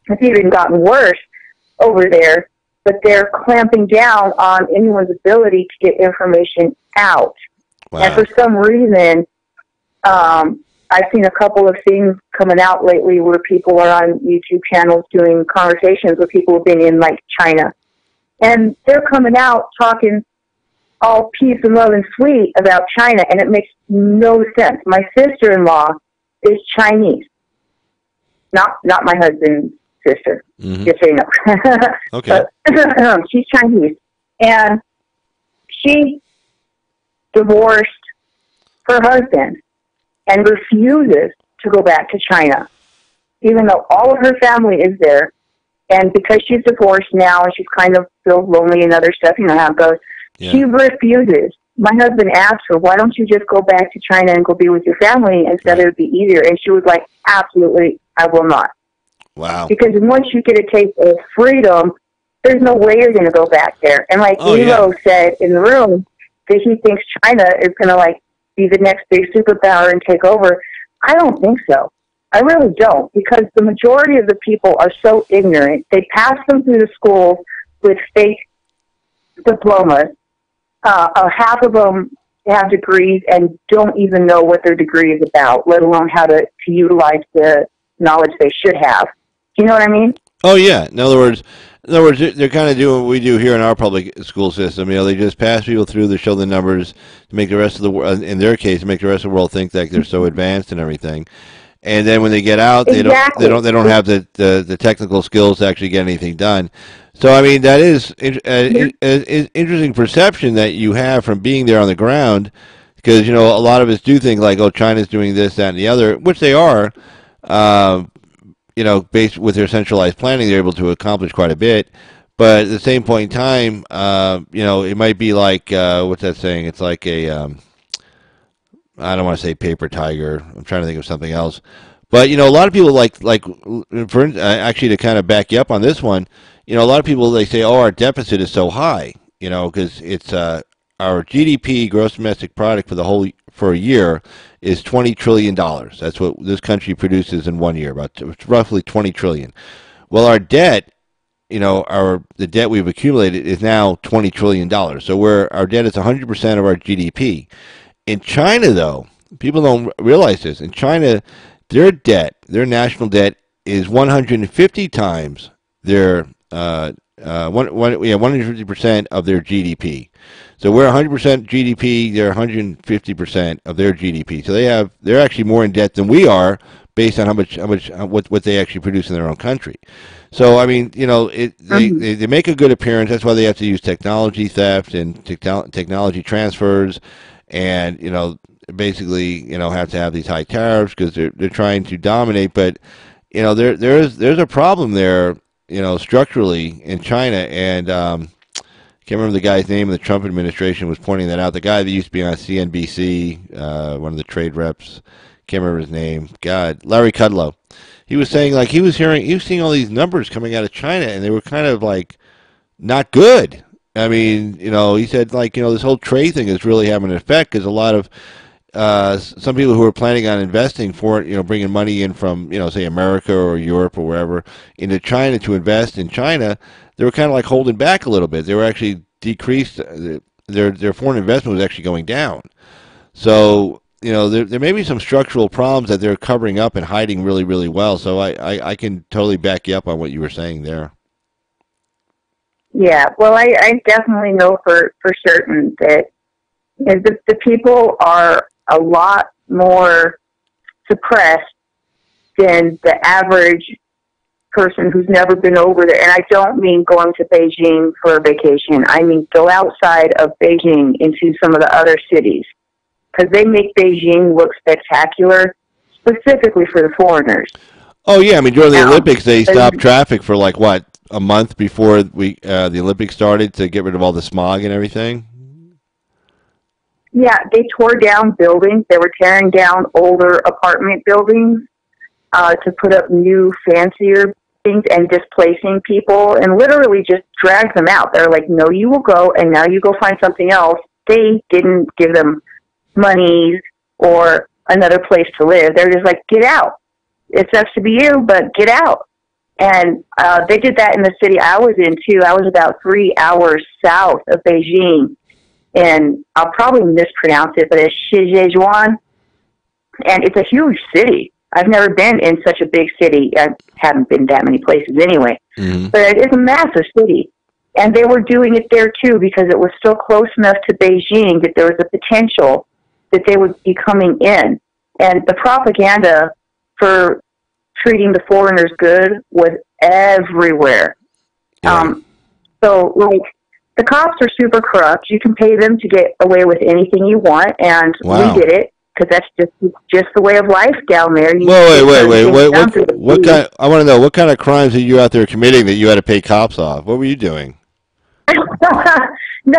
It's even gotten worse over there, but they're clamping down on anyone's ability to get information out. Wow. And for some reason, I've seen a couple of things coming out lately where people are on YouTube channels doing conversations with people who've been in, like, China. And they're coming out talking all peace and love and sweet about China, and it makes no sense. My sister-in-law is Chinese. Not my husband's sister, just so you know. Okay. But, she's Chinese. And she divorced her husband and refuses to go back to China, even though all of her family is there. And because she's divorced now and she's kind of feels lonely and other stuff, you know how it goes, she refuses. My husband asked her, why don't you just go back to China and go be with your family and said it would be easier? And she was like, absolutely, I will not. Wow. Because once you get a taste of freedom, there's no way you're going to go back there. And like Lilo said in the room, that he thinks China is going to like be the next big superpower and take over. I don't think so. I really don't, because the majority of the people are so ignorant. They pass them through the schools with fake diplomas. Half of them have degrees and don't even know what their degree is about, let alone how to utilize the knowledge they should have. Do you know what I mean? Oh yeah. In other words, they're kind of doing what we do here in our public school system. You know, they just pass people through to show the numbers to make the rest of the world, in their case, to make the rest of the world think that they're so advanced and everything. And then when they get out, they don't have the technical skills to actually get anything done. So I mean, that is interesting perception that you have from being there on the ground, because you know a lot of us do think like, oh, China's doing this, that, and the other, which they are. You know, based with their centralized planning, they're able to accomplish quite a bit. But at the same point in time, you know, it might be like what's that saying? It's like a I don't want to say paper tiger. I'm trying to think of something else. But you know, a lot of people like for actually to kind of back you up on this one, you know, a lot of people they say, oh, our deficit is so high, you know, because it's our GDP, gross domestic product, for a year is $20 trillion. That's what this country produces in 1 year, about roughly $20 trillion. Well, our debt, you know, the debt we've accumulated is now $20 trillion. So our debt is 100% of our GDP. In China, though, people don't realize this. In China, their debt, their national debt, is 150 times their 150% of their GDP. So we're 100% GDP, they're 150% of their GDP. So they're actually more in debt than we are, based on what they actually produce in their own country. So I mean, you know, they make a good appearance. That's why they have to use technology theft and technology transfers, and you know, basically, you know, have to have these high tariffs because they're trying to dominate. But you know, there's a problem there, you know, structurally in China, and can't remember the guy's name. The Trump administration was pointing that out. The guy that used to be on CNBC, one of the trade reps, can't remember his name. God, Larry Kudlow. He was saying like he was seeing all these numbers coming out of China, and they were kind of like not good. I mean, you know, he said like, you know, this whole trade thing is really having an effect because a lot of some people who are planning on investing for it, you know, bringing money in from, you know, say America or Europe or wherever into China to invest in China, they were kind of like holding back a little bit. They were actually decreased. Their foreign investment was actually going down. So, you know, there may be some structural problems that they're covering up and hiding really, really well. So I can totally back you up on what you were saying there. Yeah, well, I definitely know for certain that the people are a lot more suppressed than the average person who's never been over there. And I don't mean going to Beijing for a vacation. I mean go outside of Beijing into some of the other cities, because they make Beijing look spectacular, specifically for the foreigners. Oh yeah, I mean during the Olympics they stopped traffic for like what, a month before the Olympics started to get rid of all the smog and everything. Yeah, they tore down buildings. They were tearing down older apartment buildings. to put up new, fancier things and displacing people and literally just dragged them out. They're like, no, you will go, and now you go find something else. They didn't give them money or another place to live. They're just like, get out. It sucks to be you, but get out. And they did that in the city I was in, too. I was about 3 hours south of Beijing, and I'll probably mispronounce it, but it's Shijiazhuan, and it's a huge city. I've never been in such a big city. I haven't been that many places anyway. Mm-hmm. But it's a massive city. And they were doing it there, too, because it was still close enough to Beijing that there was a potential that they would be coming in. And the propaganda for treating the foreigners good was everywhere. Yeah. So, like, the cops are super corrupt. You can pay them to get away with anything you want, and we did it. Because that's just the way of life down there. Wait. What kind? I want to know what kind of crimes are you out there committing that you had to pay cops off? What were you doing? No,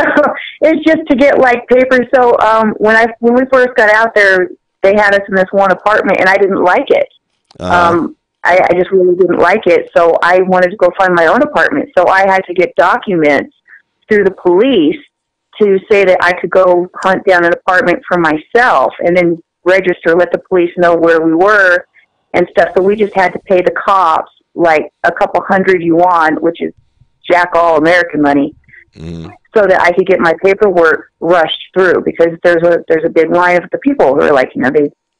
it's just to get like papers. So when we first got out there, they had us in this one apartment, and I didn't like it. I just really didn't like it. So I wanted to go find my own apartment. So I had to get documents through the police to say that I could go hunt down an apartment for myself and then register, let the police know where we were and stuff. So we just had to pay the cops like a couple $100 yuan, which is jack all American money, so that I could get my paperwork rushed through, because there's a big line of the people who are like,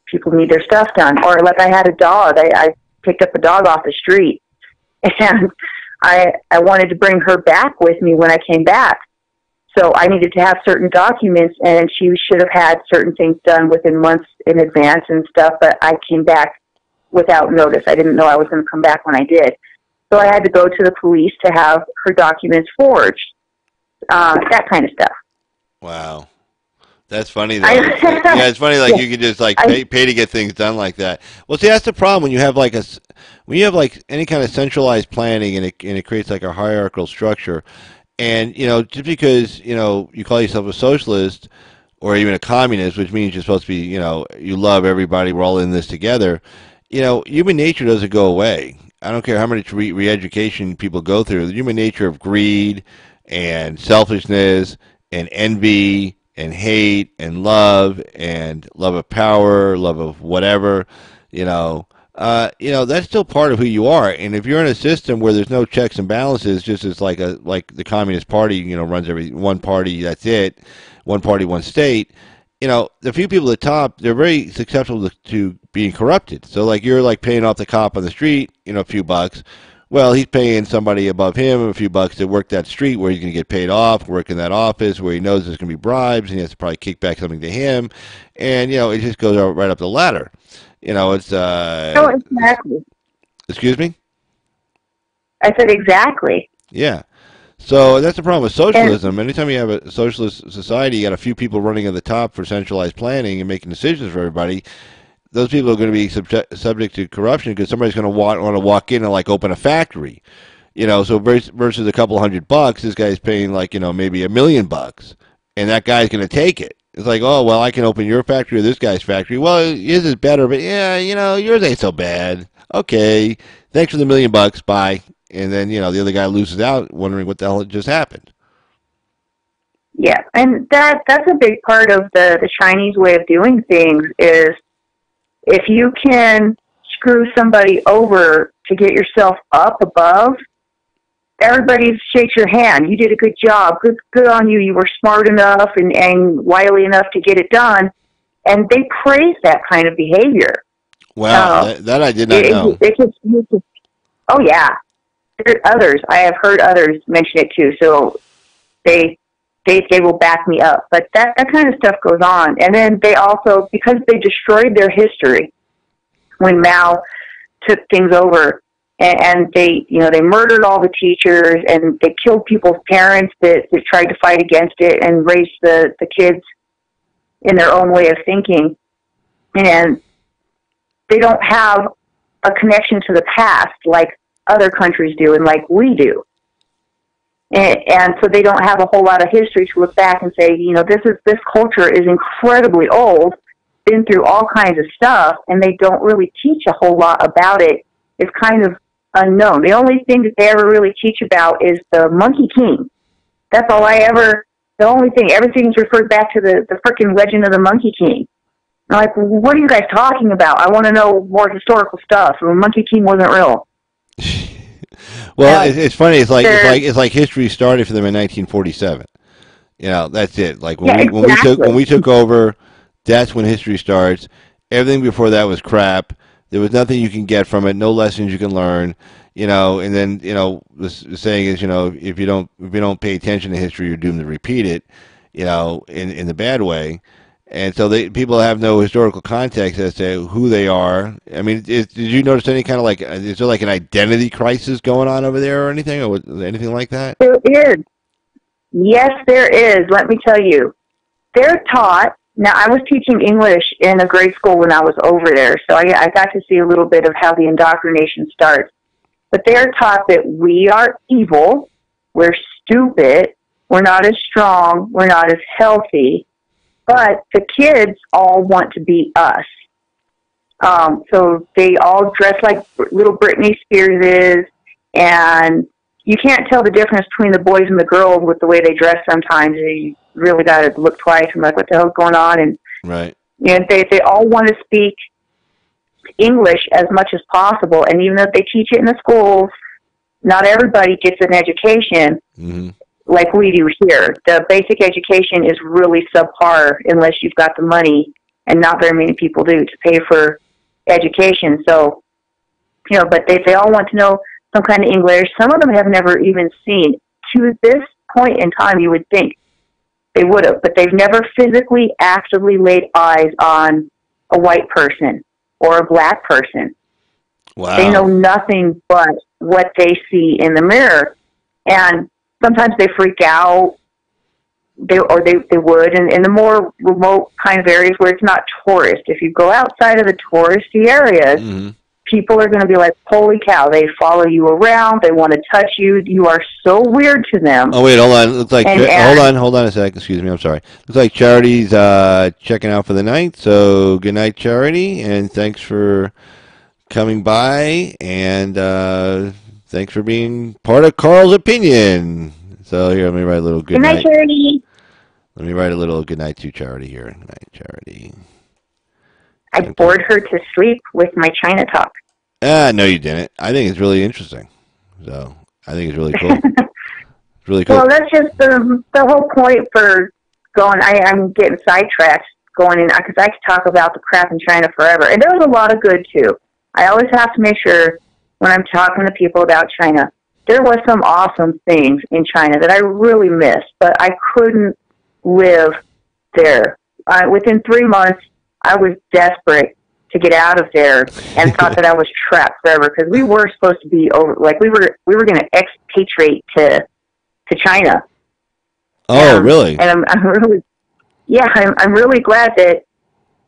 people need their stuff done. Or like I had a dog. I picked up a dog off the street, and I wanted to bring her back with me when I came back. So I needed to have certain documents, and she should have had certain things done within months in advance and stuff, but I came back without notice. I didn't know I was going to come back when I did. So I had to go to the police to have her documents forged, that kind of stuff. Wow. That's funny, though. Yeah, it's funny, like, you could just, like, pay to get things done like that. Well, see, that's the problem when you have, like, any kind of centralized planning and it creates, like, a hierarchical structure. And, just because, you call yourself a socialist or even a communist, which means you're supposed to be, you love everybody, we're all in this together, human nature doesn't go away. I don't care how much re-education people go through. The human nature of greed and selfishness and envy and hate and love of power, love of whatever, that's still part of who you are. And if you're in a system where there's no checks and balances, just as like the Communist Party, runs one party, that's it, one party, one state, the few people at the top, they're very susceptible to being corrupted. So like you're like paying off the cop on the street, a few bucks. Well, he's paying somebody above him a few bucks to work that street where he's going to get paid off, work in that office where he knows there's going to be bribes, and he has to probably kick back something to him. And, it just goes right up the ladder. It's Oh, exactly. Excuse me? I said exactly. Yeah. So that's the problem with socialism. Anytime you have a socialist society, you got a few people running at the top for centralized planning and making decisions for everybody. Those people are going to be subject to corruption because somebody's going to want to walk in and like open a factory. So versus a couple $100, this guy's paying like, maybe $1 million, and that guy's going to take it. It's like, oh, well, I can open your factory or this guy's factory. Well, his is better, but yeah, yours ain't so bad. Okay, thanks for the $1 million, bye. And then, the other guy loses out wondering what the hell just happened. Yeah, and that's a big part of the Chinese way of doing things is if you can screw somebody over to get yourself up above, everybody shakes your hand. You did a good job. Good on you. You were smart enough and wily enough to get it done. And they praise that kind of behavior. Wow, that I did not know. Oh, yeah. There are others. I have heard others mention it, too. So they will back me up. But that kind of stuff goes on. And then they also, because they destroyed their history when Mao took things over, and they murdered all the teachers, and they killed people's parents that tried to fight against it and raised the kids in their own way of thinking. And they don't have a connection to the past like other countries do and like we do. And so they don't have a whole lot of history to look back and say, this culture is incredibly old, been through all kinds of stuff, and they don't really teach a whole lot about it. It's kind of unknown. The only thing that they ever really teach about is the Monkey King. That's all the only thing. Everything's referred back to the frickin' legend of the Monkey King. I'm like, what are you guys talking about? I want to know more historical stuff. The Monkey King wasn't real. Well, it's funny. It's like history started for them in 1947. You know, that's it. Like when we took over, that's when history starts. Everything before that was crap. There was nothing you can get from it. No lessons you can learn. You know, and then the saying is, if you don't pay attention to history, you're doomed to repeat it. You know, in the bad way. And so people have no historical context as to who they are. I mean, did you notice any kind of is there like an identity crisis going on over there or anything, or anything like that? There is. Yes, there is. Let me tell you. They're taught. Now, I was teaching English in a grade school when I was over there, so I got to see a little bit of how the indoctrination starts. But they're taught that we are evil, we're stupid, we're not as strong, we're not as healthy. But the kids all want to be us. So they all dress like little Britney Spears is, and you can't tell the difference between the boys and the girls with the way they dress sometimes. You really got to look twice and like, what the hell's going on? And right. They all want to speak English as much as possible. And even though they teach it in the schools, not everybody gets an education. Mm-hmm. Like we do here. The basic education is really subpar unless you've got the money, and not very many people do, to pay for education. So, but they all want to know some kind of English. Some of them have never even seen. To this point in time, you would think they would have, but they've never physically, actively laid eyes on a white person or a black person. Wow. They know nothing but what they see in the mirror. And sometimes they freak out, they would, and in the more remote kind of areas where it's not tourist. If you go outside of the touristy areas, mm-hmm. people are going to be like, holy cow, they follow you around, they want to touch you, you are so weird to them. Oh, wait, hold on. Looks like hold on a sec, excuse me, I'm sorry. Looks like Charity's checking out for the night, so good night, Charity, and thanks for coming by, and thanks for being part of Carl's opinion. So here, let me write a little good night. Good night, Charity. Let me write a little good night to Charity here. Good night, Charity. I bored her to sleep with my China talk. No, you didn't. I think it's really interesting. So I think it's really cool. It's really cool. Well, that's just the whole point for going. I'm getting sidetracked going in because I could talk about the crap in China forever. And there was a lot of good, too. I always have to make sure when I'm talking to people about China, there was some awesome things in China that I really missed, but I couldn't live there. Within 3 months, I was desperate to get out of there and thought that I was trapped forever because we were supposed to be over, like we were going to expatriate to China. Oh, really? And I'm really, yeah, I'm really glad that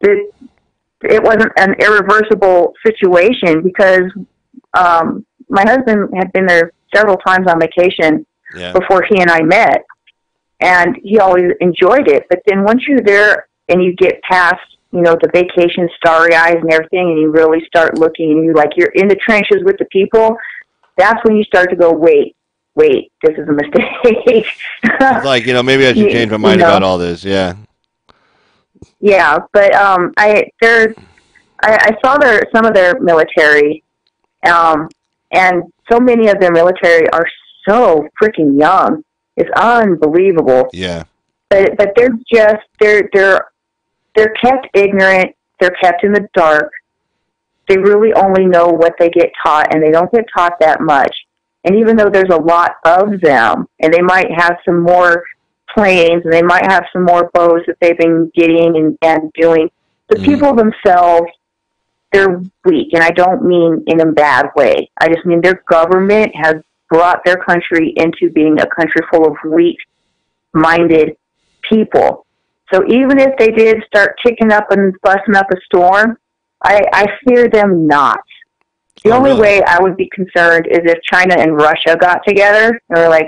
it wasn't an irreversible situation because my husband had been there several times on vacation before he and I met, and he always enjoyed it. But then once you're there and you get past, the vacation starry eyes and everything, and you really start looking, and you're in the trenches with the people, that's when you start to go, wait, this is a mistake. It's like, maybe I should change my mind about all this. Yeah. Yeah, but I saw some of their military, and so many of their military are so freaking young. It's unbelievable. Yeah. But they're kept ignorant. They're kept in the dark. They really only know what they get taught, and they don't get taught that much. And even though there's a lot of them, and they might have some more planes, and they might have some more bows that they've been getting and doing, the people themselves, they're weak. And I don't mean in a bad way. I just mean their government has brought their country into being a country full of weak-minded people. So even if they did start kicking up and busting up a storm, I fear them not. The only way I would be concerned is if China and Russia got together, or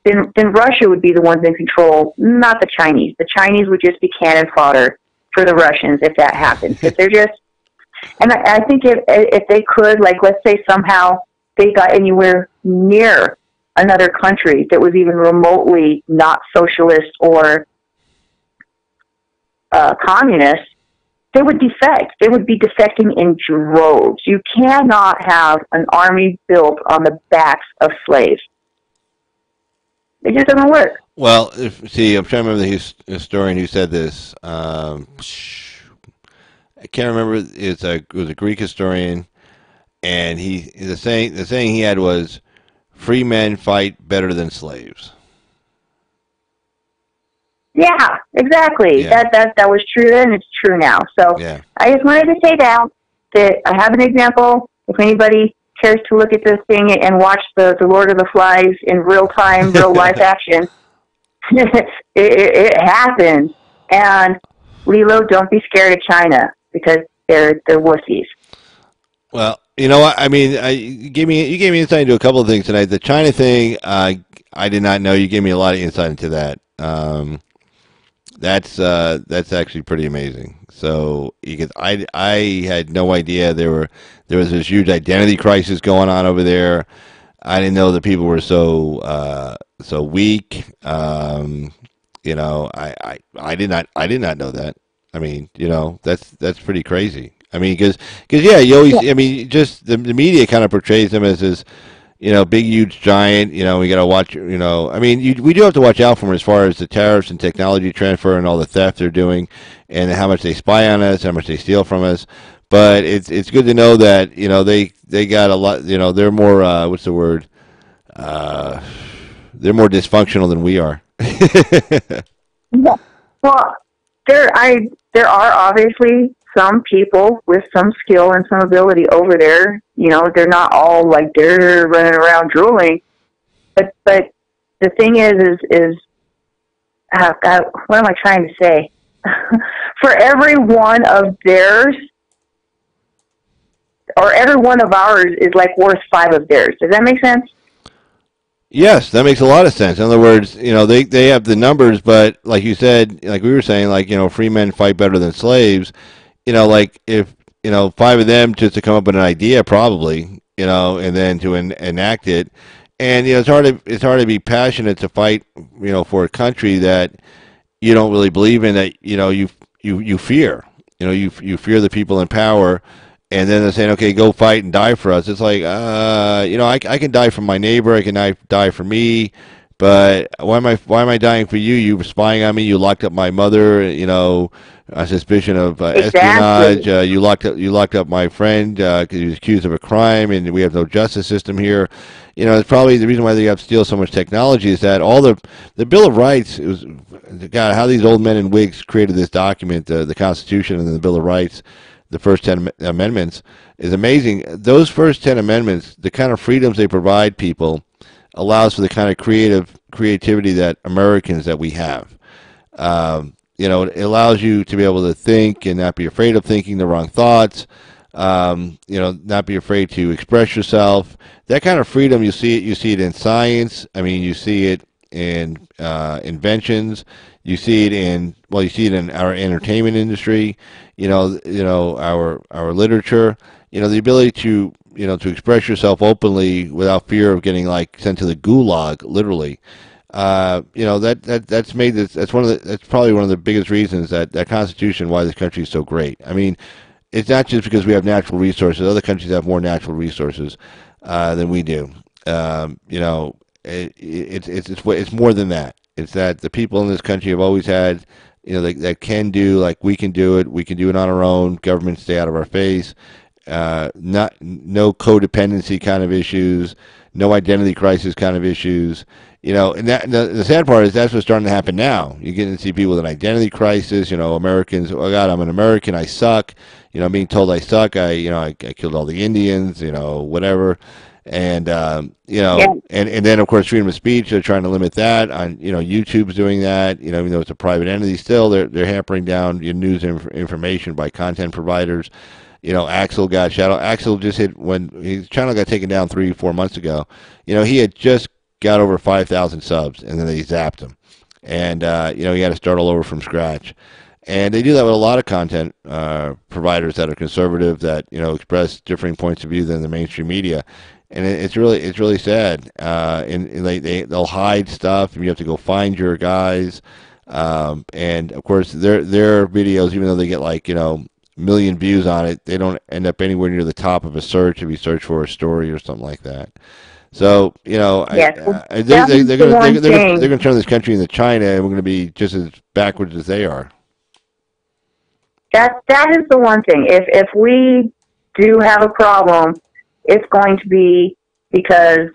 then Russia would be the ones in control, not the Chinese. The Chinese would just be cannon fodder for the Russians if that happens. If they're just, and I think if they could, like, let's say somehow they got anywhere near another country that was even remotely not socialist or communist, they would defect. They would be defecting in droves. You cannot have an army built on the backs of slaves. It just doesn't work. Well, see, I'm trying to remember the historian who said this. I can't remember. It was a Greek historian, and the saying he had was, "Free men fight better than slaves." Yeah, exactly. Yeah. That was true then, it's true now. So Yeah. I just wanted to say that I have an example. If anybody cares to look at this thing and watch the Lord of the Flies in real time, real life action, it happens. And Lilo, don't be scared of China because they're wussies. Well, you know what? I mean, you gave me insight into a couple of things tonight. The China thing, I did not know. You gave me a lot of insight into that. That's actually pretty amazing. So I had no idea there was this huge identity crisis going on over there. I didn't know that people were so weak. You know, I did not know that. I mean, you know, that's pretty crazy. I mean, because yeah, you always, I mean, just the media kind of portrays them as this, you know, big, huge giant. You know, we got to watch. You know, I mean, we do have to watch out for them as far as the tariffs and technology transfer and all the theft they're doing, and how much they spy on us, how much they steal from us. But it's good to know that, you know, they got a lot. You know, they're more what's the word? They're more dysfunctional than we are. Yeah. Well, there are obviously some people with some skill and some ability over there. You know, they're not all like they're running around drooling. But the thing is God, what am I trying to say? For every one of theirs, or every one of ours is like worth 5 of theirs. Does that make sense? Yes, that makes a lot of sense. In other words, you know, they have the numbers, but like you said, like we were saying, like, you know, free men fight better than slaves. You know, like if, you know, 5 of them just to come up with an idea, probably, you know, and then to enact it. And, you know, it's hard to be passionate to fight, you know, for a country that you don't really believe in, that, you know, you fear. You know, you fear the people in power. And then they're saying, okay, go fight and die for us. It's like, you know, I can die for my neighbor. I can die for me. But why am I dying for you? You were spying on me. You locked up my mother. You know, a suspicion of espionage. You locked up my friend because he was accused of a crime, and we have no justice system here. You know, it's probably the reason why they have to steal so much technology is that all the Bill of Rights. It was, God, how these old men in wigs created this document, the Constitution and then the Bill of Rights. The first 10 amendments is amazing. Those first 10 amendments, the kind of freedoms they provide people, allows for the kind of creativity that Americans that we have. You know, it allows you to be able to think and not be afraid of thinking the wrong thoughts. You know, not be afraid to express yourself. That kind of freedom, you see it in science. I mean, you see it in inventions. You see it in our entertainment industry. You know our literature. You know, the ability to, you know, to express yourself openly without fear of getting like sent to the gulag, literally. You know, that's made this. That's probably one of the biggest reasons that Constitution, why this country is so great. I mean, it's not just because we have natural resources. Other countries have more natural resources than we do. You know, it's more than that. It's that the people in this country have always had, you know, that can do, like we can do it. We can do it on our own. Government stay out of our face. No codependency kind of issues. No identity crisis kind of issues. You know, and the sad part is that's what's starting to happen now. You're getting to see people with an identity crisis. You know, Americans. Oh God, I'm an American. I suck. You know, being told I suck. I killed all the Indians. You know, whatever. And you know, yeah. and then of course freedom of speech. They're trying to limit that. On, you know, YouTube's doing that. You know, even though it's a private entity, still they're hampering down your news information by content providers. You know, Axel got shut. Axel just hit when his channel got taken down 3-4 months ago. You know, he had just got over 5,000 subs, and then they zapped him, and you know, he had to start all over from scratch. And they do that with a lot of content providers that are conservative, that express differing points of view than the mainstream media, and it's really sad. And they'll hide stuff, and you have to go find your guys. And of course, their videos, even though they get like million views on it, they don't end up anywhere near the top of a search if you search for a story or something like that. So Yes. they're going to turn this country into China, and we're going to be just as backwards as they are. That is the one thing. If we do have a problem, it's going to be because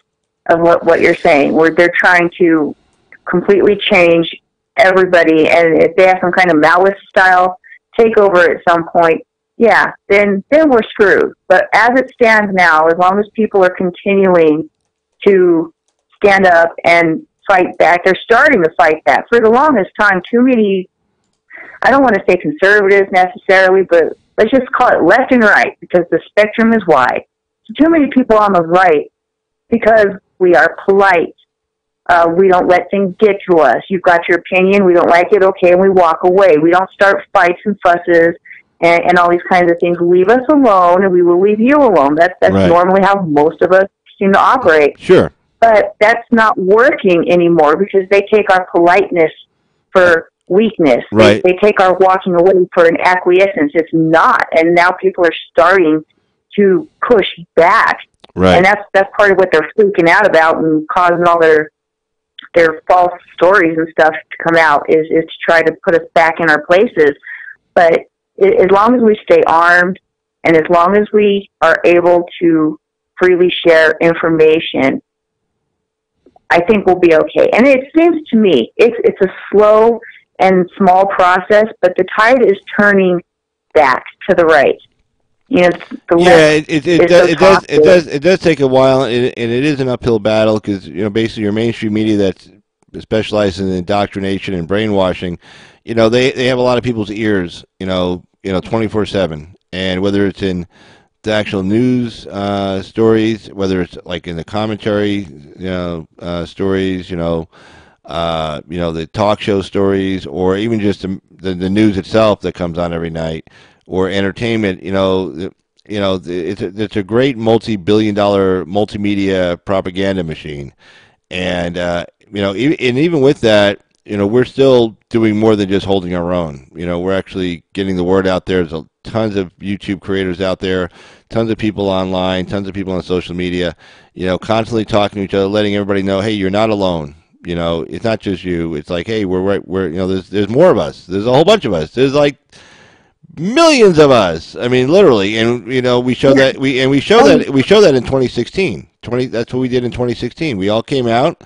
of what you're saying, where they're trying to completely change everybody, and if they have some kind of Maoist style takeover at some point, yeah, then we're screwed. But as it stands now, as long as people are continuing to stand up and fight back, they're starting to fight back. For the longest time, too many, I don't want to say conservatives necessarily, but let's just call it left and right, because the spectrum is wide. So too many people on the right, because we are polite. We don't let things get to us. You've got your opinion. We don't like it. Okay, and we walk away. We don't start fights and fusses and all these kinds of things. Leave us alone, and we will leave you alone. That's Right. normally how most of us seem to operate. Sure. But that's not working anymore, because they take our politeness for weakness. Right. They take our walking away for an acquiescence. It's not. And now people are starting to push back. Right. And that's part of what they're freaking out about and causing all their false stories and stuff to come out, is to try to put us back in our places. But as long as we stay armed, and as long as we are able to freely share information, I think we'll be okay. And it seems to me it's a slow and small process, but the tide is turning back to the right. It does take a while, and it is an uphill battle, because basically your mainstream media that specializes in indoctrination and brainwashing, they have a lot of people's ears, 24/7, and whether it's in the actual news stories, whether it's like in the commentary stories, the talk show stories, or even just the news itself that comes on every night, or entertainment, it's a great multi-billion-dollar multimedia propaganda machine, and even with that, we're still doing more than just holding our own. We're actually getting the word out there. There's tons of YouTube creators out there, tons of people online, tons of people on social media, constantly talking to each other, letting everybody know, hey, you're not alone. It's not just you. It's like, hey, we're there's more of us. There's a whole bunch of us. There's like millions of us. I mean, literally. And we show that we show that in 2016. That's what we did in 2016. We all came out,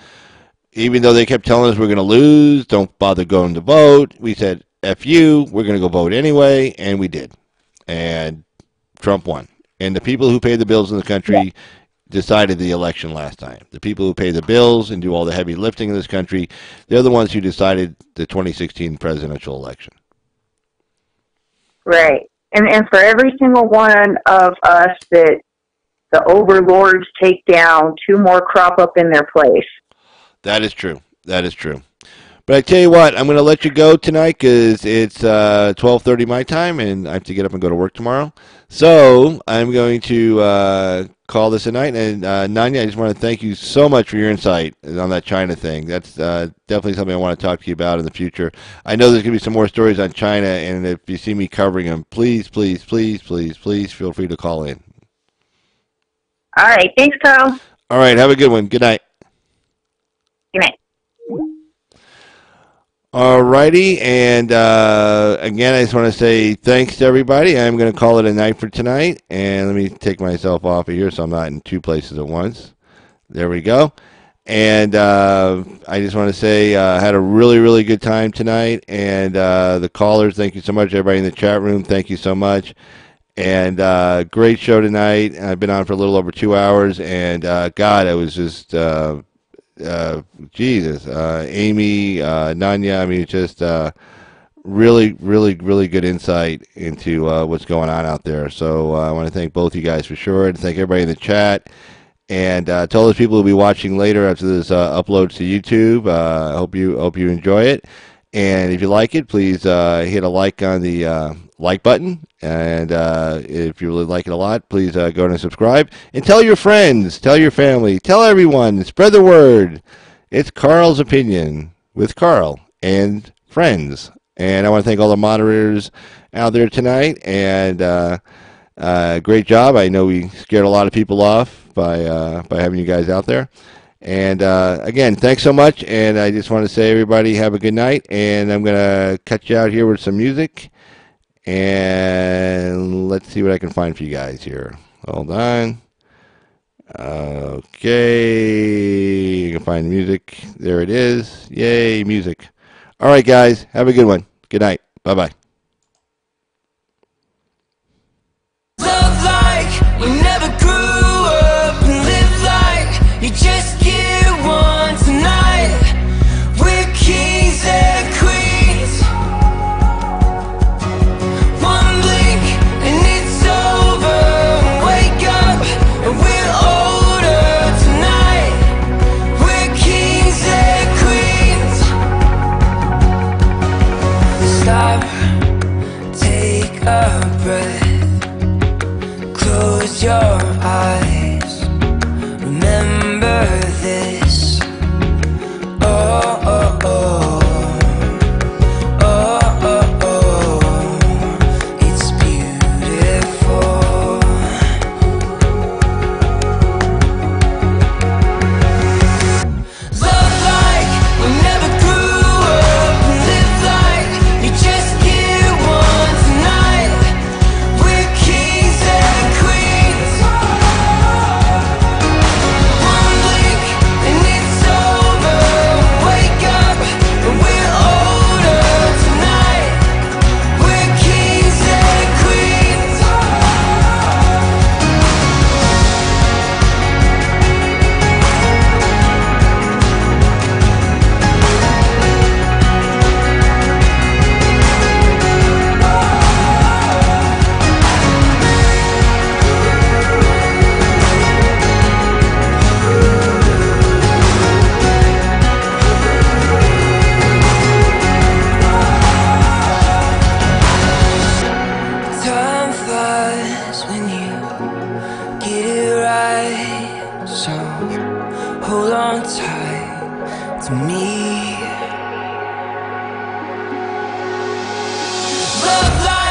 even though they kept telling us we're going to lose, don't bother going to vote. We said, F you, we're going to go vote anyway, and we did. And Trump won. And the people who pay the bills in the country decided the election last time. The people who pay the bills and do all the heavy lifting in this country, they're the ones who decided the 2016 presidential election. Right. And for every single one of us that the overlords take down, two more crop up in their place. That is true. That is true. But I tell you what, I'm going to let you go tonight, because it's 12:30 my time, and I have to get up and go to work tomorrow. So I'm going to call this a night. And Nanya, I just want to thank you so much for your insight on that China thing. That's definitely something I want to talk to you about in the future. I know there's going to be some more stories on China, and if you see me covering them, please, please, please, please, please feel free to call in. All right. Thanks, Carl. All right. Have a good one. Good night. Good night. All righty, and again, I just want to say thanks to everybody. I'm going to call it a night for tonight, and let me take myself off of here so I'm not in two places at once. There we go. And I just want to say I had a really, really good time tonight, and the callers, thank you so much. Everybody in the chat room, thank you so much. And great show tonight. I've been on for a little over 2 hours, and God, I was just... Jesus, Amy, Nanya, I mean, just really, really, really good insight into what's going on out there. So I want to thank both you guys for sure, and thank everybody in the chat. And to all those people who will be watching later after this uploads to YouTube, I hope you enjoy it. And if you like it, please hit a like on the like button. And if you really like it a lot, please go ahead and subscribe. And tell your friends, tell your family, tell everyone, spread the word. It's Carl's Opinion with Carl and friends. And I want to thank all the moderators out there tonight. And great job. I know we scared a lot of people off by having you guys out there. And again, thanks so much. And I just want to say, everybody, have a good night. And I'm going to cut you out here with some music. And let's see what I can find for you guys here. Hold on. Okay. You can find the music. There it is. Yay, music. All right, guys. Have a good one. Good night. Bye-bye. Love like we never grew up and live like you just get one tonight. We're kings and queens. One blink and it's over. Wake up and we're older tonight. We're kings and queens. Stop, take a breath. Close your eyes. Remember this. Oh, oh, oh. Oh, oh, oh. It's beautiful. Love like we never grew up and live like you just get one tonight. We're kings and queens. One blink and it's over. Wake up and we're older tonight. We're kings and queens. Time flies when you get it right. So hold on tight to me. Love like